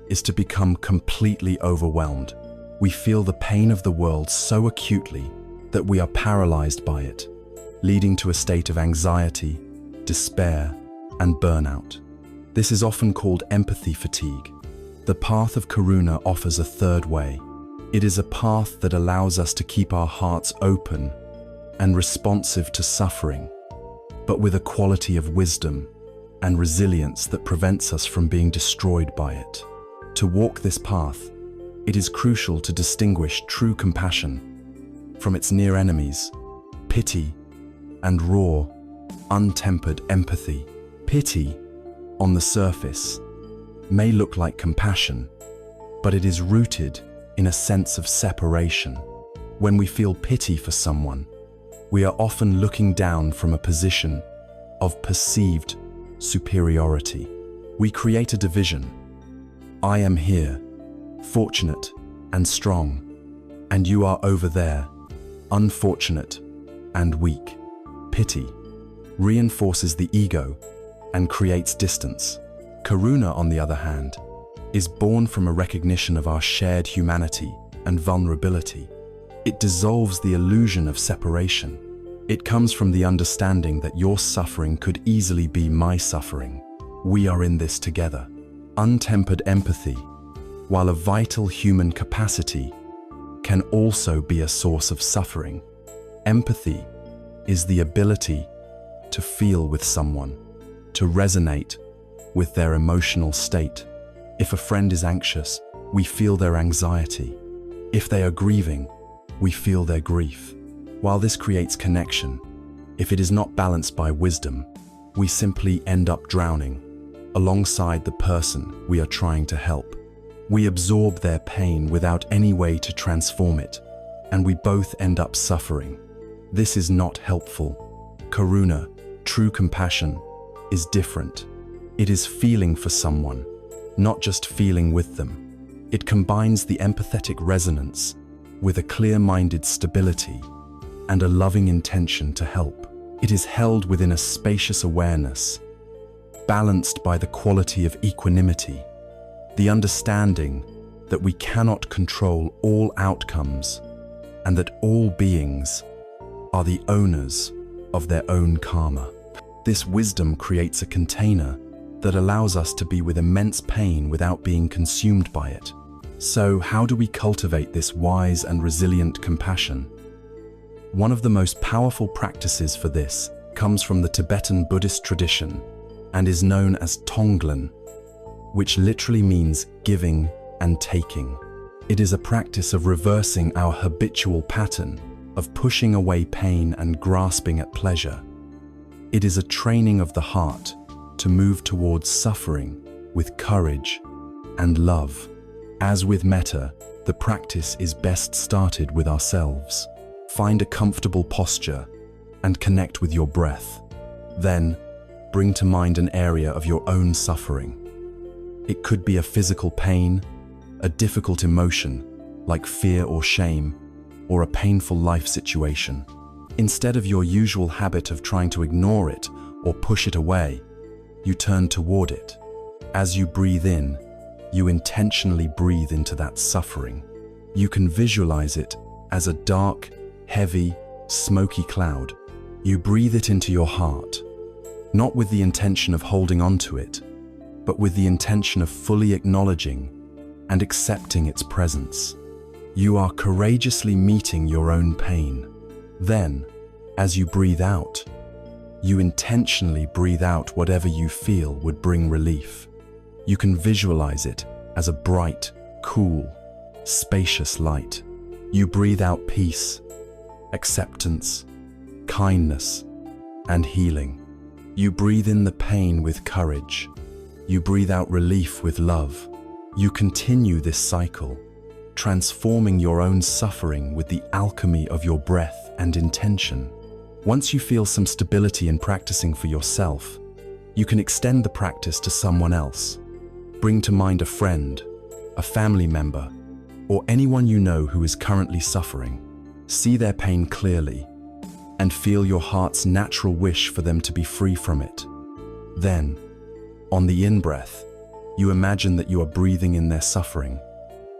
is to become completely overwhelmed. We feel the pain of the world so acutely that we are paralyzed by it, leading to a state of anxiety, despair, and burnout. This is often called empathy fatigue. The path of karuna offers a third way. It is a path that allows us to keep our hearts open and responsive to suffering, but with a quality of wisdom and resilience that prevents us from being destroyed by it. To walk this path, it is crucial to distinguish true compassion from its near enemies, pity, and raw, untempered empathy. Pity, on the surface, may look like compassion, but it is rooted in a sense of separation. When we feel pity for someone, we are often looking down from a position of perceived superiority. We create a division. I am here, fortunate and strong, and you are over there, unfortunate and weak. Pity reinforces the ego and creates distance. Karuna, on the other hand, is born from a recognition of our shared humanity and vulnerability. It dissolves the illusion of separation. It comes from the understanding that your suffering could easily be my suffering. We are in this together. Untempered empathy, while a vital human capacity, can also be a source of suffering. Empathy is the ability to feel with someone, to resonate with their emotional state. If a friend is anxious, we feel their anxiety. If they are grieving, we feel their grief. While this creates connection, if it is not balanced by wisdom, we simply end up drowning alongside the person we are trying to help. We absorb their pain without any way to transform it, and we both end up suffering. This is not helpful. Karuna, true compassion, is different. It is feeling for someone, not just feeling with them. It combines the empathetic resonance with a clear-minded stability and a loving intention to help. It is held within a spacious awareness, balanced by the quality of equanimity, the understanding that we cannot control all outcomes and that all beings are the owners of their own karma. This wisdom creates a container that allows us to be with immense pain without being consumed by it. So, how do we cultivate this wise and resilient compassion? One of the most powerful practices for this comes from the Tibetan Buddhist tradition and is known as Tonglen, which literally means giving and taking. It is a practice of reversing our habitual pattern of pushing away pain and grasping at pleasure. It is a training of the heart to move towards suffering with courage and love. As with metta, the practice is best started with ourselves. Find a comfortable posture and connect with your breath. Then, bring to mind an area of your own suffering. It could be a physical pain, a difficult emotion, like fear or shame, or a painful life situation. Instead of your usual habit of trying to ignore it or push it away, you turn toward it. As you breathe in, you intentionally breathe into that suffering. You can visualize it as a dark, heavy, smoky cloud. You breathe it into your heart, not with the intention of holding on to it, but with the intention of fully acknowledging and accepting its presence. You are courageously meeting your own pain. Then, as you breathe out, you intentionally breathe out whatever you feel would bring relief. You can visualize it as a bright, cool, spacious light. You breathe out peace, acceptance, kindness, and healing. You breathe in the pain with courage. You breathe out relief with love. You continue this cycle, transforming your own suffering with the alchemy of your breath and intention. Once you feel some stability in practicing for yourself, you can extend the practice to someone else. Bring to mind a friend, a family member, or anyone you know who is currently suffering. See their pain clearly and feel your heart's natural wish for them to be free from it. Then, on the in-breath, you imagine that you are breathing in their suffering,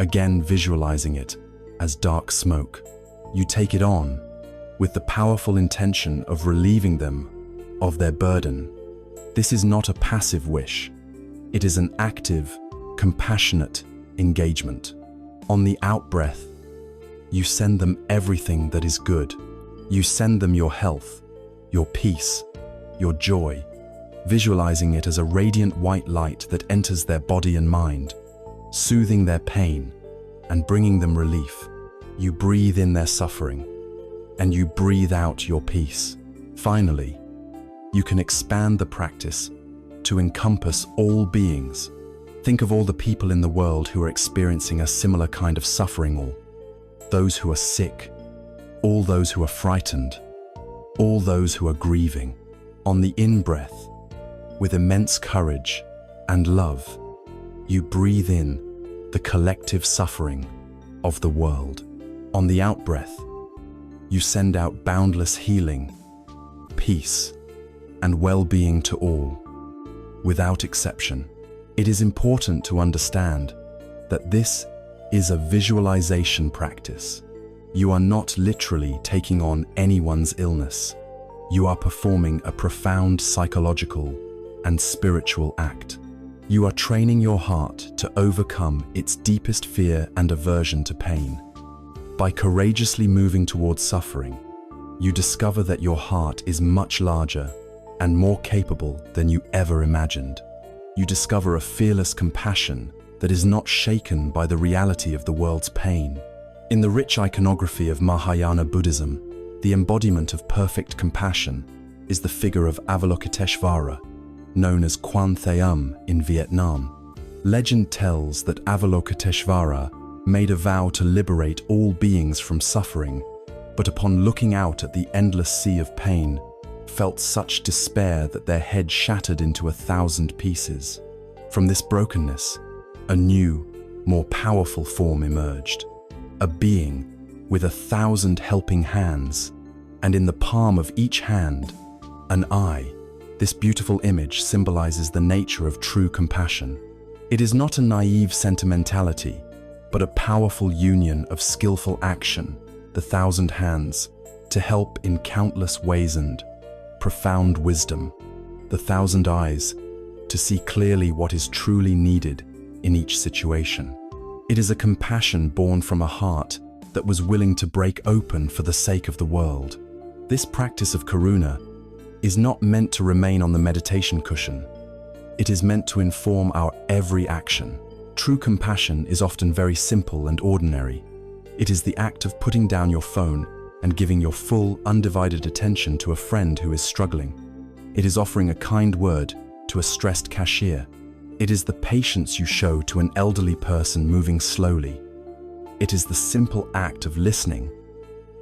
again visualizing it as dark smoke. You take it on with the powerful intention of relieving them of their burden. This is not a passive wish. It is an active, compassionate engagement. On the out-breath, you send them everything that is good. You send them your health, your peace, your joy, visualizing it as a radiant white light that enters their body and mind, soothing their pain and bringing them relief. You breathe in their suffering, and you breathe out your peace. Finally, you can expand the practice to encompass all beings. Think of all the people in the world who are experiencing a similar kind of suffering, all those who are sick, all those who are frightened, all those who are grieving. On the in-breath, with immense courage and love, you breathe in the collective suffering of the world. On the out-breath, you send out boundless healing, peace, and well-being to all, without exception. It is important to understand that this is a visualization practice. You are not literally taking on anyone's illness. You are performing a profound psychological and spiritual act. You are training your heart to overcome its deepest fear and aversion to pain. By courageously moving towards suffering, you discover that your heart is much larger and more capable than you ever imagined. You discover a fearless compassion that is not shaken by the reality of the world's pain. In the rich iconography of Mahayana Buddhism, the embodiment of perfect compassion is the figure of Avalokiteshvara, known as Quan Theum in Vietnam. Legend tells that Avalokiteshvara made a vow to liberate all beings from suffering, but upon looking out at the endless sea of pain, felt such despair that their head shattered into 1,000 pieces. From this brokenness, a new, more powerful form emerged. A being with 1,000 helping hands, and in the palm of each hand, an eye. This beautiful image symbolizes the nature of true compassion. It is not a naive sentimentality, but a powerful union of skillful action, the 1,000 hands, to help in countless ways, and profound wisdom, the 1,000 eyes, to see clearly what is truly needed in each situation. It is a compassion born from a heart that was willing to break open for the sake of the world. This practice of karuna is not meant to remain on the meditation cushion. It is meant to inform our every action. True compassion is often very simple and ordinary. It is the act of putting down your phone and giving your full, undivided attention to a friend who is struggling. It is offering a kind word to a stressed cashier. It is the patience you show to an elderly person moving slowly. It is the simple act of listening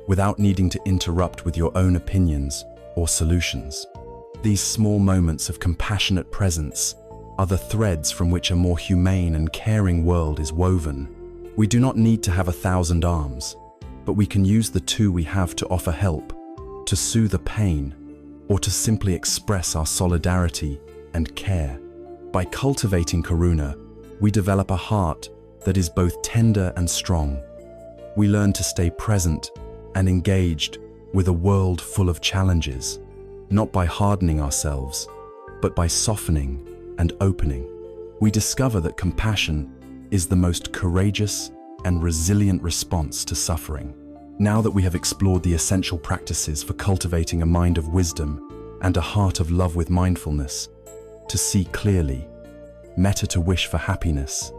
without needing to interrupt with your own opinions or solutions. These small moments of compassionate presence are the threads from which a more humane and caring world is woven. We do not need to have 1,000 arms, but we can use the 2 we have to offer help, to soothe a pain, or to simply express our solidarity and care. By cultivating karuna, we develop a heart that is both tender and strong. We learn to stay present and engaged with a world full of challenges, not by hardening ourselves, but by softening and opening. We discover that compassion is the most courageous and resilient response to suffering. Now that we have explored the essential practices for cultivating a mind of wisdom and a heart of love with mindfulness, to see clearly, metta to wish for happiness,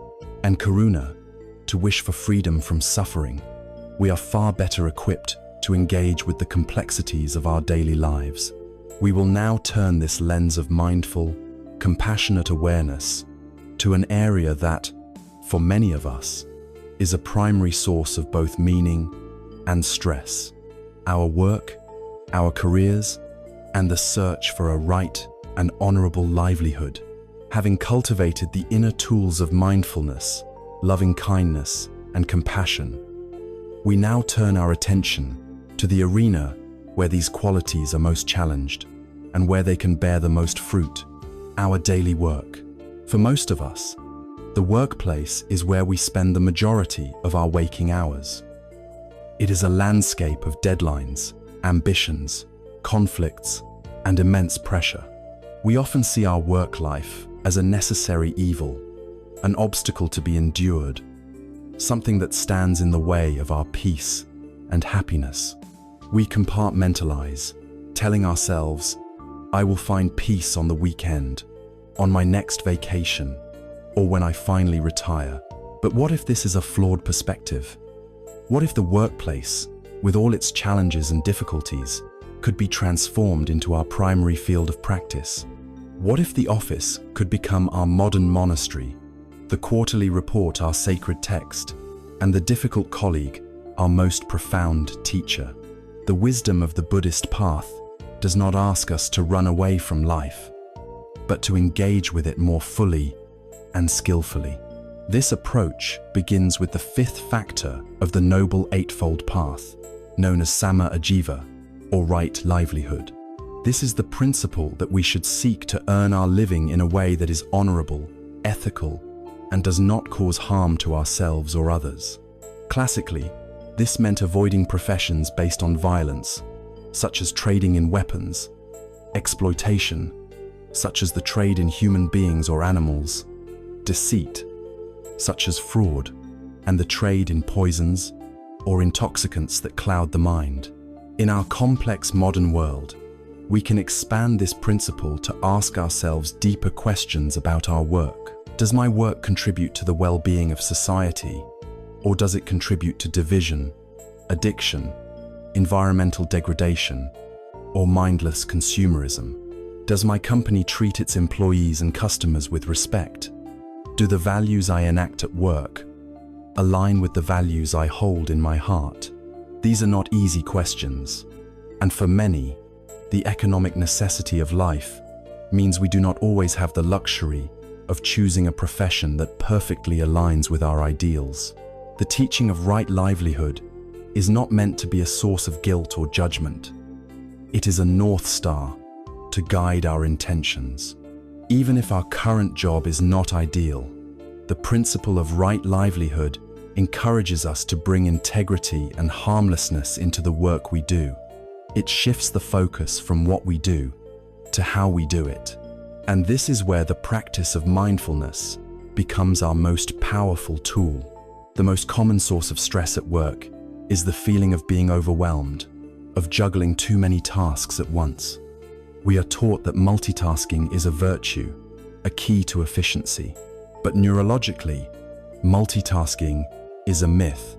and karuna to wish for freedom from suffering, we are far better equipped to engage with the complexities of our daily lives. We will now turn this lens of mindful, compassionate awareness to an area that, for many of us, is a primary source of both meaning and stress: our work, our careers, and the search for a right and honorable livelihood. Having cultivated the inner tools of mindfulness, loving kindness, and compassion, we now turn our attention to the arena where these qualities are most challenged and where they can bear the most fruit: our daily work. For most of us, the workplace is where we spend the majority of our waking hours. It is a landscape of deadlines, ambitions, conflicts, and immense pressure. We often see our work life as a necessary evil, an obstacle to be endured, something that stands in the way of our peace and happiness. We compartmentalize, telling ourselves, "I will find peace on the weekend, on my next vacation, or when I finally retire." But what if this is a flawed perspective? What if the workplace, with all its challenges and difficulties, could be transformed into our primary field of practice? What if the office could become our modern monastery, the quarterly report our sacred text, and the difficult colleague our most profound teacher? The wisdom of the Buddhist path does not ask us to run away from life, but to engage with it more fully and skillfully. This approach begins with the fifth factor of the Noble Eightfold Path, known as Sama Ajiva, or right livelihood. This is the principle that we should seek to earn our living in a way that is honorable, ethical, and does not cause harm to ourselves or others. Classically, this meant avoiding professions based on violence, such as trading in weapons, exploitation, such as the trade in human beings or animals, deceit, such as fraud, and the trade in poisons or intoxicants that cloud the mind. In our complex modern world, we can expand this principle to ask ourselves deeper questions about our work. Does my work contribute to the well-being of society, or does it contribute to division, addiction, environmental degradation, or mindless consumerism? Does my company treat its employees and customers with respect? Do the values I enact at work align with the values I hold in my heart? These are not easy questions, and for many, the economic necessity of life means we do not always have the luxury of choosing a profession that perfectly aligns with our ideals. The teaching of right livelihood is not meant to be a source of guilt or judgment. It is a North Star to guide our intentions. Even if our current job is not ideal, the principle of right livelihood encourages us to bring integrity and harmlessness into the work we do. It shifts the focus from what we do to how we do it. And this is where the practice of mindfulness becomes our most powerful tool. The most common source of stress at work is the feeling of being overwhelmed, of juggling too many tasks at once. We are taught that multitasking is a virtue, a key to efficiency. But neurologically, multitasking is a myth.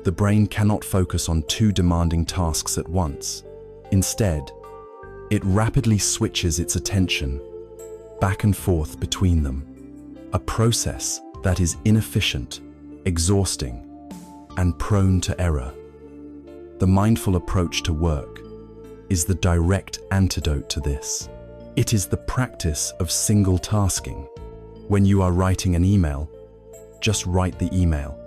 The brain cannot focus on two demanding tasks at once. Instead, it rapidly switches its attention back and forth between them, a process that is inefficient, exhausting, and prone to error. The mindful approach to work is the direct antidote to this. It is the practice of single tasking. When you are writing an email, just write the email.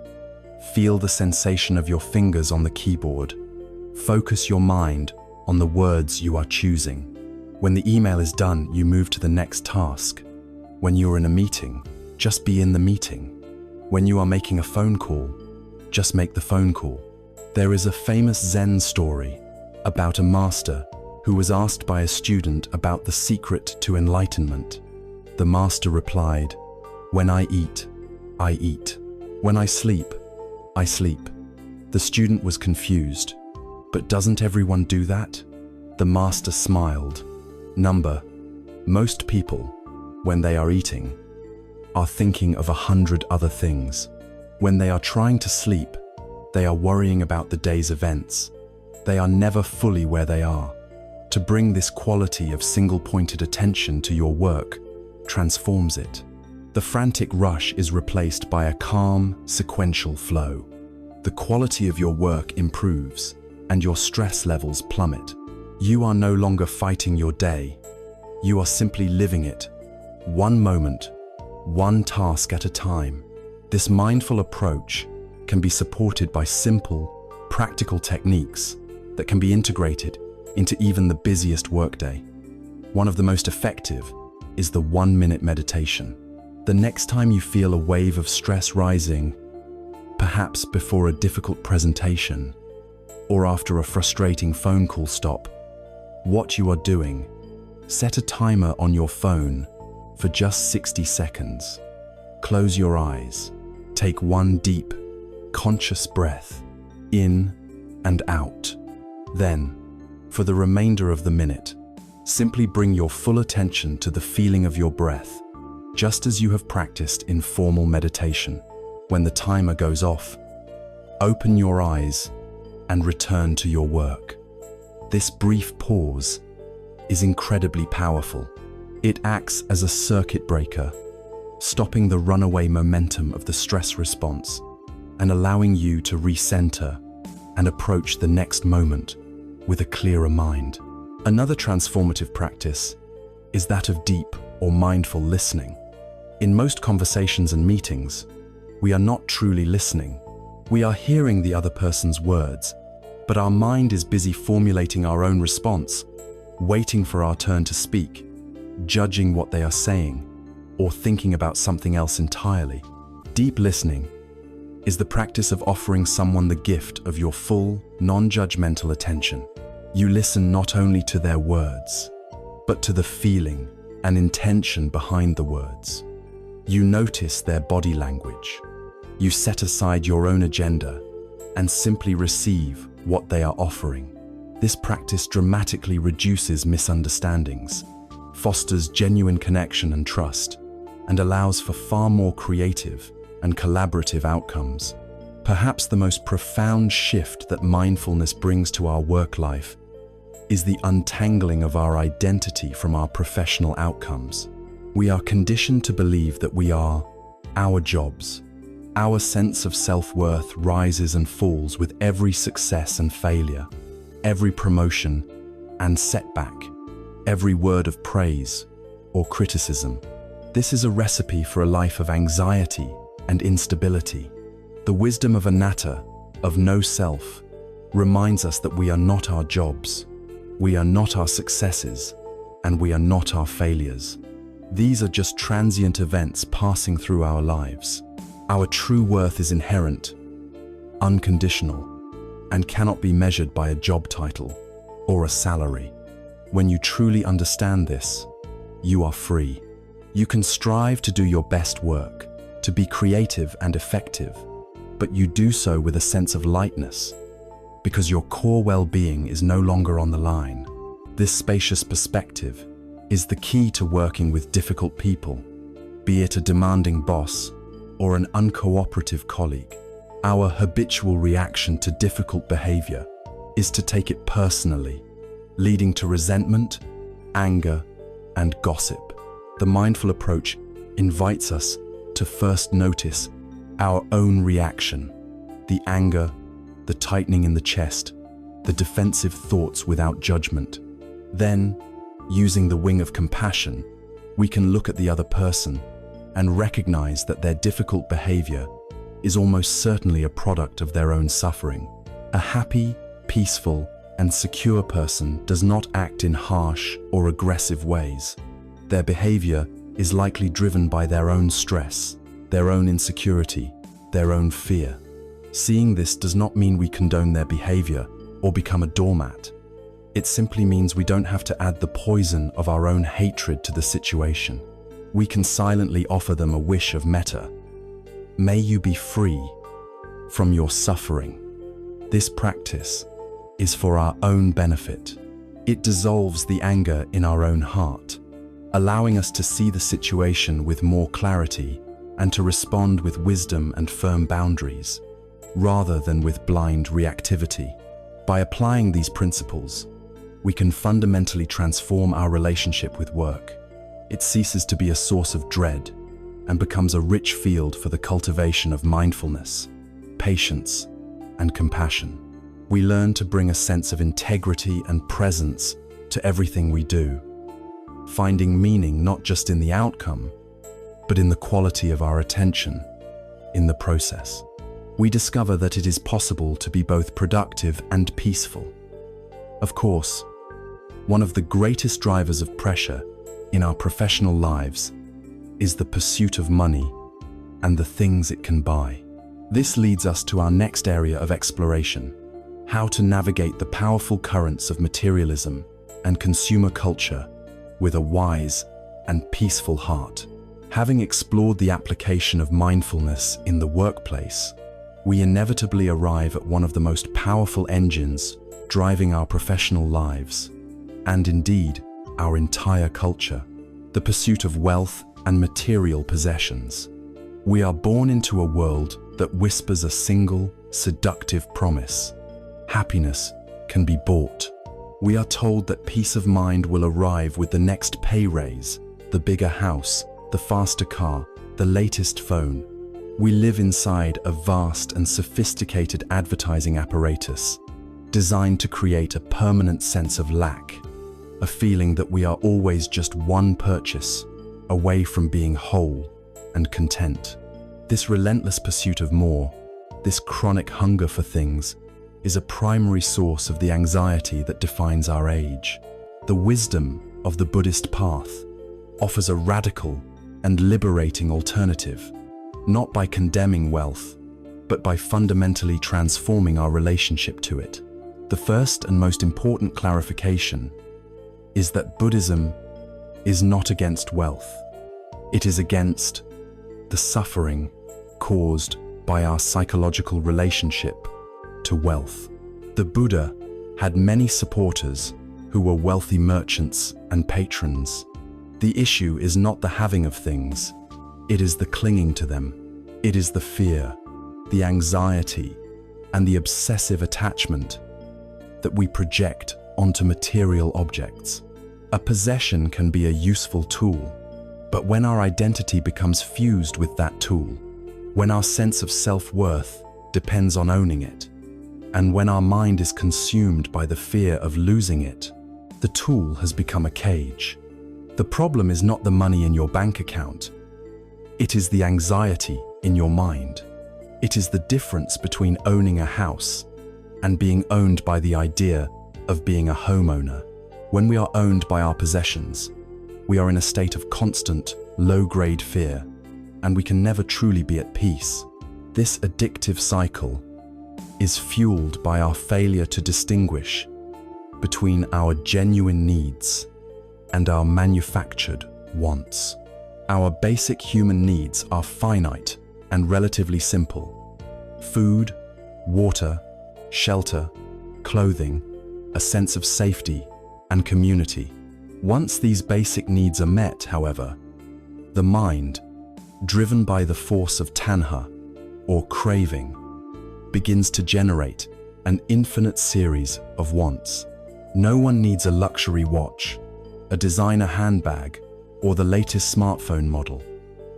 Feel the sensation of your fingers on the keyboard. Focus your mind on the words you are choosing. When the email is done, you move to the next task. When you are in a meeting, just be in the meeting. When you are making a phone call, just make the phone call. There is a famous Zen story about a master who was asked by a student about the secret to enlightenment. The master replied, "When I eat, I eat. When I sleep, I sleep." The student was confused. "But doesn't everyone do that?" The master smiled. Most people, when they are eating, are thinking of 100 other things. When they are trying to sleep, they are worrying about the day's events. They are never fully where they are. To bring this quality of single-pointed attention to your work transforms it. The frantic rush is replaced by a calm, sequential flow. The quality of your work improves, and your stress levels plummet. You are no longer fighting your day. You are simply living it, one moment, one task at a time. This mindful approach can be supported by simple, practical techniques that can be integrated into even the busiest workday. One of the most effective is the 1-minute meditation. The next time you feel a wave of stress rising, perhaps before a difficult presentation or after a frustrating phone call, stop what you are doing. Set a timer on your phone for just 60 seconds. Close your eyes. Take one deep, conscious breath, in and out. Then, for the remainder of the minute, simply bring your full attention to the feeling of your breath, just as you have practiced in formal meditation. When the timer goes off, open your eyes and return to your work. This brief pause is incredibly powerful. It acts as a circuit breaker, stopping the runaway momentum of the stress response and allowing you to recenter and approach the next moment with a clearer mind. Another transformative practice is that of deep or mindful listening. In most conversations and meetings, we are not truly listening. We are hearing the other person's words, but our mind is busy formulating our own response, waiting for our turn to speak, judging what they are saying, or thinking about something else entirely. Deep listening is the practice of offering someone the gift of your full, non-judgmental attention. You listen not only to their words, but to the feeling and intention behind the words. You notice their body language. You set aside your own agenda and simply receive what they are offering. This practice dramatically reduces misunderstandings, fosters genuine connection and trust, and allows for far more creative and collaborative outcomes. Perhaps the most profound shift that mindfulness brings to our work life is the untangling of our identity from our professional outcomes. We are conditioned to believe that we are our jobs. Our sense of self-worth rises and falls with every success and failure, every promotion and setback, every word of praise or criticism. This is a recipe for a life of anxiety and instability. The wisdom of anatta, of no self, reminds us that we are not our jobs, we are not our successes, and we are not our failures. These are just transient events passing through our lives. Our true worth is inherent, unconditional, and cannot be measured by a job title or a salary. When you truly understand this, you are free. You can strive to do your best work, to be creative and effective, but you do so with a sense of lightness, because your core well-being is no longer on the line. This spacious perspective is the key to working with difficult people, be it a demanding boss or an uncooperative colleague. Our habitual reaction to difficult behavior is to take it personally, leading to resentment, anger, and gossip. The mindful approach invites us to first notice our own reaction, the anger, the tightening in the chest, the defensive thoughts without judgment. Then, using the wing of compassion, we can look at the other person and recognize that their difficult behavior is almost certainly a product of their own suffering. A happy, peaceful, and secure person does not act in harsh or aggressive ways. Their behavior is likely driven by their own stress, their own insecurity, their own fear. Seeing this does not mean we condone their behavior or become a doormat. It simply means we don't have to add the poison of our own hatred to the situation. We can silently offer them a wish of metta. May you be free from your suffering. This practice is for our own benefit. It dissolves the anger in our own heart, allowing us to see the situation with more clarity and to respond with wisdom and firm boundaries, rather than with blind reactivity. By applying these principles, we can fundamentally transform our relationship with work. It ceases to be a source of dread and becomes a rich field for the cultivation of mindfulness, patience, and compassion. We learn to bring a sense of integrity and presence to everything we do, finding meaning not just in the outcome, but in the quality of our attention in the process. We discover that it is possible to be both productive and peaceful. Of course, one of the greatest drivers of pressure in our professional lives is the pursuit of money and the things it can buy. This leads us to our next area of exploration: how to navigate the powerful currents of materialism and consumer culture with a wise and peaceful heart. Having explored the application of mindfulness in the workplace, we inevitably arrive at one of the most powerful engines driving our professional lives, and indeed, our entire culture: the pursuit of wealth and material possessions. We are born into a world that whispers a single, seductive promise: happiness can be bought. We are told that peace of mind will arrive with the next pay raise, the bigger house, the faster car, the latest phone. We live inside a vast and sophisticated advertising apparatus designed to create a permanent sense of lack, a feeling that we are always just one purchase away from being whole and content. This relentless pursuit of more, this chronic hunger for things, is a primary source of the anxiety that defines our age. The wisdom of the Buddhist path offers a radical and liberating alternative, not by condemning wealth, but by fundamentally transforming our relationship to it. The first and most important clarification is that Buddhism is not against wealth. It is against the suffering caused by our psychological relationship to wealth. The Buddha had many supporters who were wealthy merchants and patrons. The issue is not the having of things, it is the clinging to them. It is the fear, the anxiety, and the obsessive attachment that we project onto material objects. A possession can be a useful tool, but when our identity becomes fused with that tool, when our sense of self-worth depends on owning it, and when our mind is consumed by the fear of losing it, the tool has become a cage. The problem is not the money in your bank account. It is the anxiety in your mind. It is the difference between owning a house and being owned by the idea of being a homeowner. When we are owned by our possessions, we are in a state of constant, low-grade fear, and we can never truly be at peace. This addictive cycle is fueled by our failure to distinguish between our genuine needs and our manufactured wants. Our basic human needs are finite and relatively simple: food, water, shelter, clothing, a sense of safety, and community. Once these basic needs are met, however, the mind, driven by the force of tanha, or craving, begins to generate an infinite series of wants. No one needs a luxury watch, a designer handbag, or the latest smartphone model.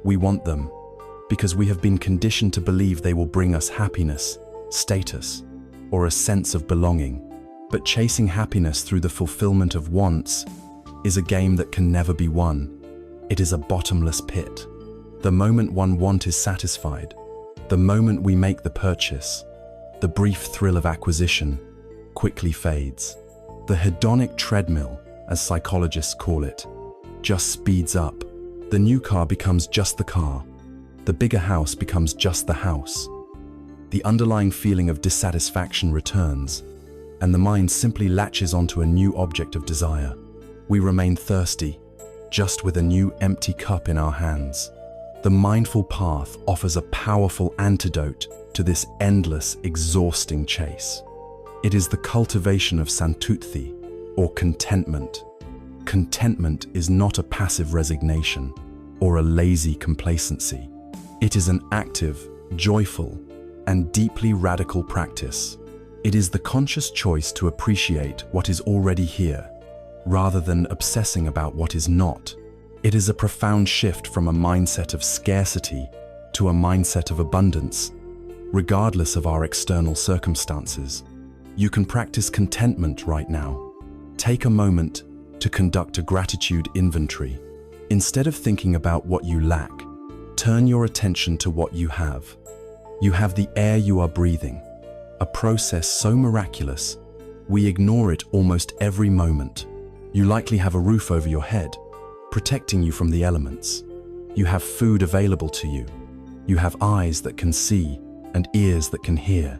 We want them because we have been conditioned to believe they will bring us happiness, status, or a sense of belonging. But chasing happiness through the fulfillment of wants is a game that can never be won. It is a bottomless pit. The moment one want is satisfied, the moment we make the purchase, the brief thrill of acquisition quickly fades. The hedonic treadmill, as psychologists call it, just speeds up. The new car becomes just the car. The bigger house becomes just the house. The underlying feeling of dissatisfaction returns, and the mind simply latches onto a new object of desire. We remain thirsty, just with a new empty cup in our hands. The mindful path offers a powerful antidote to this endless, exhausting chase. It is the cultivation of santuthi, or contentment. Contentment is not a passive resignation or a lazy complacency. It is an active, joyful, and deeply radical practice. It is the conscious choice to appreciate what is already here, rather than obsessing about what is not. It is a profound shift from a mindset of scarcity to a mindset of abundance, regardless of our external circumstances. You can practice contentment right now. Take a moment to conduct a gratitude inventory. Instead of thinking about what you lack, turn your attention to what you have. You have the air you are breathing, a process so miraculous, we ignore it almost every moment. You likely have a roof over your head, protecting you from the elements. You have food available to you. You have eyes that can see and ears that can hear.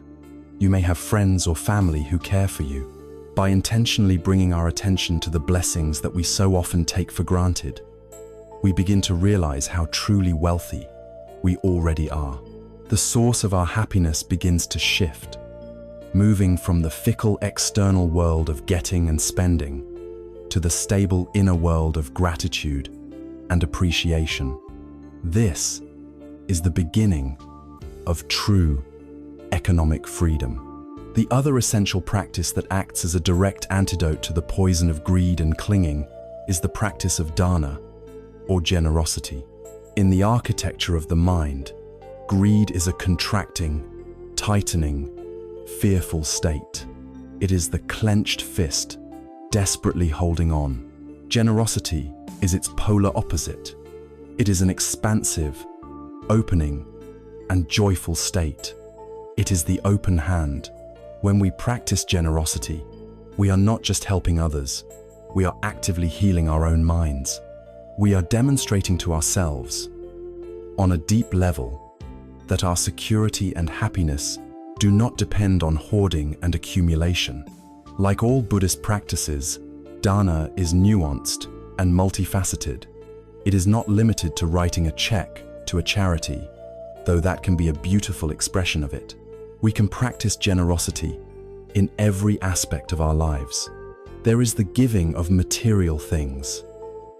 You may have friends or family who care for you. By intentionally bringing our attention to the blessings that we so often take for granted, we begin to realize how truly wealthy we already are. The source of our happiness begins to shift, moving from the fickle external world of getting and spending to the stable inner world of gratitude and appreciation. This is the beginning of true economic freedom. The other essential practice that acts as a direct antidote to the poison of greed and clinging is the practice of dana, or generosity. In the architecture of the mind, greed is a contracting, tightening, fearful state. It is the clenched fist, desperately holding on. Generosity is its polar opposite. It is an expansive, opening, and joyful state. It is the open hand. When we practice generosity, we are not just helping others, we are actively healing our own minds. We are demonstrating to ourselves, on a deep level, that our security and happiness do not depend on hoarding and accumulation. Like all Buddhist practices, dana is nuanced and multifaceted. It is not limited to writing a check to a charity, though that can be a beautiful expression of it. We can practice generosity in every aspect of our lives. There is the giving of material things,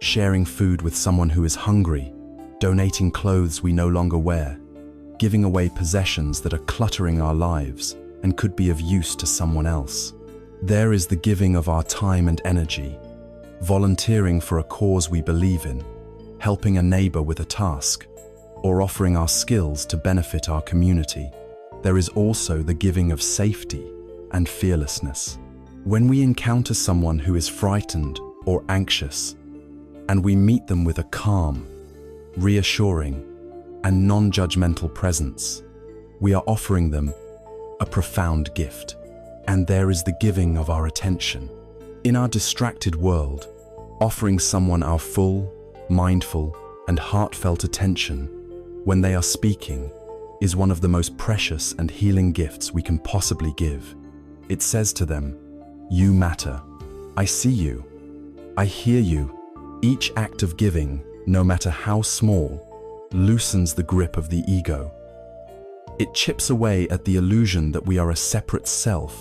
sharing food with someone who is hungry, donating clothes we no longer wear, giving away possessions that are cluttering our lives and could be of use to someone else. There is the giving of our time and energy, volunteering for a cause we believe in, helping a neighbor with a task, or offering our skills to benefit our community. There is also the giving of safety and fearlessness. When we encounter someone who is frightened or anxious, and we meet them with a calm, reassuring, and non-judgmental presence, we are offering them a profound gift. And there is the giving of our attention. In our distracted world, offering someone our full, mindful, and heartfelt attention when they are speaking is one of the most precious and healing gifts we can possibly give. It says to them, "You matter. I see you. I hear you." Each act of giving, no matter how small, loosens the grip of the ego. It chips away at the illusion that we are a separate self,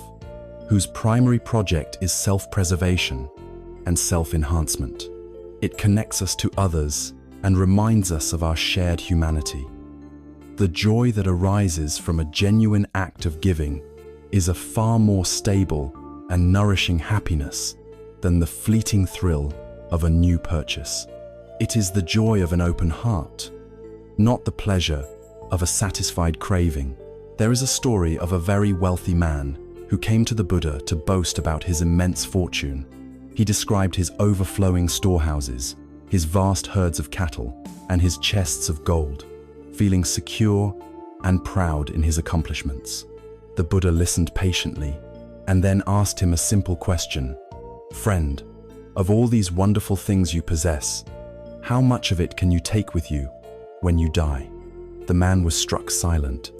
whose primary project is self-preservation and self-enhancement. It connects us to others and reminds us of our shared humanity. The joy that arises from a genuine act of giving is a far more stable and nourishing happiness than the fleeting thrill of a new purchase. It is the joy of an open heart, not the pleasure of a satisfied craving. There is a story of a very wealthy man who came to the Buddha to boast about his immense fortune. He described his overflowing storehouses, his vast herds of cattle, and his chests of gold, feeling secure and proud in his accomplishments. The Buddha listened patiently and then asked him a simple question. "Friend, of all these wonderful things you possess, how much of it can you take with you when you die?" The man was struck silent.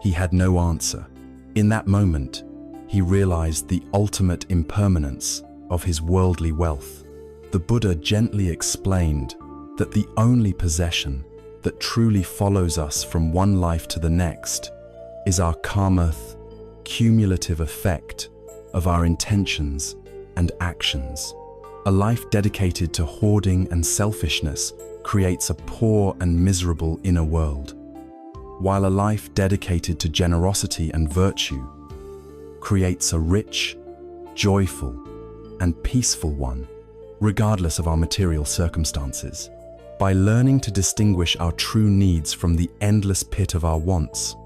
He had no answer. In that moment, he realized the ultimate impermanence of his worldly wealth. The Buddha gently explained that the only possession that truly follows us from one life to the next is our karma, cumulative effect of our intentions and actions. A life dedicated to hoarding and selfishness creates a poor and miserable inner world, while a life dedicated to generosity and virtue creates a rich, joyful, and peaceful one, regardless of our material circumstances. By learning to distinguish our true needs from the endless pit of our wants,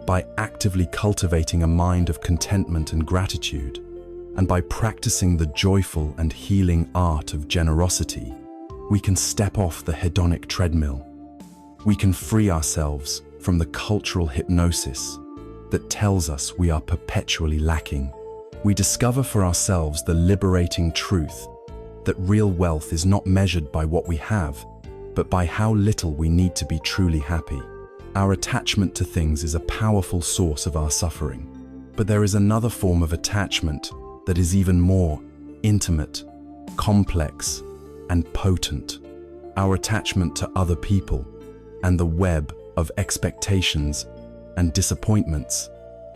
by actively cultivating a mind of contentment and gratitude, and by practicing the joyful and healing art of generosity, we can step off the hedonic treadmill. We can free ourselves from the cultural hypnosis that tells us we are perpetually lacking. We discover for ourselves the liberating truth that real wealth is not measured by what we have, but by how little we need to be truly happy. Our attachment to things is a powerful source of our suffering. But there is another form of attachment that is even more intimate, complex, and potent. Our attachment to other people and the web of expectations and disappointments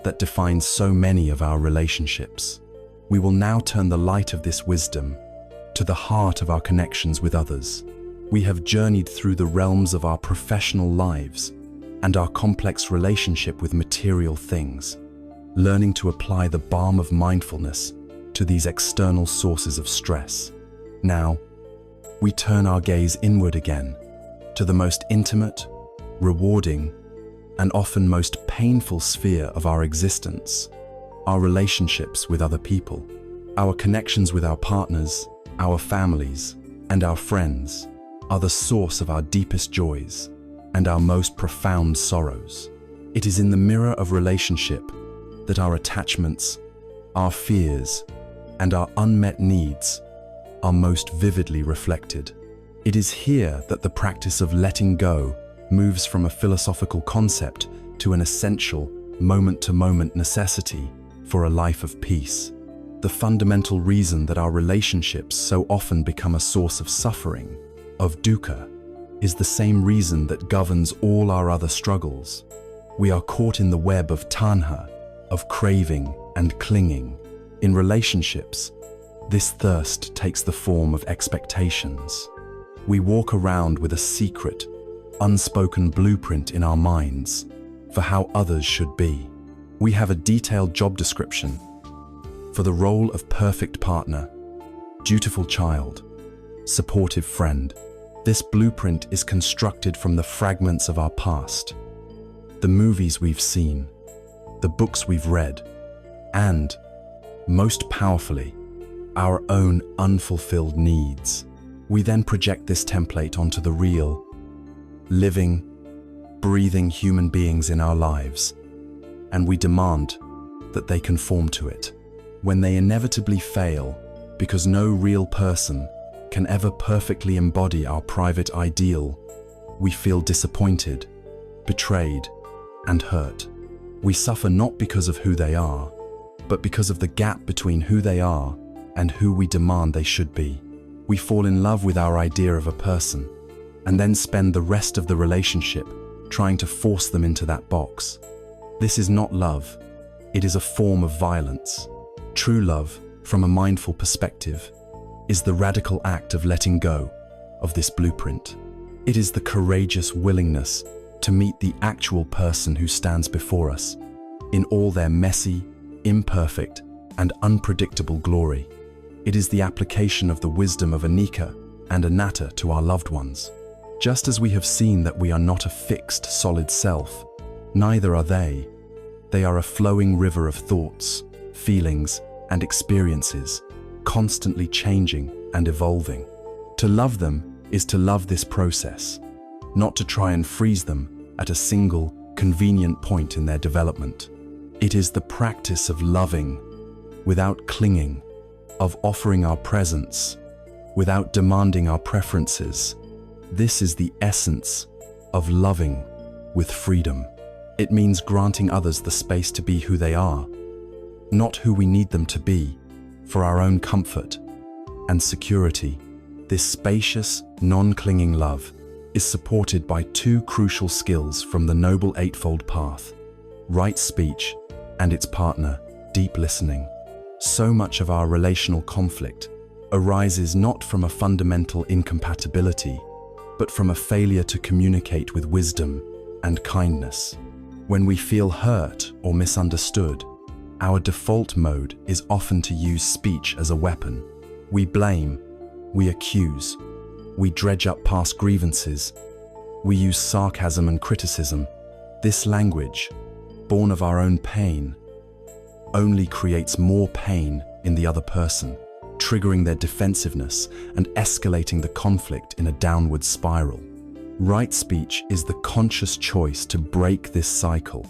that defines so many of our relationships. We will now turn the light of this wisdom to the heart of our connections with others. We have journeyed through the realms of our professional lives and our complex relationship with material things, learning to apply the balm of mindfulness to these external sources of stress. Now, we turn our gaze inward again to the most intimate, rewarding, and often most painful sphere of our existence, our relationships with other people. Our connections with our partners, our families, and our friends are the source of our deepest joys and our most profound sorrows. It is in the mirror of relationship that our attachments, our fears, and our unmet needs are most vividly reflected. It is here that the practice of letting go moves from a philosophical concept to an essential, moment-to-moment necessity for a life of peace. The fundamental reason that our relationships so often become a source of suffering, of dukkha, is the same reason that governs all our other struggles. We are caught in the web of tanha, of craving and clinging. In relationships, this thirst takes the form of expectations. We walk around with a secret, unspoken blueprint in our minds for how others should be. We have a detailed job description for the role of perfect partner, dutiful child, supportive friend. This blueprint is constructed from the fragments of our past, the movies we've seen, the books we've read, and, most powerfully, our own unfulfilled needs. We then project this template onto the real, living, breathing human beings in our lives, and we demand that they conform to it. When they inevitably fail, because no real person can ever perfectly embody our private ideal, we feel disappointed, betrayed, and hurt. We suffer not because of who they are, but because of the gap between who they are and who we demand they should be. We fall in love with our idea of a person, and then spend the rest of the relationship trying to force them into that box. This is not love. It is a form of violence. True love, from a mindful perspective, is the radical act of letting go of this blueprint. It is the courageous willingness to meet the actual person who stands before us in all their messy, imperfect, and unpredictable glory. It is the application of the wisdom of anicca and anatta to our loved ones. Just as we have seen that we are not a fixed, solid self, neither are they. They are a flowing river of thoughts, feelings, and experiences, constantly changing and evolving. To love them is to love this process, not to try and freeze them at a single, convenient point in their development. It is the practice of loving without clinging, of offering our presence without demanding our preferences. This is the essence of loving with freedom. It means granting others the space to be who they are, not who we need them to be, for our own comfort and security. This spacious, non-clinging love is supported by two crucial skills from the Noble Eightfold Path: right speech and its partner, deep listening. So much of our relational conflict arises not from a fundamental incompatibility, but from a failure to communicate with wisdom and kindness. When we feel hurt or misunderstood, our default mode is often to use speech as a weapon. We blame, we accuse, we dredge up past grievances, we use sarcasm and criticism. This language, born of our own pain, only creates more pain in the other person, triggering their defensiveness and escalating the conflict in a downward spiral. Right speech is the conscious choice to break this cycle.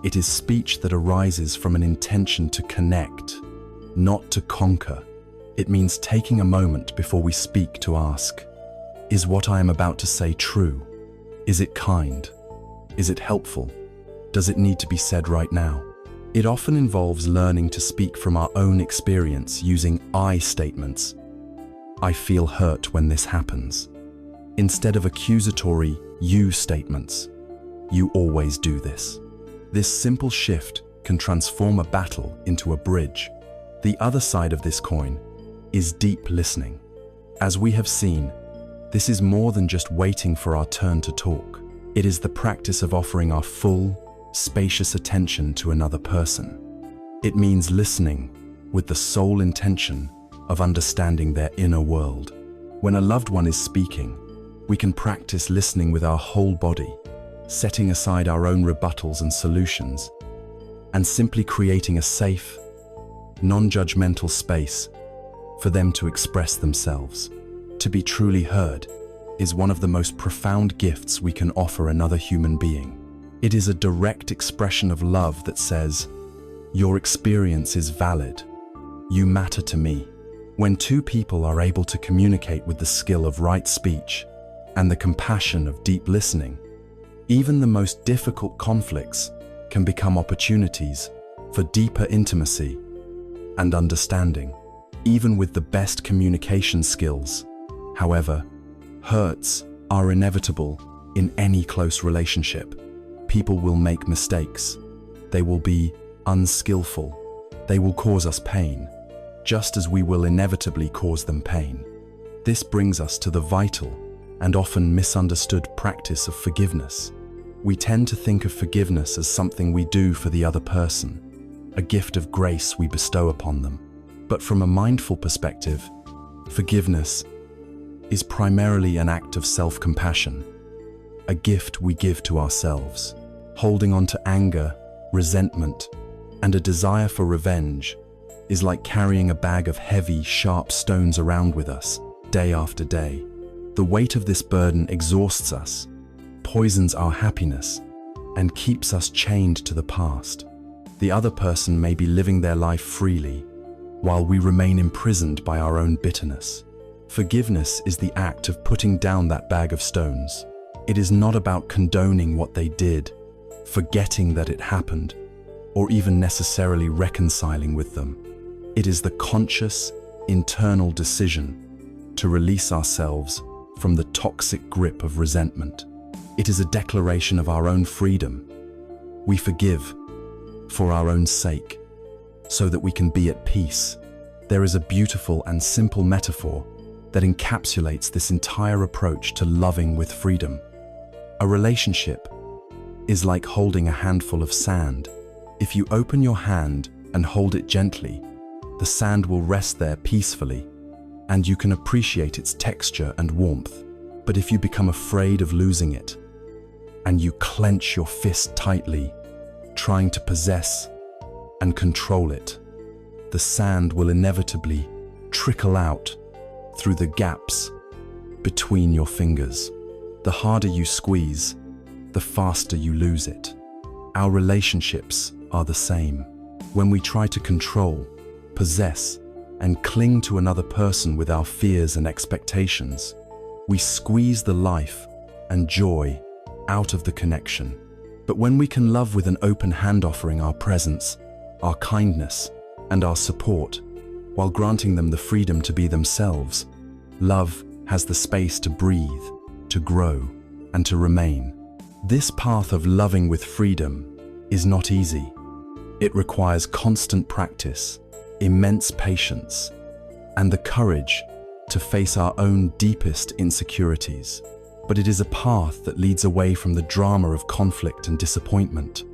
It is speech that arises from an intention to connect, not to conquer. It means taking a moment before we speak to ask, is what I am about to say true? Is it kind? Is it helpful? Does it need to be said right now? It often involves learning to speak from our own experience using I statements. I feel hurt when this happens, instead of accusatory you statements. You always do this. This simple shift can transform a battle into a bridge. The other side of this coin is deep listening. As we have seen, this is more than just waiting for our turn to talk. It is the practice of offering our full, spacious attention to another person. It means listening with the sole intention of understanding their inner world. When a loved one is speaking, we can practice listening with our whole body, setting aside our own rebuttals and solutions, and simply creating a safe, non-judgmental space for them to express themselves. To be truly heard is one of the most profound gifts we can offer another human being. It is a direct expression of love that says, "Your experience is valid. You matter to me." When two people are able to communicate with the skill of right speech and the compassion of deep listening, even the most difficult conflicts can become opportunities for deeper intimacy and understanding. Even with the best communication skills, however, hurts are inevitable in any close relationship. People will make mistakes. They will be unskillful. They will cause us pain, just as we will inevitably cause them pain. This brings us to the vital and often misunderstood practice of forgiveness. We tend to think of forgiveness as something we do for the other person, a gift of grace we bestow upon them. But from a mindful perspective, forgiveness is primarily an act of self-compassion, a gift we give to ourselves. Holding on to anger, resentment, and a desire for revenge is like carrying a bag of heavy, sharp stones around with us, day after day. The weight of this burden exhausts us, poisons our happiness, and keeps us chained to the past. The other person may be living their life freely, while we remain imprisoned by our own bitterness. Forgiveness is the act of putting down that bag of stones. It is not about condoning what they did, forgetting that it happened, or even necessarily reconciling with them. It is the conscious, internal decision to release ourselves from the toxic grip of resentment. It is a declaration of our own freedom. We forgive for our own sake, so that we can be at peace. There is a beautiful and simple metaphor that encapsulates this entire approach to loving with freedom. A relationship is like holding a handful of sand. If you open your hand and hold it gently, the sand will rest there peacefully, and you can appreciate its texture and warmth. But if you become afraid of losing it, and you clench your fist tightly, trying to possess and control it, the sand will inevitably trickle out through the gaps between your fingers. The harder you squeeze, the faster you lose it. Our relationships are the same. When we try to control, possess, and cling to another person with our fears and expectations, we squeeze the life and joy out of the connection. But when we can love with an open hand, offering our presence, our kindness, and our support, while granting them the freedom to be themselves, love has the space to breathe, to grow, and to remain. This path of loving with freedom is not easy. It requires constant practice, immense patience, and the courage to face our own deepest insecurities. But it is a path that leads away from the drama of conflict and disappointment,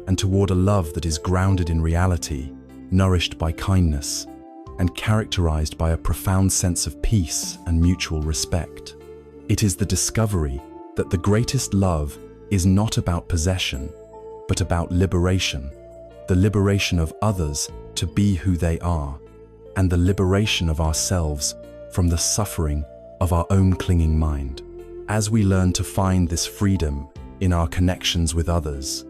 and toward a love that is grounded in reality, nourished by kindness, and characterized by a profound sense of peace and mutual respect. It is the discovery that the greatest love is not about possession, but about liberation, the liberation of others to be who they are, and the liberation of ourselves from the suffering of our own clinging mind. As we learn to find this freedom in our connections with others,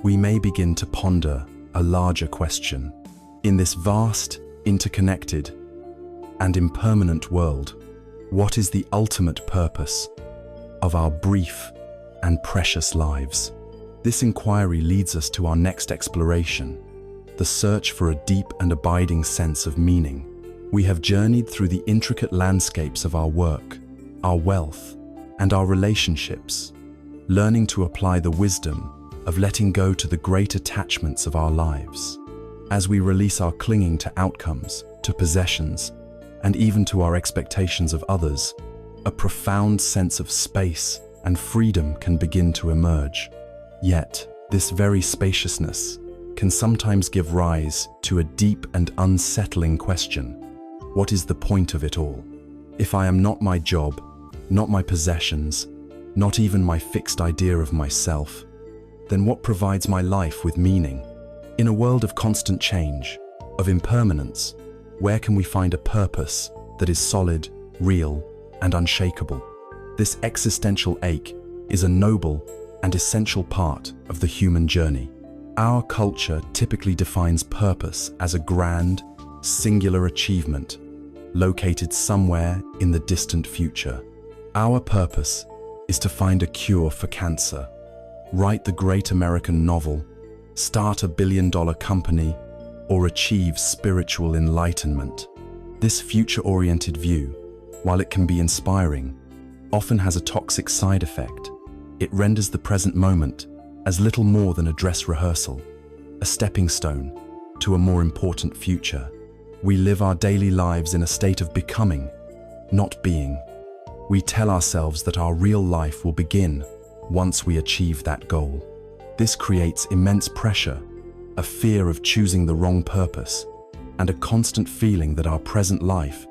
we may begin to ponder a larger question. In this vast, interconnected, and impermanent world, what is the ultimate purpose of our brief and precious lives? This inquiry leads us to our next exploration, the search for a deep and abiding sense of meaning. We have journeyed through the intricate landscapes of our work, our wealth, and our relationships, learning to apply the wisdom of letting go to the great attachments of our lives. As we release our clinging to outcomes, to possessions, and even to our expectations of others, a profound sense of space and freedom can begin to emerge. Yet, this very spaciousness can sometimes give rise to a deep and unsettling question. What is the point of it all? If I am not my job, not my possessions, not even my fixed idea of myself, then what provides my life with meaning? In a world of constant change, of impermanence, where can we find a purpose that is solid, real, and unshakable? This existential ache is a noble and essential part of the human journey. Our culture typically defines purpose as a grand, singular achievement located somewhere in the distant future. Our purpose is to find a cure for cancer, write the great American novel, start a billion-dollar company, or achieve spiritual enlightenment. This future-oriented view, while it can be inspiring, often has a toxic side effect. It renders the present moment as little more than a dress rehearsal, a stepping stone to a more important future. We live our daily lives in a state of becoming, not being. We tell ourselves that our real life will begin once we achieve that goal. This creates immense pressure, a fear of choosing the wrong purpose, and a constant feeling that our present life,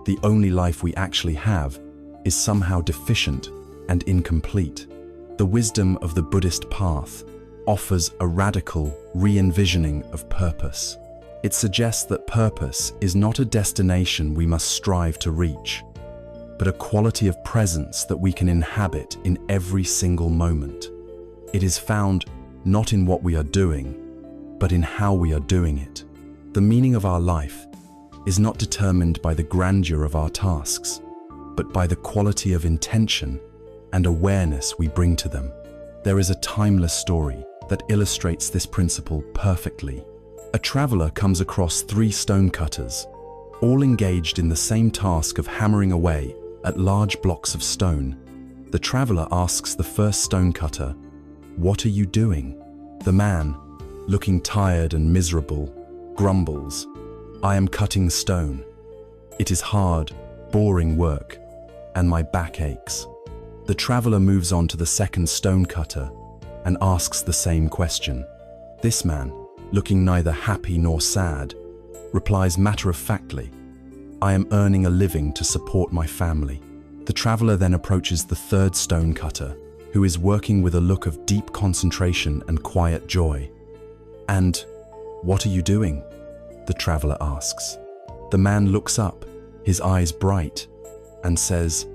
the only life we actually have, is somehow deficient and incomplete. The wisdom of the Buddhist path offers a radical re-envisioning of purpose. It suggests that purpose is not a destination we must strive to reach, but a quality of presence that we can inhabit in every single moment. It is found not in what we are doing, but in how we are doing it. The meaning of our life is not determined by the grandeur of our tasks, but by the quality of intention and awareness we bring to them. There is a timeless story that illustrates this principle perfectly. A traveler comes across 3 stonecutters, all engaged in the same task of hammering away at large blocks of stone. The traveler asks the first stonecutter, "What are you doing?" The man, looking tired and miserable, grumbles, "I am cutting stone. It is hard, boring work, and my back aches." The traveler moves on to the second stonecutter and asks the same question. This man, looking neither happy nor sad, replies matter-of-factly, "I am earning a living to support my family." The traveler then approaches the third stonecutter, who is working with a look of deep concentration and quiet joy. "And what are you doing?" the traveler asks. The man looks up, his eyes bright, and says,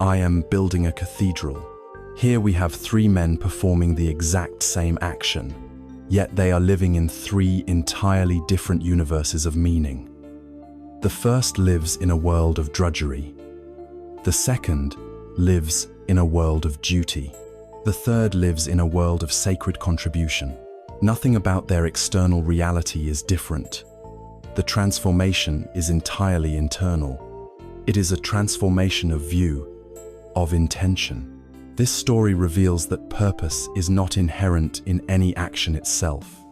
"I am building a cathedral." Here we have 3 men performing the exact same action, yet they are living in 3 entirely different universes of meaning. The first lives in a world of drudgery. The second lives in a world of duty. The third lives in a world of sacred contribution. Nothing about their external reality is different. The transformation is entirely internal. It is a transformation of view, of intention. This story reveals that purpose is not inherent in any action itself,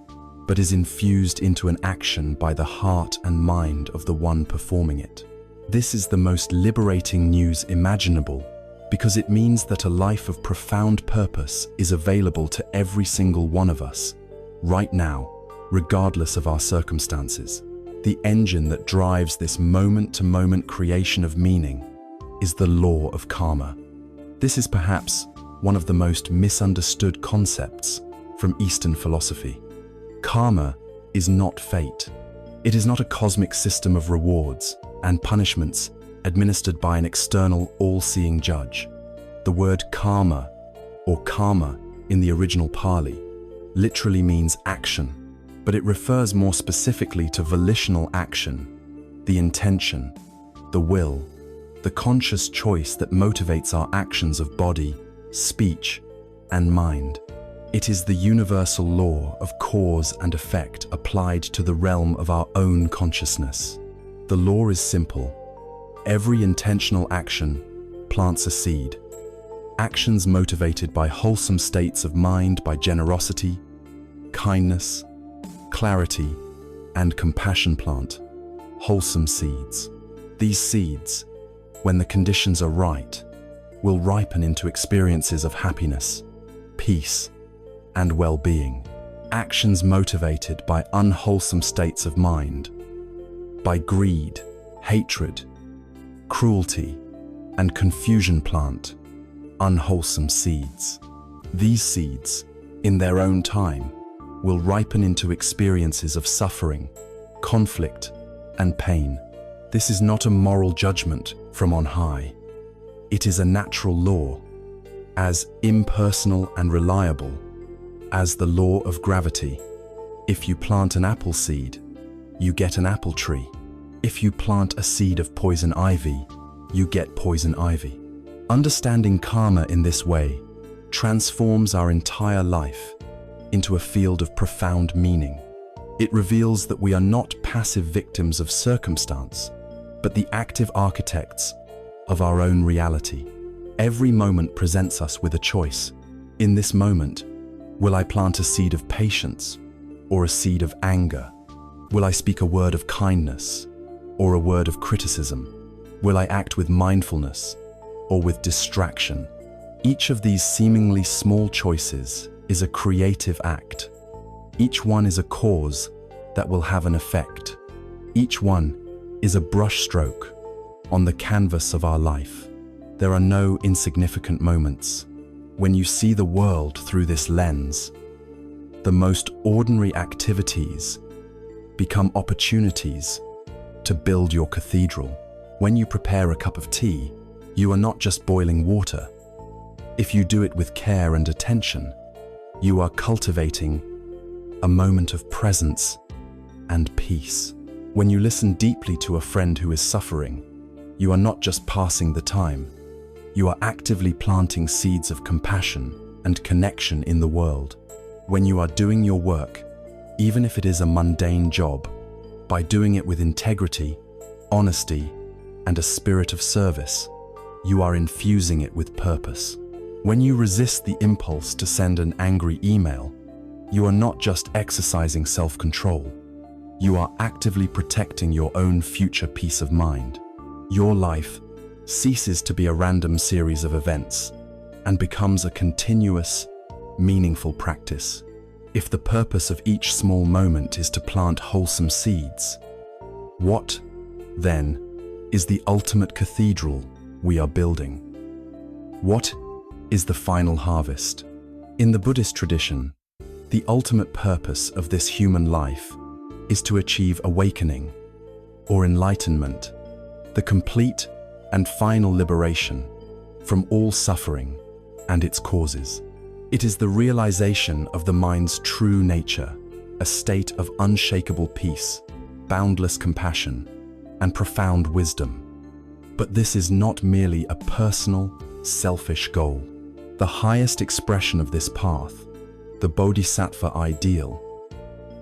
but is infused into an action by the heart and mind of the one performing it. This is the most liberating news imaginable, because it means that a life of profound purpose is available to every single one of us, right now, regardless of our circumstances. The engine that drives this moment-to-moment creation of meaning is the law of karma. This is perhaps one of the most misunderstood concepts from Eastern philosophy. Karma is not fate. It is not a cosmic system of rewards and punishments administered by an external, all-seeing judge. The word karma, or karma in the original Pali, literally means action, but it refers more specifically to volitional action, the intention, the will, the conscious choice that motivates our actions of body, speech, and mind. It is the universal law of cause and effect applied to the realm of our own consciousness. The law is simple. Every intentional action plants a seed. Actions motivated by wholesome states of mind, by generosity, kindness, clarity, and compassion plant wholesome seeds. These seeds, when the conditions are right, will ripen into experiences of happiness, peace, and well-being. Actions motivated by unwholesome states of mind, by greed, hatred, cruelty, and confusion plant unwholesome seeds. These seeds, in their own time, will ripen into experiences of suffering, conflict, and pain. This is not a moral judgment from on high. It is a natural law. as impersonal and reliable as the law of gravity. If you plant an apple seed, you get an apple tree. If you plant a seed of poison ivy, you get poison ivy. Understanding karma in this way transforms our entire life into a field of profound meaning. It reveals that we are not passive victims of circumstance, but the active architects of our own reality. Every moment presents us with a choice. In this moment, will I plant a seed of patience or a seed of anger? Will I speak a word of kindness or a word of criticism? Will I act with mindfulness or with distraction? Each of these seemingly small choices is a creative act. Each one is a cause that will have an effect. Each one is a brushstroke on the canvas of our life. There are no insignificant moments. When you see the world through this lens, the most ordinary activities become opportunities to build your cathedral. When you prepare a cup of tea, you are not just boiling water. If you do it with care and attention, you are cultivating a moment of presence and peace. When you listen deeply to a friend who is suffering, you are not just passing the time. You are actively planting seeds of compassion and connection in the world. When you are doing your work, even if it is a mundane job, by doing it with integrity, honesty, and a spirit of service, you are infusing it with purpose. When you resist the impulse to send an angry email, you are not just exercising self-control. You are actively protecting your own future peace of mind. Your life ceases to be a random series of events and becomes a continuous, meaningful practice. If the purpose of each small moment is to plant wholesome seeds, what, then, is the ultimate cathedral we are building? What is the final harvest? In the Buddhist tradition, the ultimate purpose of this human life is to achieve awakening or enlightenment, the complete and final liberation from all suffering and its causes. It is the realization of the mind's true nature, a state of unshakable peace, boundless compassion, and profound wisdom. But this is not merely a personal, selfish goal. The highest expression of this path, the Bodhisattva ideal,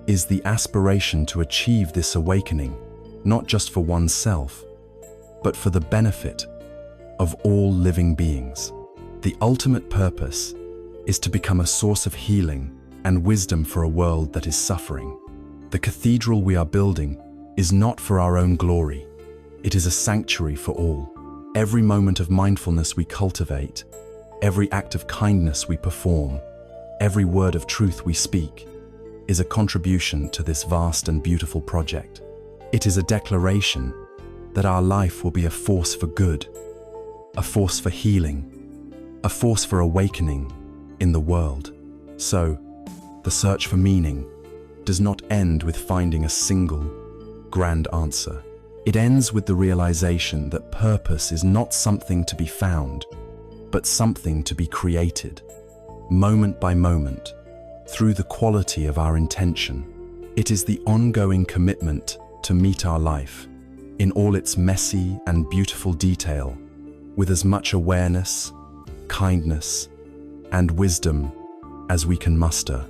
is the aspiration to achieve this awakening, not just for oneself, but for the benefit of all living beings. The ultimate purpose is to become a source of healing and wisdom for a world that is suffering. The cathedral we are building is not for our own glory. It is a sanctuary for all. Every moment of mindfulness we cultivate, every act of kindness we perform, every word of truth we speak, is a contribution to this vast and beautiful project. It is a declaration that our life will be a force for good, a force for healing, a force for awakening in the world. So, the search for meaning does not end with finding a single, grand answer. It ends with the realization that purpose is not something to be found, but something to be created, moment by moment, through the quality of our intention. It is the ongoing commitment to meet our life, in all its messy and beautiful detail, with as much awareness, kindness, and wisdom as we can muster.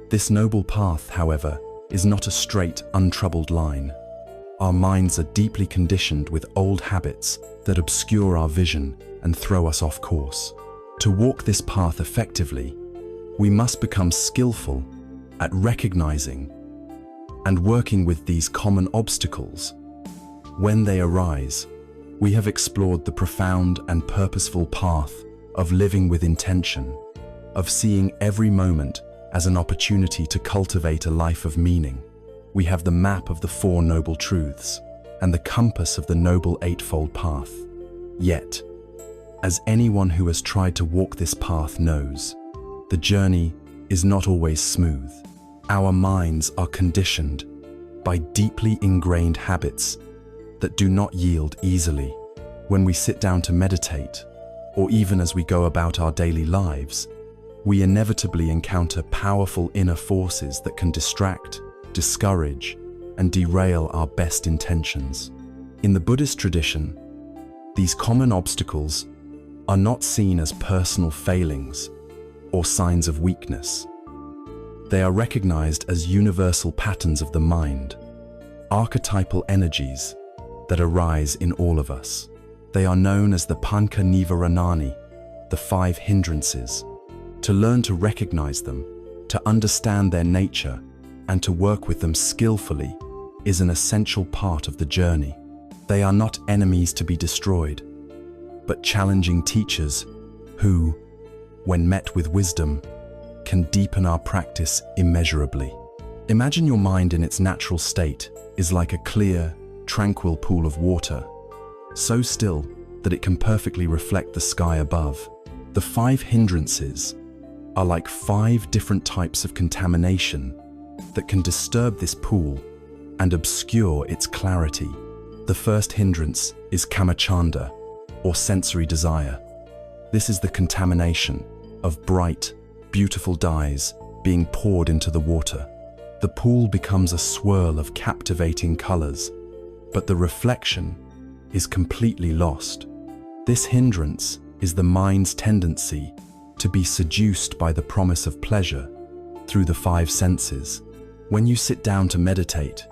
This noble path, however, is not a straight, untroubled line. Our minds are deeply conditioned with old habits that obscure our vision and throw us off course. To walk this path effectively, we must become skillful at recognizing and working with these common obstacles. When they arise, we have explored the profound and purposeful path of living with intention, of seeing every moment as an opportunity to cultivate a life of meaning. We have the map of the Four Noble Truths and the compass of the Noble Eightfold Path. Yet, as anyone who has tried to walk this path knows, the journey is not always smooth. Our minds are conditioned by deeply ingrained habits that do not yield easily. When we sit down to meditate, or even as we go about our daily lives, we inevitably encounter powerful inner forces that can distract, discourage, and derail our best intentions. In the Buddhist tradition, these common obstacles are not seen as personal failings or signs of weakness. They are recognized as universal patterns of the mind, archetypal energies that arise in all of us. They are known as the Pancha Nivaranani, the 5 hindrances. To learn to recognize them, to understand their nature, and to work with them skillfully is an essential part of the journey. They are not enemies to be destroyed, but challenging teachers who, when met with wisdom, can deepen our practice immeasurably. Imagine your mind in its natural state is like a clear, tranquil pool of water, so still that it can perfectly reflect the sky above. The 5 hindrances are like 5 different types of contamination that can disturb this pool and obscure its clarity. The first hindrance is kamachanda, or sensory desire. This is the contamination of bright, beautiful dyes being poured into the water. The pool becomes a swirl of captivating colors, but the reflection is completely lost. This hindrance is the mind's tendency to be seduced by the promise of pleasure through the 5 senses. When you sit down to meditate,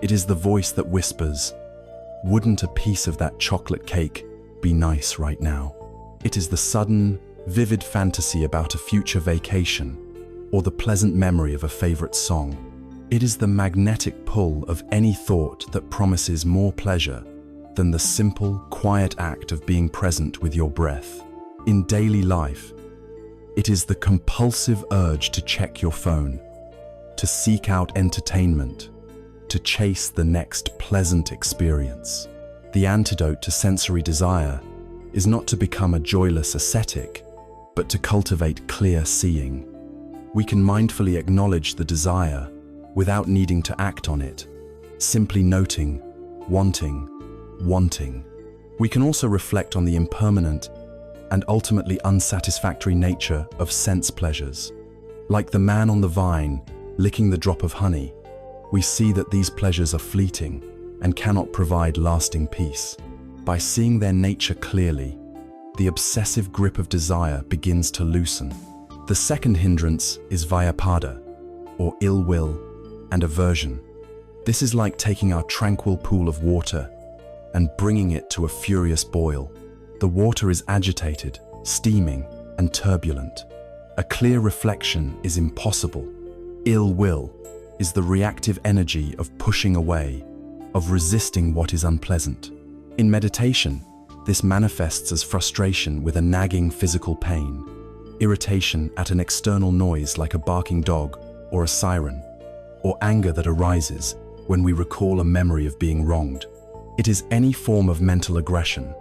it is the voice that whispers, "Wouldn't a piece of that chocolate cake be nice right now?" It is the sudden, vivid fantasy about a future vacation or the pleasant memory of a favorite song. It is the magnetic pull of any thought that promises more pleasure than the simple, quiet act of being present with your breath. In daily life, it is the compulsive urge to check your phone, to seek out entertainment, to chase the next pleasant experience. The antidote to sensory desire is not to become a joyless ascetic, but to cultivate clear seeing. We can mindfully acknowledge the desire without needing to act on it, simply noting, wanting. We can also reflect on the impermanent and ultimately unsatisfactory nature of sense pleasures. Like the man on the vine licking the drop of honey, we see that these pleasures are fleeting and cannot provide lasting peace. By seeing their nature clearly, the obsessive grip of desire begins to loosen. The second hindrance is vyapada, or ill will and aversion. This is like taking our tranquil pool of water and bringing it to a furious boil. The water is agitated, steaming, and turbulent. A clear reflection is impossible. Ill will is the reactive energy of pushing away, of resisting what is unpleasant. In meditation, this manifests as frustration with a nagging physical pain, irritation at an external noise like a barking dog or a siren, or anger that arises when we recall a memory of being wronged. It is any form of mental aggression,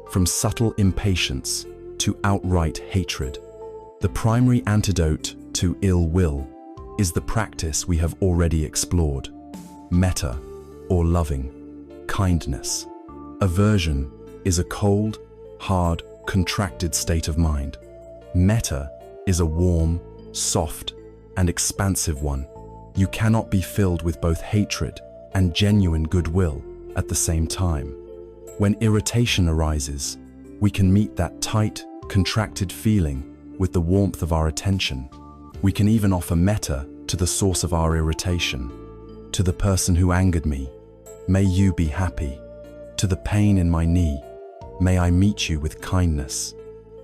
from subtle impatience to outright hatred. The primary antidote to ill will is the practice we have already explored: metta, or loving kindness. Aversion is a cold, hard, contracted state of mind. Metta is a warm, soft, and expansive one. You cannot be filled with both hatred and genuine goodwill at the same time. When irritation arises, we can meet that tight, contracted feeling with the warmth of our attention. We can even offer metta to the source of our irritation. To the person who angered me, may you be happy. To the pain in my knee, may I meet you with kindness.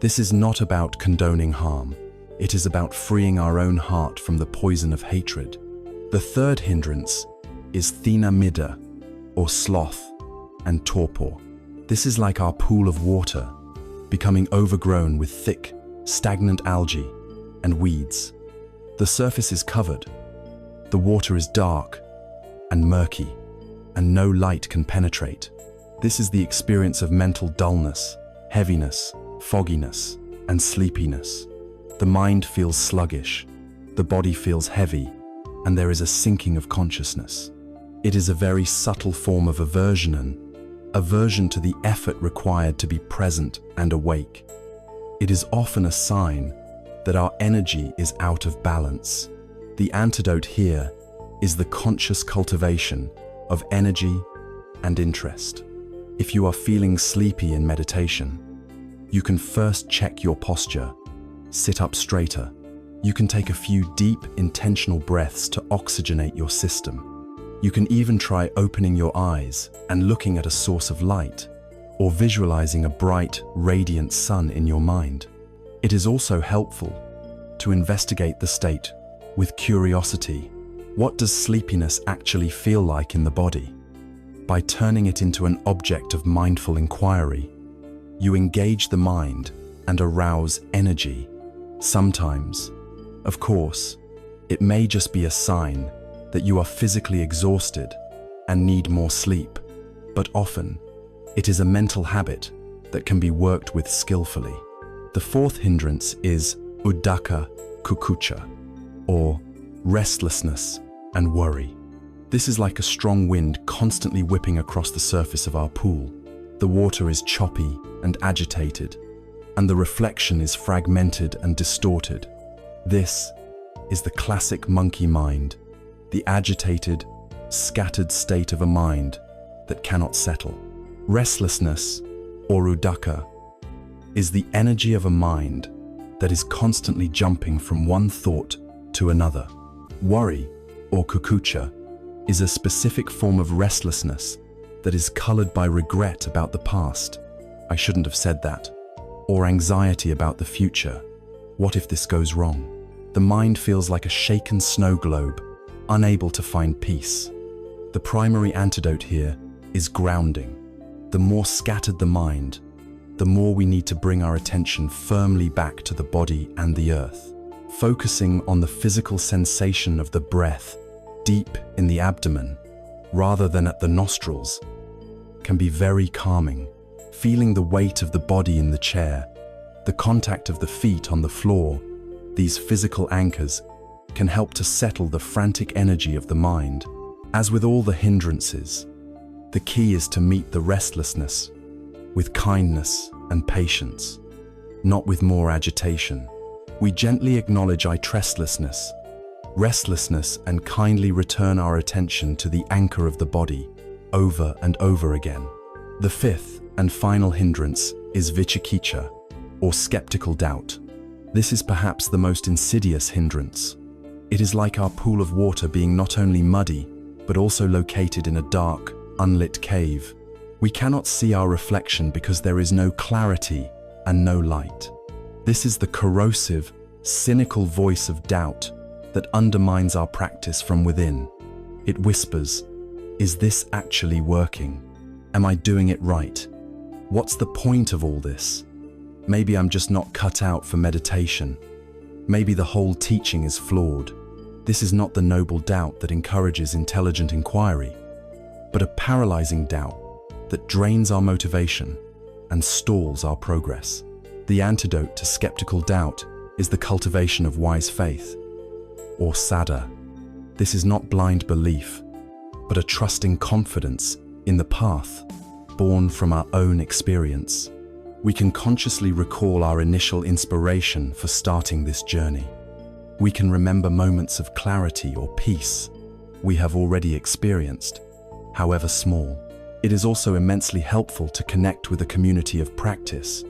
This is not about condoning harm. It is about freeing our own heart from the poison of hatred. The third hindrance is thina middha, or sloth and torpor. This is like our pool of water, becoming overgrown with thick, stagnant algae and weeds. The surface is covered, the water is dark and murky, and no light can penetrate. This is the experience of mental dullness, heaviness, fogginess, and sleepiness. The mind feels sluggish, the body feels heavy, and there is a sinking of consciousness. It is a very subtle form of aversion to the effort required to be present and awake. It is often a sign that our energy is out of balance. The antidote here is the conscious cultivation of energy and interest. If you are feeling sleepy in meditation, you can first check your posture. Sit up straighter. You can take a few deep, intentional breaths to oxygenate your system. You can even try opening your eyes and looking at a source of light, or visualizing a bright, radiant sun in your mind. It is also helpful to investigate the state with curiosity. What does sleepiness actually feel like in the body? By turning it into an object of mindful inquiry, you engage the mind and arouse energy. Sometimes, of course, it may just be a sign that you are physically exhausted and need more sleep, but often it is a mental habit that can be worked with skillfully. The fourth hindrance is uddhaka kukucha, or restlessness and worry. This is like a strong wind constantly whipping across the surface of our pool. The water is choppy and agitated, and the reflection is fragmented and distorted. This is the classic monkey mind, the agitated, scattered state of a mind that cannot settle. Restlessness, or uddhaka, is the energy of a mind that is constantly jumping from one thought to another. Worry, or kukucha, is a specific form of restlessness that is colored by regret about the past. I shouldn't have said that. Or anxiety about the future. What if this goes wrong? The mind feels like a shaken snow globe, unable to find peace. The primary antidote here is grounding. The more scattered the mind, the more we need to bring our attention firmly back to the body and the earth. Focusing on the physical sensation of the breath deep in the abdomen, rather than at the nostrils, can be very calming. Feeling the weight of the body in the chair, the contact of the feet on the floor, these physical anchors can help to settle the frantic energy of the mind. As with all the hindrances, the key is to meet the restlessness with kindness and patience, not with more agitation. We gently acknowledge restlessness, and kindly return our attention to the anchor of the body over and over again. The fifth and final hindrance is vicikiccha, or skeptical doubt. This is perhaps the most insidious hindrance. It is like our pool of water being not only muddy, but also located in a dark, unlit cave. We cannot see our reflection because there is no clarity and no light. This is the corrosive, cynical voice of doubt that undermines our practice from within. It whispers, "Is this actually working? Am I doing it right? What's the point of all this? Maybe I'm just not cut out for meditation. Maybe the whole teaching is flawed." This is not the noble doubt that encourages intelligent inquiry, but a paralyzing doubt that drains our motivation and stalls our progress. The antidote to skeptical doubt is the cultivation of wise faith, or saddha. This is not blind belief, but a trusting confidence in the path born from our own experience. We can consciously recall our initial inspiration for starting this journey. We can remember moments of clarity or peace we have already experienced, however small. It is also immensely helpful to connect with a community of practice,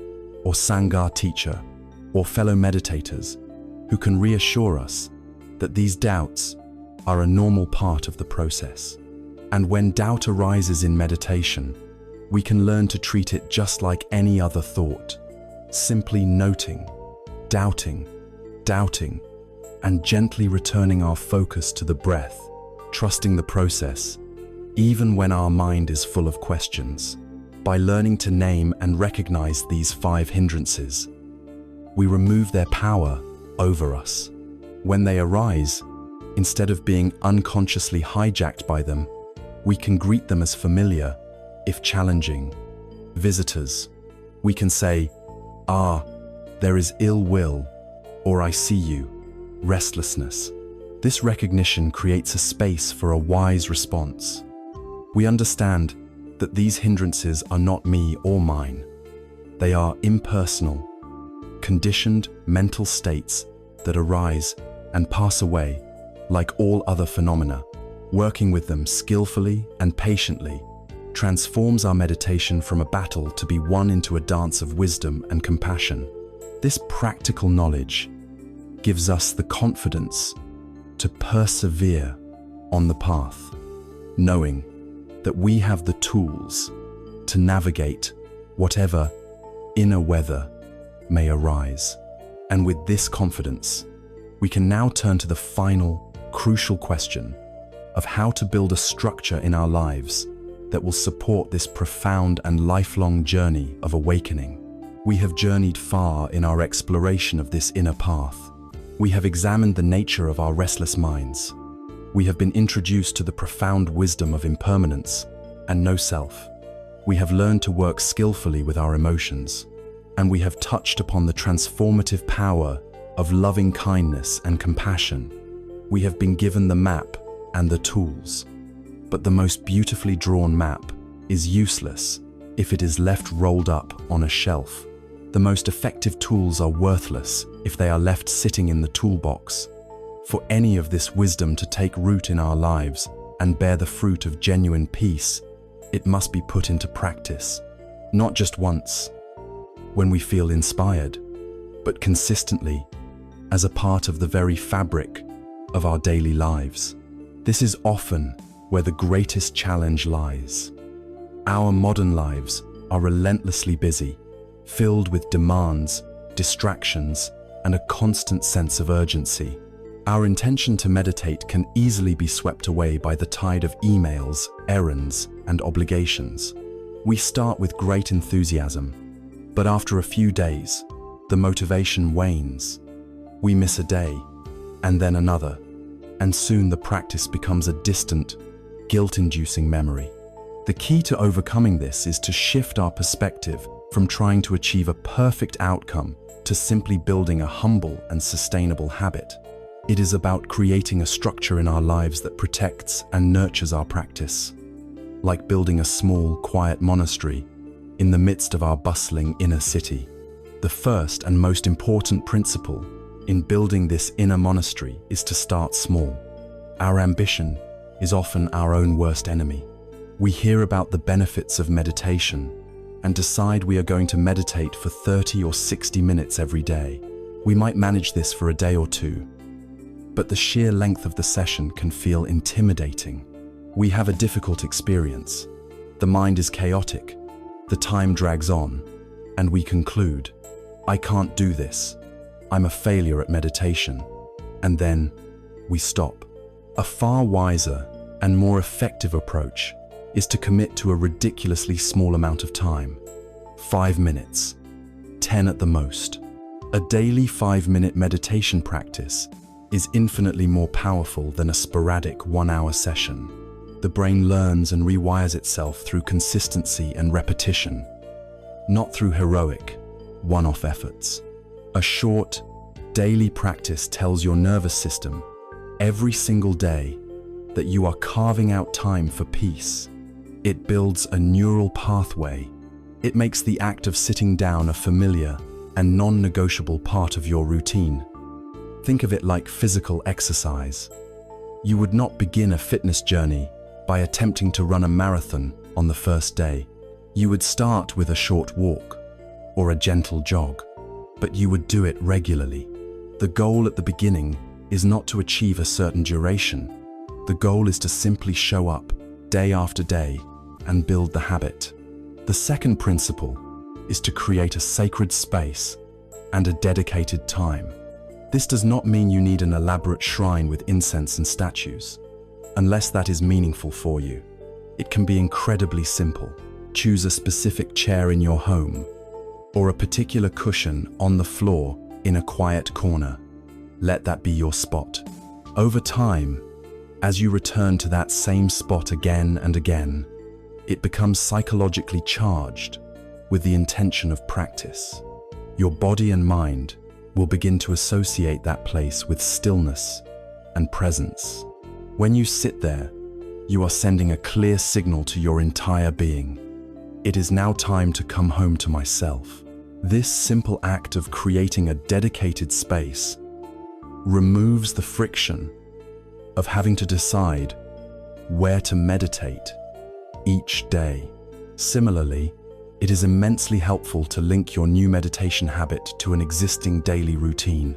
or sangha teacher, or fellow meditators who can reassure us that these doubts are a normal part of the process. And when doubt arises in meditation, we can learn to treat it just like any other thought, simply noting, doubting, and gently returning our focus to the breath, trusting the process, even when our mind is full of questions. By learning to name and recognize these 5 hindrances, we remove their power over us. When they arise, instead of being unconsciously hijacked by them, we can greet them as familiar, if challenging, visitors. We can say, "Ah, there is ill will," or "I see you," restlessness. This recognition creates a space for a wise response. We understand that these hindrances are not me or mine. They are impersonal, conditioned mental states that arise and pass away like all other phenomena. Working with them skillfully and patiently transforms our meditation from a battle to be won into a dance of wisdom and compassion. This practical knowledge gives us the confidence to persevere on the path, knowing that we have the tools to navigate whatever inner weather may arise. And with this confidence, we can now turn to the final, crucial question of how to build a structure in our lives that will support this profound and lifelong journey of awakening. We have journeyed far in our exploration of this inner path. We have examined the nature of our restless minds. We have been introduced to the profound wisdom of impermanence and no self. We have learned to work skillfully with our emotions, and we have touched upon the transformative power of loving kindness and compassion. We have been given the map and the tools, but the most beautifully drawn map is useless if it is left rolled up on a shelf. The most effective tools are worthless if they are left sitting in the toolbox. For any of this wisdom to take root in our lives and bear the fruit of genuine peace, it must be put into practice, not just once, when we feel inspired, but consistently, as a part of the very fabric of our daily lives. This is often where the greatest challenge lies. Our modern lives are relentlessly busy, filled with demands, distractions, and a constant sense of urgency. Our intention to meditate can easily be swept away by the tide of emails, errands, and obligations. We start with great enthusiasm, but after a few days, the motivation wanes. We miss a day, and then another, and soon the practice becomes a distant, guilt-inducing memory. The key to overcoming this is to shift our perspective from trying to achieve a perfect outcome to simply building a humble and sustainable habit. It is about creating a structure in our lives that protects and nurtures our practice, like building a small, quiet monastery in the midst of our bustling inner city. The first and most important principle in building this inner monastery is to start small. Our ambition is often our own worst enemy. We hear about the benefits of meditation and decide we are going to meditate for 30 or 60 minutes every day. We might manage this for a day or two, but the sheer length of the session can feel intimidating. We have a difficult experience. The mind is chaotic, the time drags on, and we conclude, I can't do this. I'm a failure at meditation. And then we stop. A far wiser and more effective approach is to commit to a ridiculously small amount of time. 5 minutes, 10 at the most. A daily 5-minute meditation practice is infinitely more powerful than a sporadic 1-hour session. The brain learns and rewires itself through consistency and repetition, not through heroic, one-off efforts. A short, daily practice tells your nervous system every single day that you are carving out time for peace. It builds a neural pathway. It makes the act of sitting down a familiar and non-negotiable part of your routine. Think of it like physical exercise. You would not begin a fitness journey by attempting to run a marathon on the first day. You would start with a short walk or a gentle jog, but you would do it regularly. The goal at the beginning is not to achieve a certain duration. The goal is to simply show up day after day and build the habit. The second principle is to create a sacred space and a dedicated time. This does not mean you need an elaborate shrine with incense and statues, unless that is meaningful for you. It can be incredibly simple. Choose a specific chair in your home, or a particular cushion on the floor in a quiet corner. Let that be your spot. Over time, as you return to that same spot again and again, it becomes psychologically charged with the intention of practice. Your body and mind will begin to associate that place with stillness and presence. When you sit there, you are sending a clear signal to your entire being. It is now time to come home to myself. This simple act of creating a dedicated space removes the friction of having to decide where to meditate each day. Similarly, it is immensely helpful to link your new meditation habit to an existing daily routine.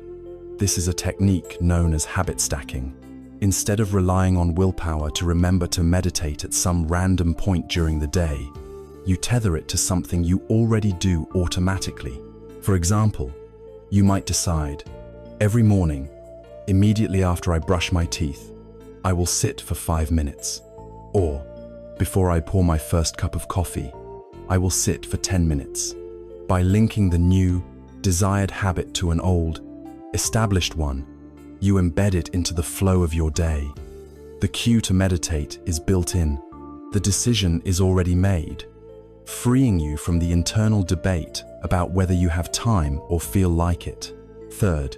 This is a technique known as habit stacking. Instead of relying on willpower to remember to meditate at some random point during the day, you tether it to something you already do automatically. For example, you might decide, every morning, immediately after I brush my teeth, I will sit for 5 minutes. Or, before I pour my first cup of coffee, I will sit for 10 minutes. By linking the new, desired habit to an old, established one, you embed it into the flow of your day. The cue to meditate is built in. The decision is already made, freeing you from the internal debate about whether you have time or feel like it. Third,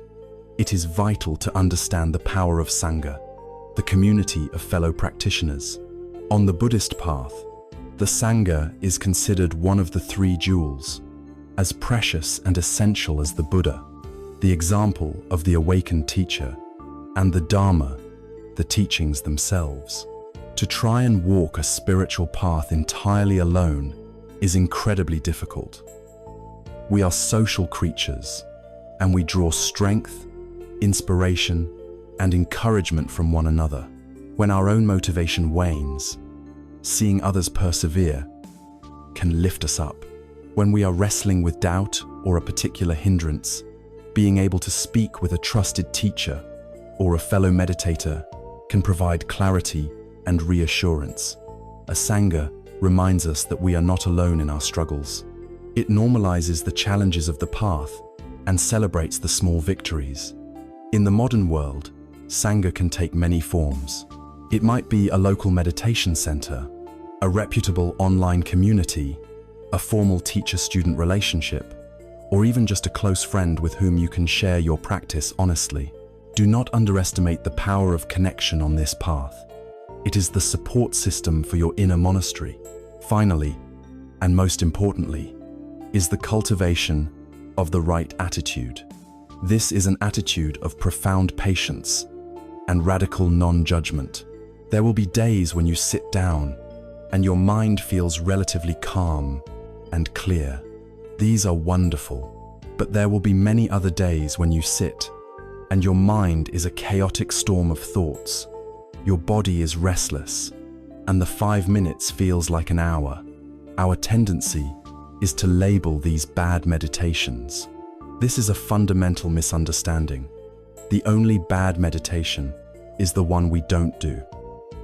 it is vital to understand the power of Sangha, the community of fellow practitioners. On the Buddhist path, the Sangha is considered one of the 3 jewels, as precious and essential as the Buddha, the example of the awakened teacher, and the Dharma, the teachings themselves. To try and walk a spiritual path entirely alone is incredibly difficult. We are social creatures, and we draw strength, inspiration, and encouragement from one another. When our own motivation wanes, seeing others persevere can lift us up. When we are wrestling with doubt or a particular hindrance, being able to speak with a trusted teacher or a fellow meditator can provide clarity and reassurance. A Sangha reminds us that we are not alone in our struggles. It normalizes the challenges of the path and celebrates the small victories. In the modern world, Sangha can take many forms. It might be a local meditation center, a reputable online community, a formal teacher-student relationship, or even just a close friend with whom you can share your practice honestly. Do not underestimate the power of connection on this path. It is the support system for your inner monastery. Finally, and most importantly, is the cultivation of the right attitude. This is an attitude of profound patience and radical non-judgment. There will be days when you sit down and your mind feels relatively calm and clear. These are wonderful, but there will be many other days when you sit and your mind is a chaotic storm of thoughts. Your body is restless, and the 5 minutes feels like an hour. Our tendency is to label these bad meditations. This is a fundamental misunderstanding. The only bad meditation is the one we don't do.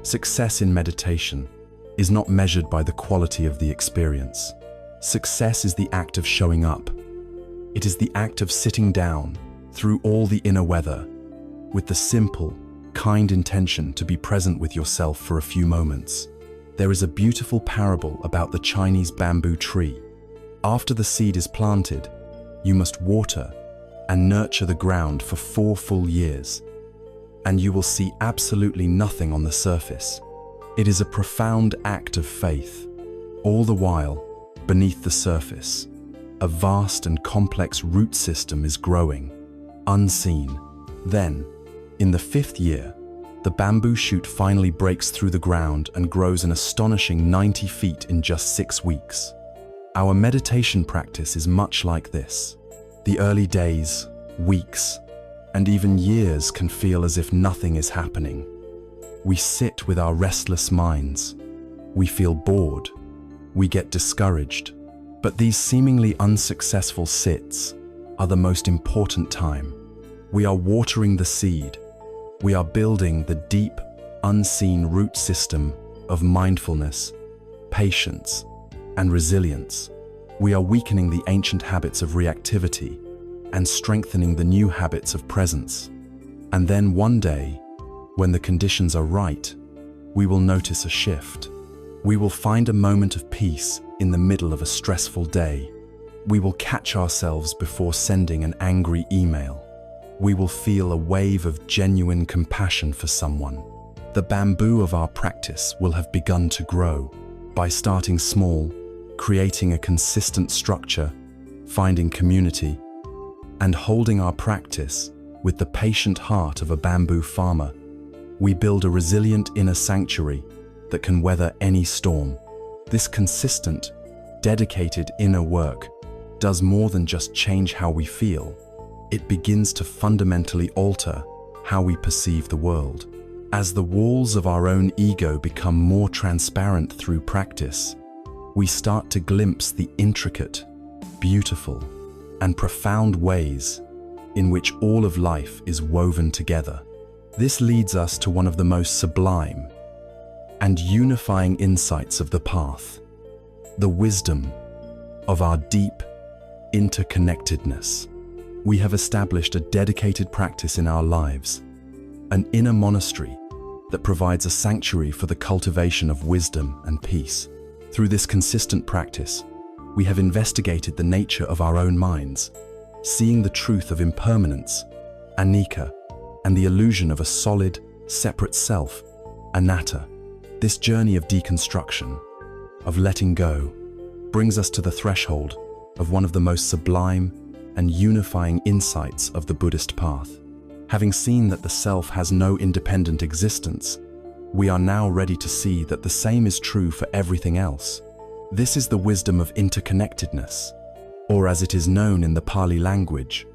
Success in meditation is not measured by the quality of the experience. Success is the act of showing up. It is the act of sitting down through all the inner weather with the simple, kind intention to be present with yourself for a few moments. There is a beautiful parable about the Chinese bamboo tree. After the seed is planted, you must water and nurture the ground for 4 full years, and you will see absolutely nothing on the surface. It is a profound act of faith. All the while, beneath the surface, a vast and complex root system is growing, unseen. Then, in the 5th year, the bamboo shoot finally breaks through the ground and grows an astonishing 90 feet in just 6 weeks. Our meditation practice is much like this. The early days, weeks, and even years can feel as if nothing is happening. We sit with our restless minds. We feel bored. We get discouraged. But these seemingly unsuccessful sits are the most important time. We are watering the seed. We are building the deep, unseen root system of mindfulness, patience, and resilience. We are weakening the ancient habits of reactivity and strengthening the new habits of presence. And then one day, when the conditions are right, we will notice a shift. We will find a moment of peace in the middle of a stressful day. We will catch ourselves before sending an angry email. We will feel a wave of genuine compassion for someone. The bamboo of our practice will have begun to grow. By starting small, creating a consistent structure, finding community, and holding our practice with the patient heart of a bamboo farmer, we build a resilient inner sanctuary that can weather any storm. This consistent, dedicated inner work does more than just change how we feel. It begins to fundamentally alter how we perceive the world. As the walls of our own ego become more transparent through practice, we start to glimpse the intricate, beautiful, and profound ways in which all of life is woven together. This leads us to one of the most sublime and unifying insights of the path, the wisdom of our deep interconnectedness. We have established a dedicated practice in our lives, an inner monastery that provides a sanctuary for the cultivation of wisdom and peace. Through this consistent practice, we have investigated the nature of our own minds, seeing the truth of impermanence, anicca, and the illusion of a solid, separate self, anatta. This journey of deconstruction, of letting go, brings us to the threshold of one of the most sublime and unifying insights of the Buddhist path. Having seen that the self has no independent existence, we are now ready to see that the same is true for everything else. This is the wisdom of interconnectedness, or as it is known in the Pali language,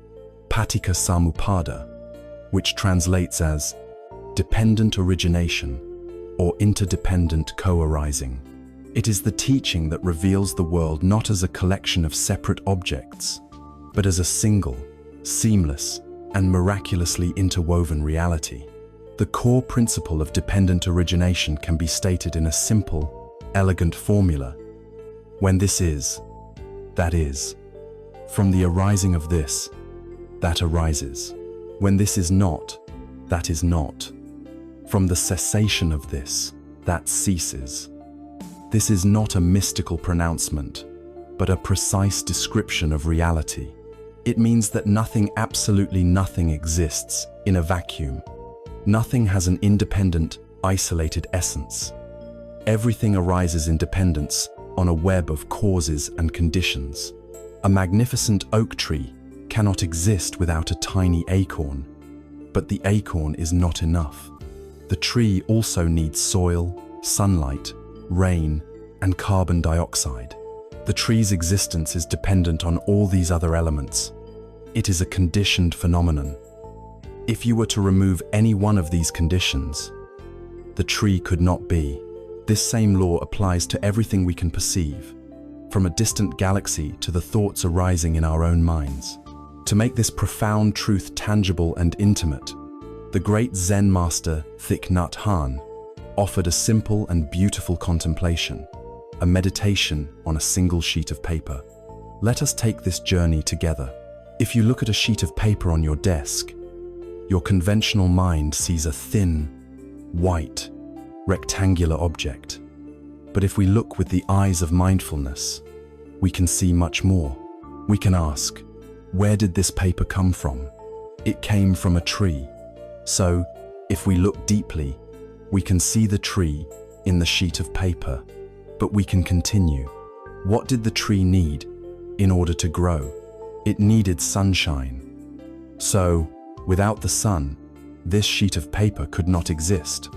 paticca samuppada, which translates as dependent origination or interdependent co-arising. It is the teaching that reveals the world not as a collection of separate objects, but as a single, seamless, and miraculously interwoven reality. The core principle of dependent origination can be stated in a simple, elegant formula. When this is, that is. From the arising of this, that arises. When this is not, that is not. From the cessation of this, that ceases. This is not a mystical pronouncement, but a precise description of reality. It means that nothing, absolutely nothing, exists in a vacuum. Nothing has an independent, isolated essence. Everything arises in dependence on a web of causes and conditions. A magnificent oak tree cannot exist without a tiny acorn, but the acorn is not enough. The tree also needs soil, sunlight, rain, and carbon dioxide. The tree's existence is dependent on all these other elements. It is a conditioned phenomenon. If you were to remove any one of these conditions, the tree could not be. This same law applies to everything we can perceive, from a distant galaxy to the thoughts arising in our own minds. To make this profound truth tangible and intimate, the great Zen master Thich Nhat Hanh offered a simple and beautiful contemplation, a meditation on a single sheet of paper. Let us take this journey together. If you look at a sheet of paper on your desk, your conventional mind sees a thin, white, rectangular object. But if we look with the eyes of mindfulness, we can see much more. We can ask, where did this paper come from? It came from a tree. So, if we look deeply, we can see the tree in the sheet of paper. But we can continue. What did the tree need in order to grow? It needed sunshine. So, without the sun, this sheet of paper could not exist.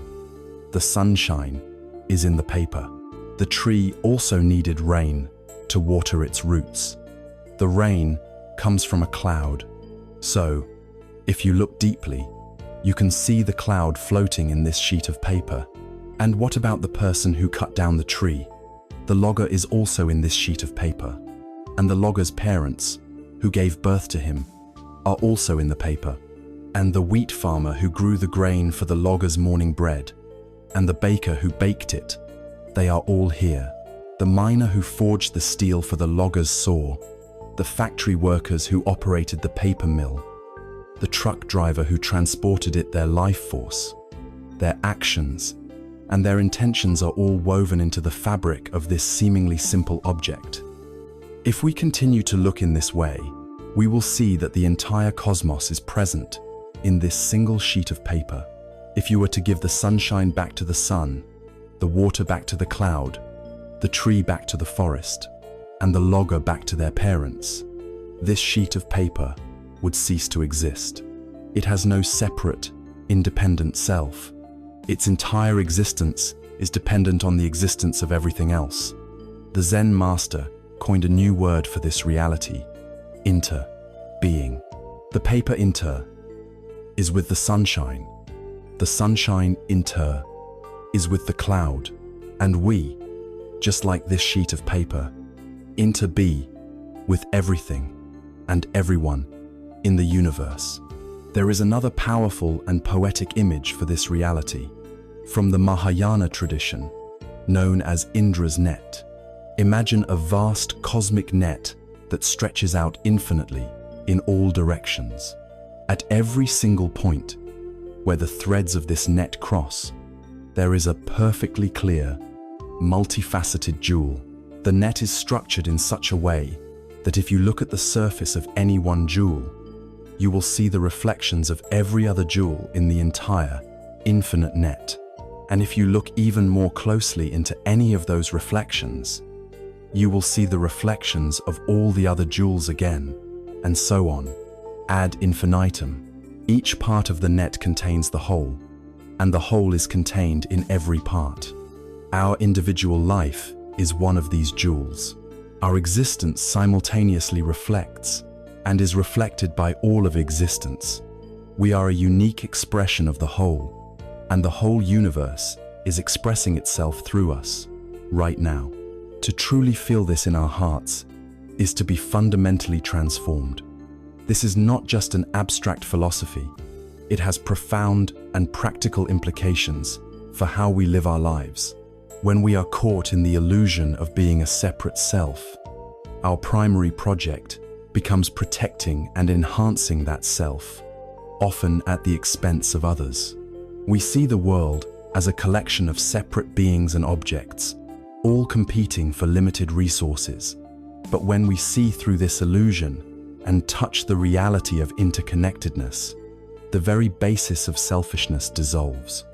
The sunshine is in the paper. The tree also needed rain to water its roots. The rain comes from a cloud. So, if you look deeply, you can see the cloud floating in this sheet of paper. And what about the person who cut down the tree? The logger is also in this sheet of paper. And the logger's parents, who gave birth to him, are also in the paper. And the wheat farmer who grew the grain for the logger's morning bread, and the baker who baked it, they are all here. The miner who forged the steel for the logger's saw, the factory workers who operated the paper mill, the truck driver who transported it, their life force, their actions, and their intentions are all woven into the fabric of this seemingly simple object. If we continue to look in this way, we will see that the entire cosmos is present in this single sheet of paper. If you were to give the sunshine back to the sun, the water back to the cloud, the tree back to the forest, and the logger back to their parents, this sheet of paper would cease to exist. It has no separate, independent self. Its entire existence is dependent on the existence of everything else. The Zen master coined a new word for this reality: inter-being. The paper inter is with the sunshine. The sunshine inter is with the cloud. And we, just like this sheet of paper, inter-be with everything and everyone in the universe. There is another powerful and poetic image for this reality, from the Mahayana tradition, known as Indra's net. Imagine a vast cosmic net that stretches out infinitely in all directions. At every single point where the threads of this net cross, there is a perfectly clear, multifaceted jewel. The net is structured in such a way that if you look at the surface of any one jewel, you will see the reflections of every other jewel in the entire, infinite net. And if you look even more closely into any of those reflections, you will see the reflections of all the other jewels again, and so on, ad infinitum. Each part of the net contains the whole, and the whole is contained in every part. Our individual life is one of these jewels. Our existence simultaneously reflects and is reflected by all of existence. We are a unique expression of the whole, and the whole universe is expressing itself through us, right now. To truly feel this in our hearts is to be fundamentally transformed. This is not just an abstract philosophy. It has profound and practical implications for how we live our lives. When we are caught in the illusion of being a separate self, our primary project becomes protecting and enhancing that self, often at the expense of others. We see the world as a collection of separate beings and objects, all competing for limited resources. But when we see through this illusion and touch the reality of interconnectedness, the very basis of selfishness dissolves.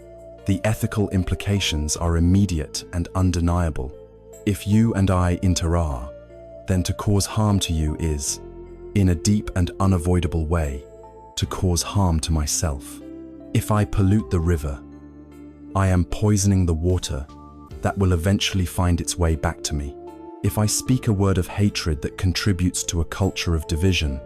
The ethical implications are immediate and undeniable. If you and I inter-are, then to cause harm to you is, in a deep and unavoidable way, to cause harm to myself. If I pollute the river, I am poisoning the water that will eventually find its way back to me. If I speak a word of hatred that contributes to a culture of division,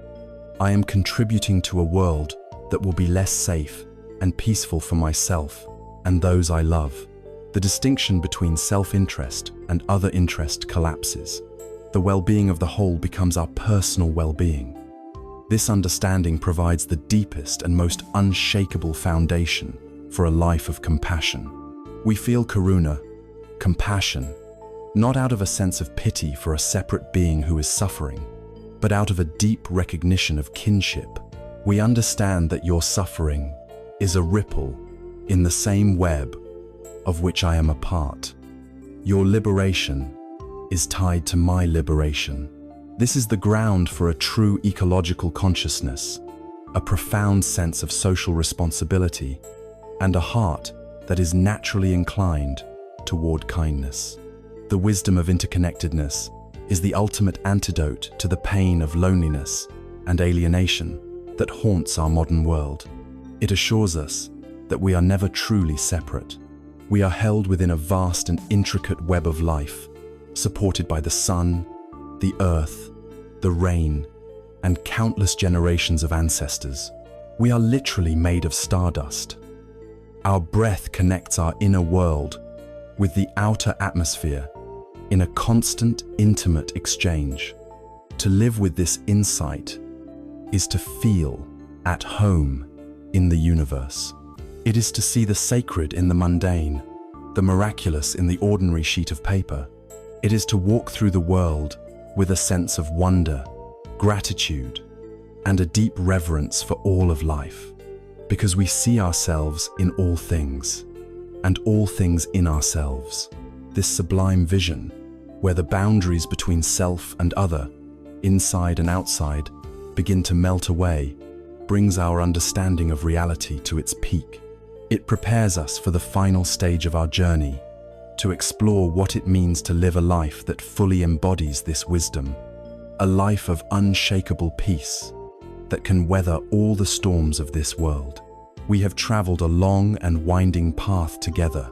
I am contributing to a world that will be less safe and peaceful for myself and those I love. The distinction between self-interest and other interest collapses. The well-being of the whole becomes our personal well-being. This understanding provides the deepest and most unshakable foundation for a life of compassion. We feel karuna, compassion, not out of a sense of pity for a separate being who is suffering, but out of a deep recognition of kinship. We understand that your suffering is a ripple in the same web of which I am a part. Your liberation is tied to my liberation. This is the ground for a true ecological consciousness, a profound sense of social responsibility, and a heart that is naturally inclined toward kindness. The wisdom of interconnectedness is the ultimate antidote to the pain of loneliness and alienation that haunts our modern world. It assures us that we are never truly separate. We are held within a vast and intricate web of life, supported by the sun, the earth, the rain, and countless generations of ancestors. We are literally made of stardust. Our breath connects our inner world with the outer atmosphere in a constant, intimate exchange. To live with this insight is to feel at home in the universe. It is to see the sacred in the mundane, the miraculous in the ordinary sheet of paper. It is to walk through the world with a sense of wonder, gratitude, and a deep reverence for all of life, because we see ourselves in all things, and all things in ourselves. This sublime vision, where the boundaries between self and other, inside and outside, begin to melt away, brings our understanding of reality to its peak. It prepares us for the final stage of our journey, to explore what it means to live a life that fully embodies this wisdom. a life of unshakable peace that can weather all the storms of this world. We have traveled a long and winding path together,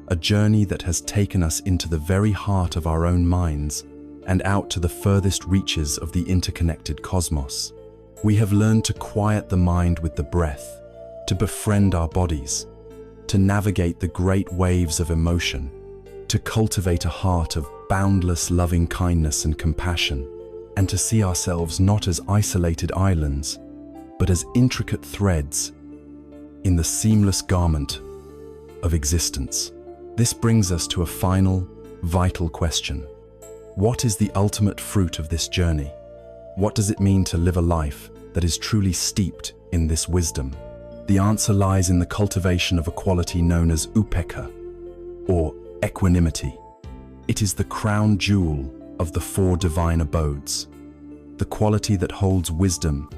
a journey that has taken us into the very heart of our own minds and out to the furthest reaches of the interconnected cosmos. We have learned to quiet the mind with the breath, to befriend our bodies, to navigate the great waves of emotion, to cultivate a heart of boundless loving kindness and compassion, and to see ourselves not as isolated islands, but as intricate threads in the seamless garment of existence. This brings us to a final, vital question. What is the ultimate fruit of this journey? What does it mean to live a life that is truly steeped in this wisdom? The answer lies in the cultivation of a quality known as upekkha, or equanimity. It is the crown jewel of the four divine abodes, the quality that holds wisdom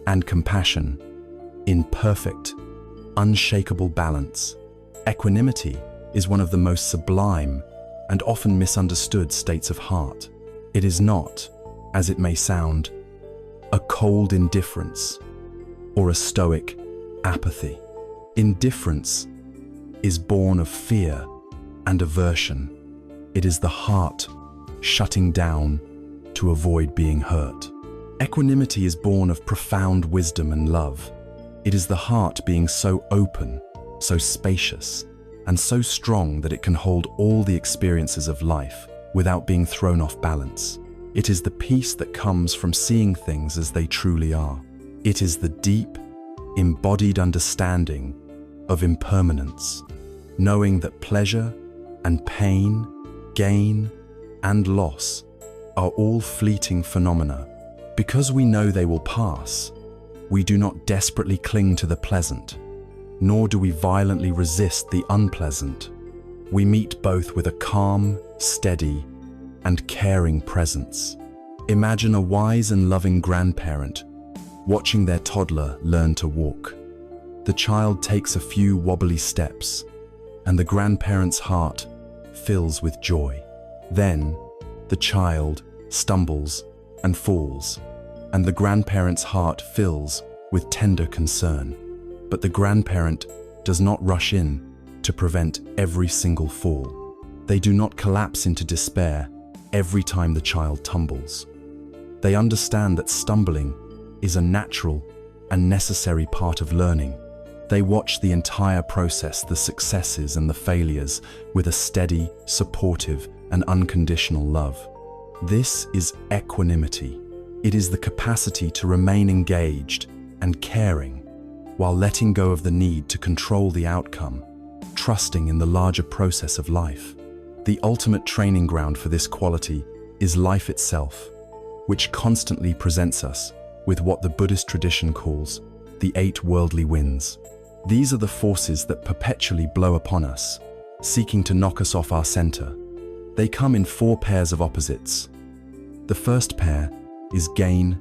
and compassion in perfect, unshakable balance. Equanimity is one of the most sublime and often misunderstood states of heart. It is not, as it may sound, a cold indifference or a stoic apathy. Indifference is born of fear and aversion. It is the heart shutting down to avoid being hurt. Equanimity is born of profound wisdom and love. It is the heart being so open, so spacious, and so strong that it can hold all the experiences of life without being thrown off balance. It is the peace that comes from seeing things as they truly are. It is the deep, embodied understanding of impermanence, knowing that pleasure and pain, gain and loss are all fleeting phenomena. Because we know they will pass, we do not desperately cling to the pleasant, nor do we violently resist the unpleasant. We meet both with a calm, steady, and caring presence. Imagine a wise and loving grandparent watching their toddler learn to walk. The child takes a few wobbly steps, and the grandparent's heart fills with joy. Then, the child stumbles and falls, and the grandparent's heart fills with tender concern. But the grandparent does not rush in to prevent every single fall. They do not collapse into despair every time the child tumbles. They understand that stumbling is a natural and necessary part of learning. They watch the entire process, the successes and the failures, with a steady, supportive, and unconditional love. This is equanimity. It is the capacity to remain engaged and caring while letting go of the need to control the outcome, trusting in the larger process of life. The ultimate training ground for this quality is life itself, which constantly presents us with what the Buddhist tradition calls the 8 worldly winds. These are the forces that perpetually blow upon us, seeking to knock us off our center. They come in 4 pairs of opposites. The first pair is gain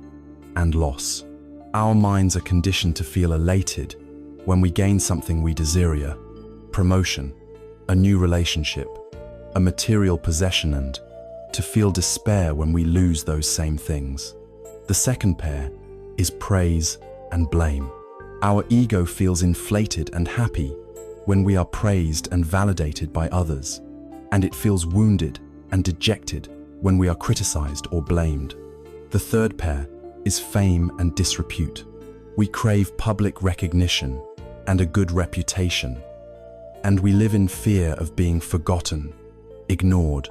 and loss. Our minds are conditioned to feel elated when we gain something we desire, promotion, a new relationship, a material possession, and to feel despair when we lose those same things. The second pair is praise and blame. Our ego feels inflated and happy when we are praised and validated by others, and it feels wounded and dejected when we are criticized or blamed. The third pair is fame and disrepute. We crave public recognition and a good reputation, and we live in fear of being forgotten, ignored,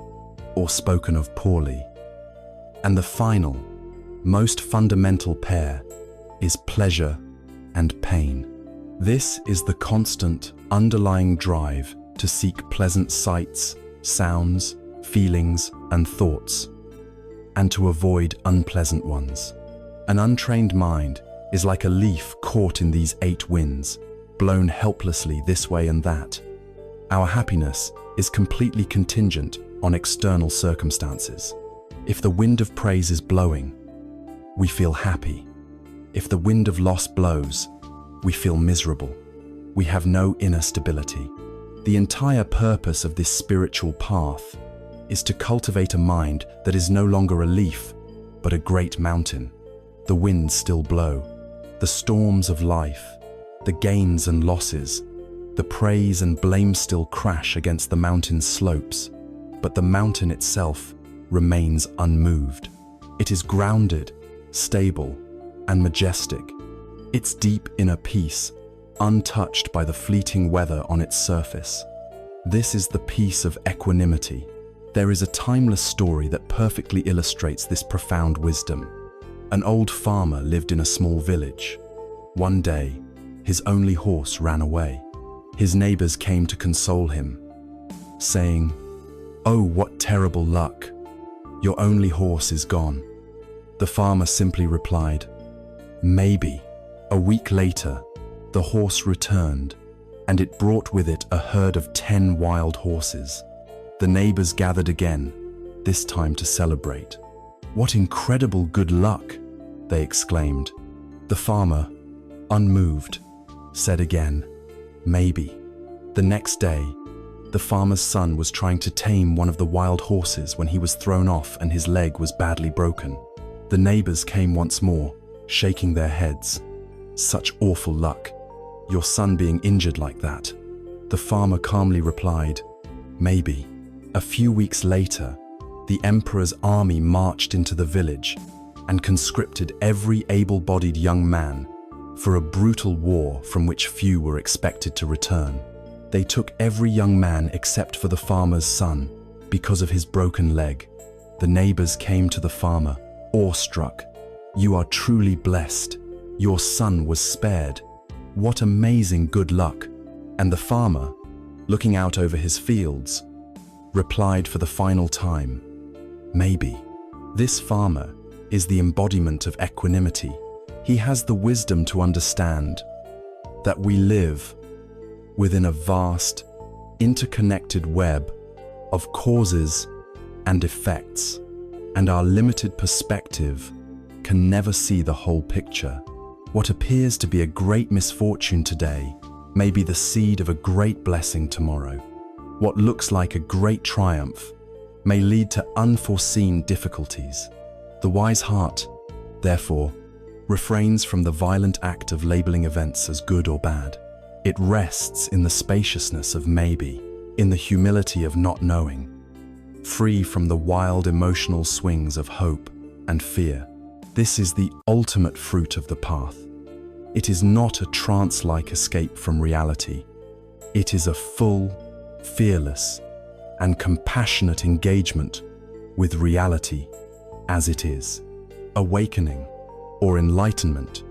or spoken of poorly. And the final, most fundamental pair is pleasure and pain. This is the constant, underlying drive to seek pleasant sights, sounds, feelings, and thoughts, and to avoid unpleasant ones. An untrained mind is like a leaf caught in these 8 winds, blown helplessly this way and that. Our happiness is completely contingent on external circumstances. If the wind of praise is blowing, we feel happy. If the wind of loss blows, we feel miserable. We have no inner stability. The entire purpose of this spiritual path is to cultivate a mind that is no longer a leaf, but a great mountain. The winds still blow, the storms of life, the gains and losses, the praise and blame still crash against the mountain's slopes, but the mountain itself remains unmoved. It is grounded, stable, and majestic. Its deep inner peace, untouched by the fleeting weather on its surface. This is the peace of equanimity. There is a timeless story that perfectly illustrates this profound wisdom. An old farmer lived in a small village. One day, his only horse ran away. His neighbors came to console him, saying, "Oh, what terrible luck! Your only horse is gone." The farmer simply replied, "Maybe." A week later, the horse returned, and it brought with it a herd of 10 wild horses. The neighbors gathered again, this time to celebrate. "What incredible good luck!" they exclaimed. The farmer, unmoved, said again, "Maybe." The next day, the farmer's son was trying to tame one of the wild horses when he was thrown off and his leg was badly broken. The neighbors came once more, shaking their heads. "Such awful luck. Your son being injured like that." The farmer calmly replied, "Maybe." A few weeks later, the emperor's army marched into the village and conscripted every able-bodied young man for a brutal war from which few were expected to return. They took every young man except for the farmer's son because of his broken leg. The neighbors came to the farmer, awestruck. "You are truly blessed. Your son was spared. What amazing good luck." And the farmer, looking out over his fields, replied for the final time, "Maybe." This farmer is the embodiment of equanimity. He has the wisdom to understand that we live within a vast, interconnected web of causes and effects, and our limited perspective can never see the whole picture. What appears to be a great misfortune today may be the seed of a great blessing tomorrow. What looks like a great triumph may lead to unforeseen difficulties. The wise heart, therefore, refrains from the violent act of labeling events as good or bad. It rests in the spaciousness of maybe, in the humility of not knowing, free from the wild emotional swings of hope and fear. This is the ultimate fruit of the path. It is not a trance-like escape from reality. It is a full, fearless, and compassionate engagement with reality as it is. Awakening, or enlightenment,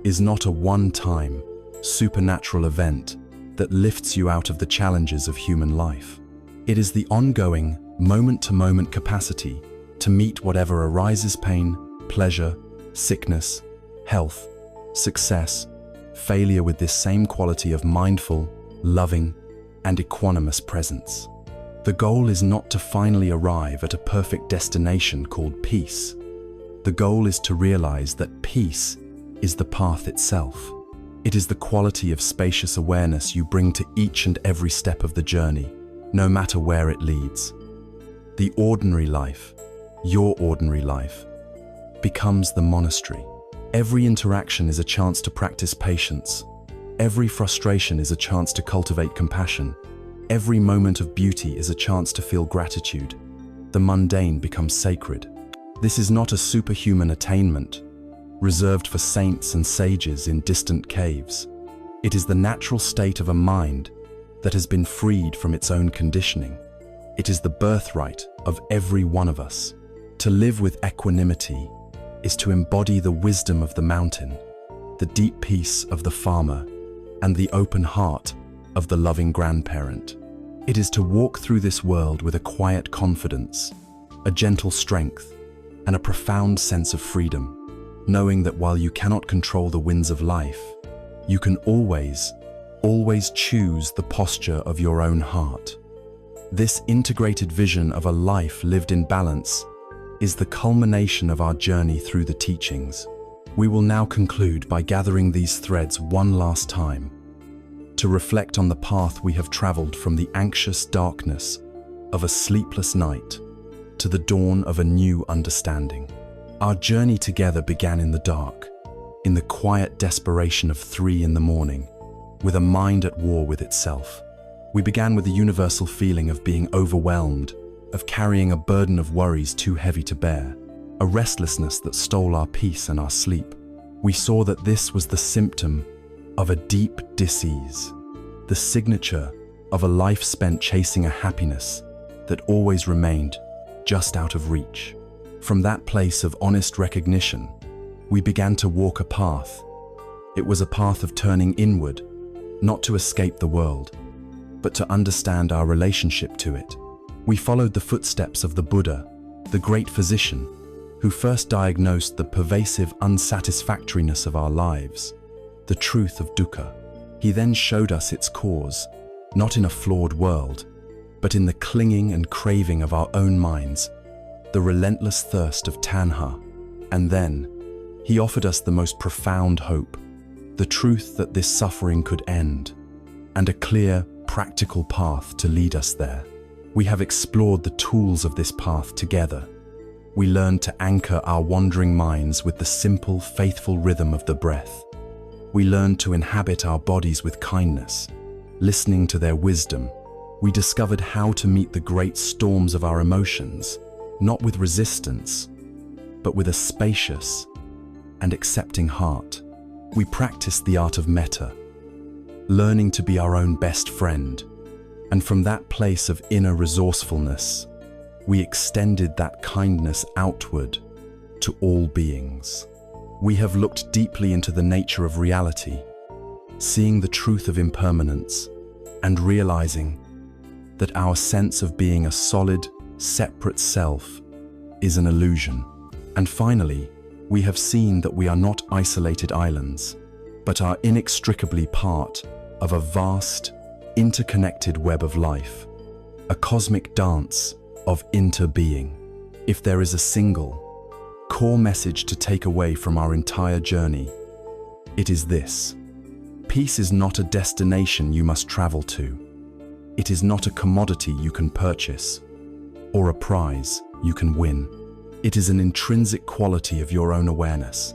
is not a one-time, supernatural event that lifts you out of the challenges of human life. It is the ongoing, moment-to-moment capacity to meet whatever arises: pain, pleasure, sickness, health, success, failure with this same quality of mindful, loving, and equanimous presence. The goal is not to finally arrive at a perfect destination called peace. The goal is to realize that peace is the path itself. It is the quality of spacious awareness you bring to each and every step of the journey, no matter where it leads. The ordinary life, your ordinary life, becomes the monastery. Every interaction is a chance to practice patience. Every frustration is a chance to cultivate compassion. Every moment of beauty is a chance to feel gratitude. The mundane becomes sacred. This is not a superhuman attainment, reserved for saints and sages in distant caves. It is the natural state of a mind that has been freed from its own conditioning. It is the birthright of every one of us. To live with equanimity is to embody the wisdom of the mountain, the deep peace of the farmer, and the open heart of the loving grandparent. It is to walk through this world with a quiet confidence, a gentle strength, and a profound sense of freedom, knowing that while you cannot control the winds of life, you can always choose the posture of your own heart. This integrated vision of a life lived in balance is the culmination of our journey through the teachings. We will now conclude by gathering these threads one last time to reflect on the path we have traveled from the anxious darkness of a sleepless night to the dawn of a new understanding. Our journey together began in the dark, in the quiet desperation of 3 in the morning, with a mind at war with itself. We began with a universal feeling of being overwhelmed, of carrying a burden of worries too heavy to bear, a restlessness that stole our peace and our sleep. We saw that this was the symptom of a deep dis-ease, the signature of a life spent chasing a happiness that always remained just out of reach. From that place of honest recognition, we began to walk a path. It was a path of turning inward, not to escape the world, but to understand our relationship to it. We followed the footsteps of the Buddha, the great physician, who first diagnosed the pervasive unsatisfactoriness of our lives, the truth of dukkha. He then showed us its cause, not in a flawed world, but in the clinging and craving of our own minds, the relentless thirst of tanha. And then, he offered us the most profound hope, the truth that this suffering could end, and a clear, practical path to lead us there. We have explored the tools of this path together. We learned to anchor our wandering minds with the simple, faithful rhythm of the breath. We learned to inhabit our bodies with kindness, listening to their wisdom. We discovered how to meet the great storms of our emotions, not with resistance, but with a spacious and accepting heart. We practiced the art of metta, learning to be our own best friend. And from that place of inner resourcefulness, we extended that kindness outward to all beings. We have looked deeply into the nature of reality, seeing the truth of impermanence and realizing that our sense of being a solid, separate self is an illusion. And finally, we have seen that we are not isolated islands, but are inextricably part of a vast, interconnected web of life, a cosmic dance of interbeing. If there is a single, core message to take away from our entire journey, it is this: peace is not a destination you must travel to. It is not a commodity you can purchase, or a prize you can win. It is an intrinsic quality of your own awareness,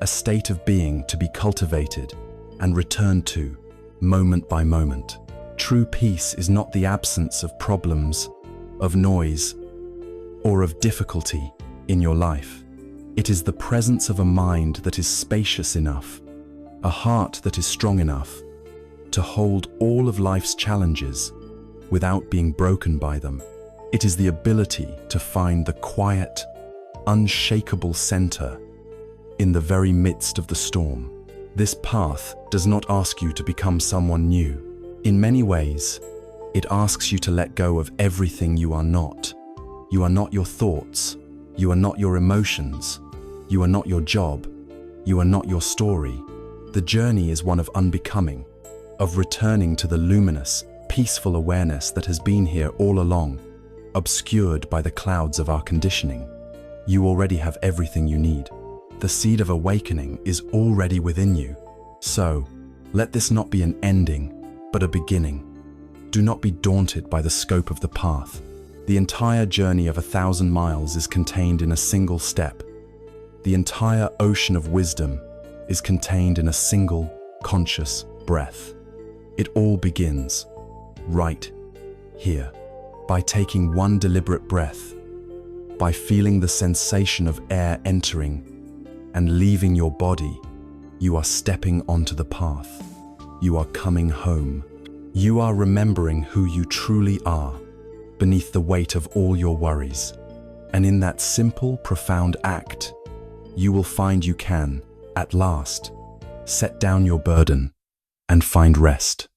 a state of being to be cultivated and returned to moment by moment. True peace is not the absence of problems, of noise, or of difficulty in your life. It is the presence of a mind that is spacious enough, a heart that is strong enough to hold all of life's challenges without being broken by them. It is the ability to find the quiet, unshakable center in the very midst of the storm. This path does not ask you to become someone new. In many ways, it asks you to let go of everything you are not. You are not your thoughts. You are not your emotions. You are not your job. You are not your story. The journey is one of unbecoming, of returning to the luminous, peaceful awareness that has been here all along, obscured by the clouds of our conditioning. You already have everything you need. The seed of awakening is already within you. So, let this not be an ending, but a beginning. Do not be daunted by the scope of the path. The entire journey of 1,000 miles is contained in a single step. The entire ocean of wisdom is contained in a single, conscious breath. It all begins right here, by taking one deliberate breath, by feeling the sensation of air entering and leaving your body. You are stepping onto the path. You are coming home. You are remembering who you truly are beneath the weight of all your worries. And in that simple, profound act, you will find you can, at last, set down your burden and find rest.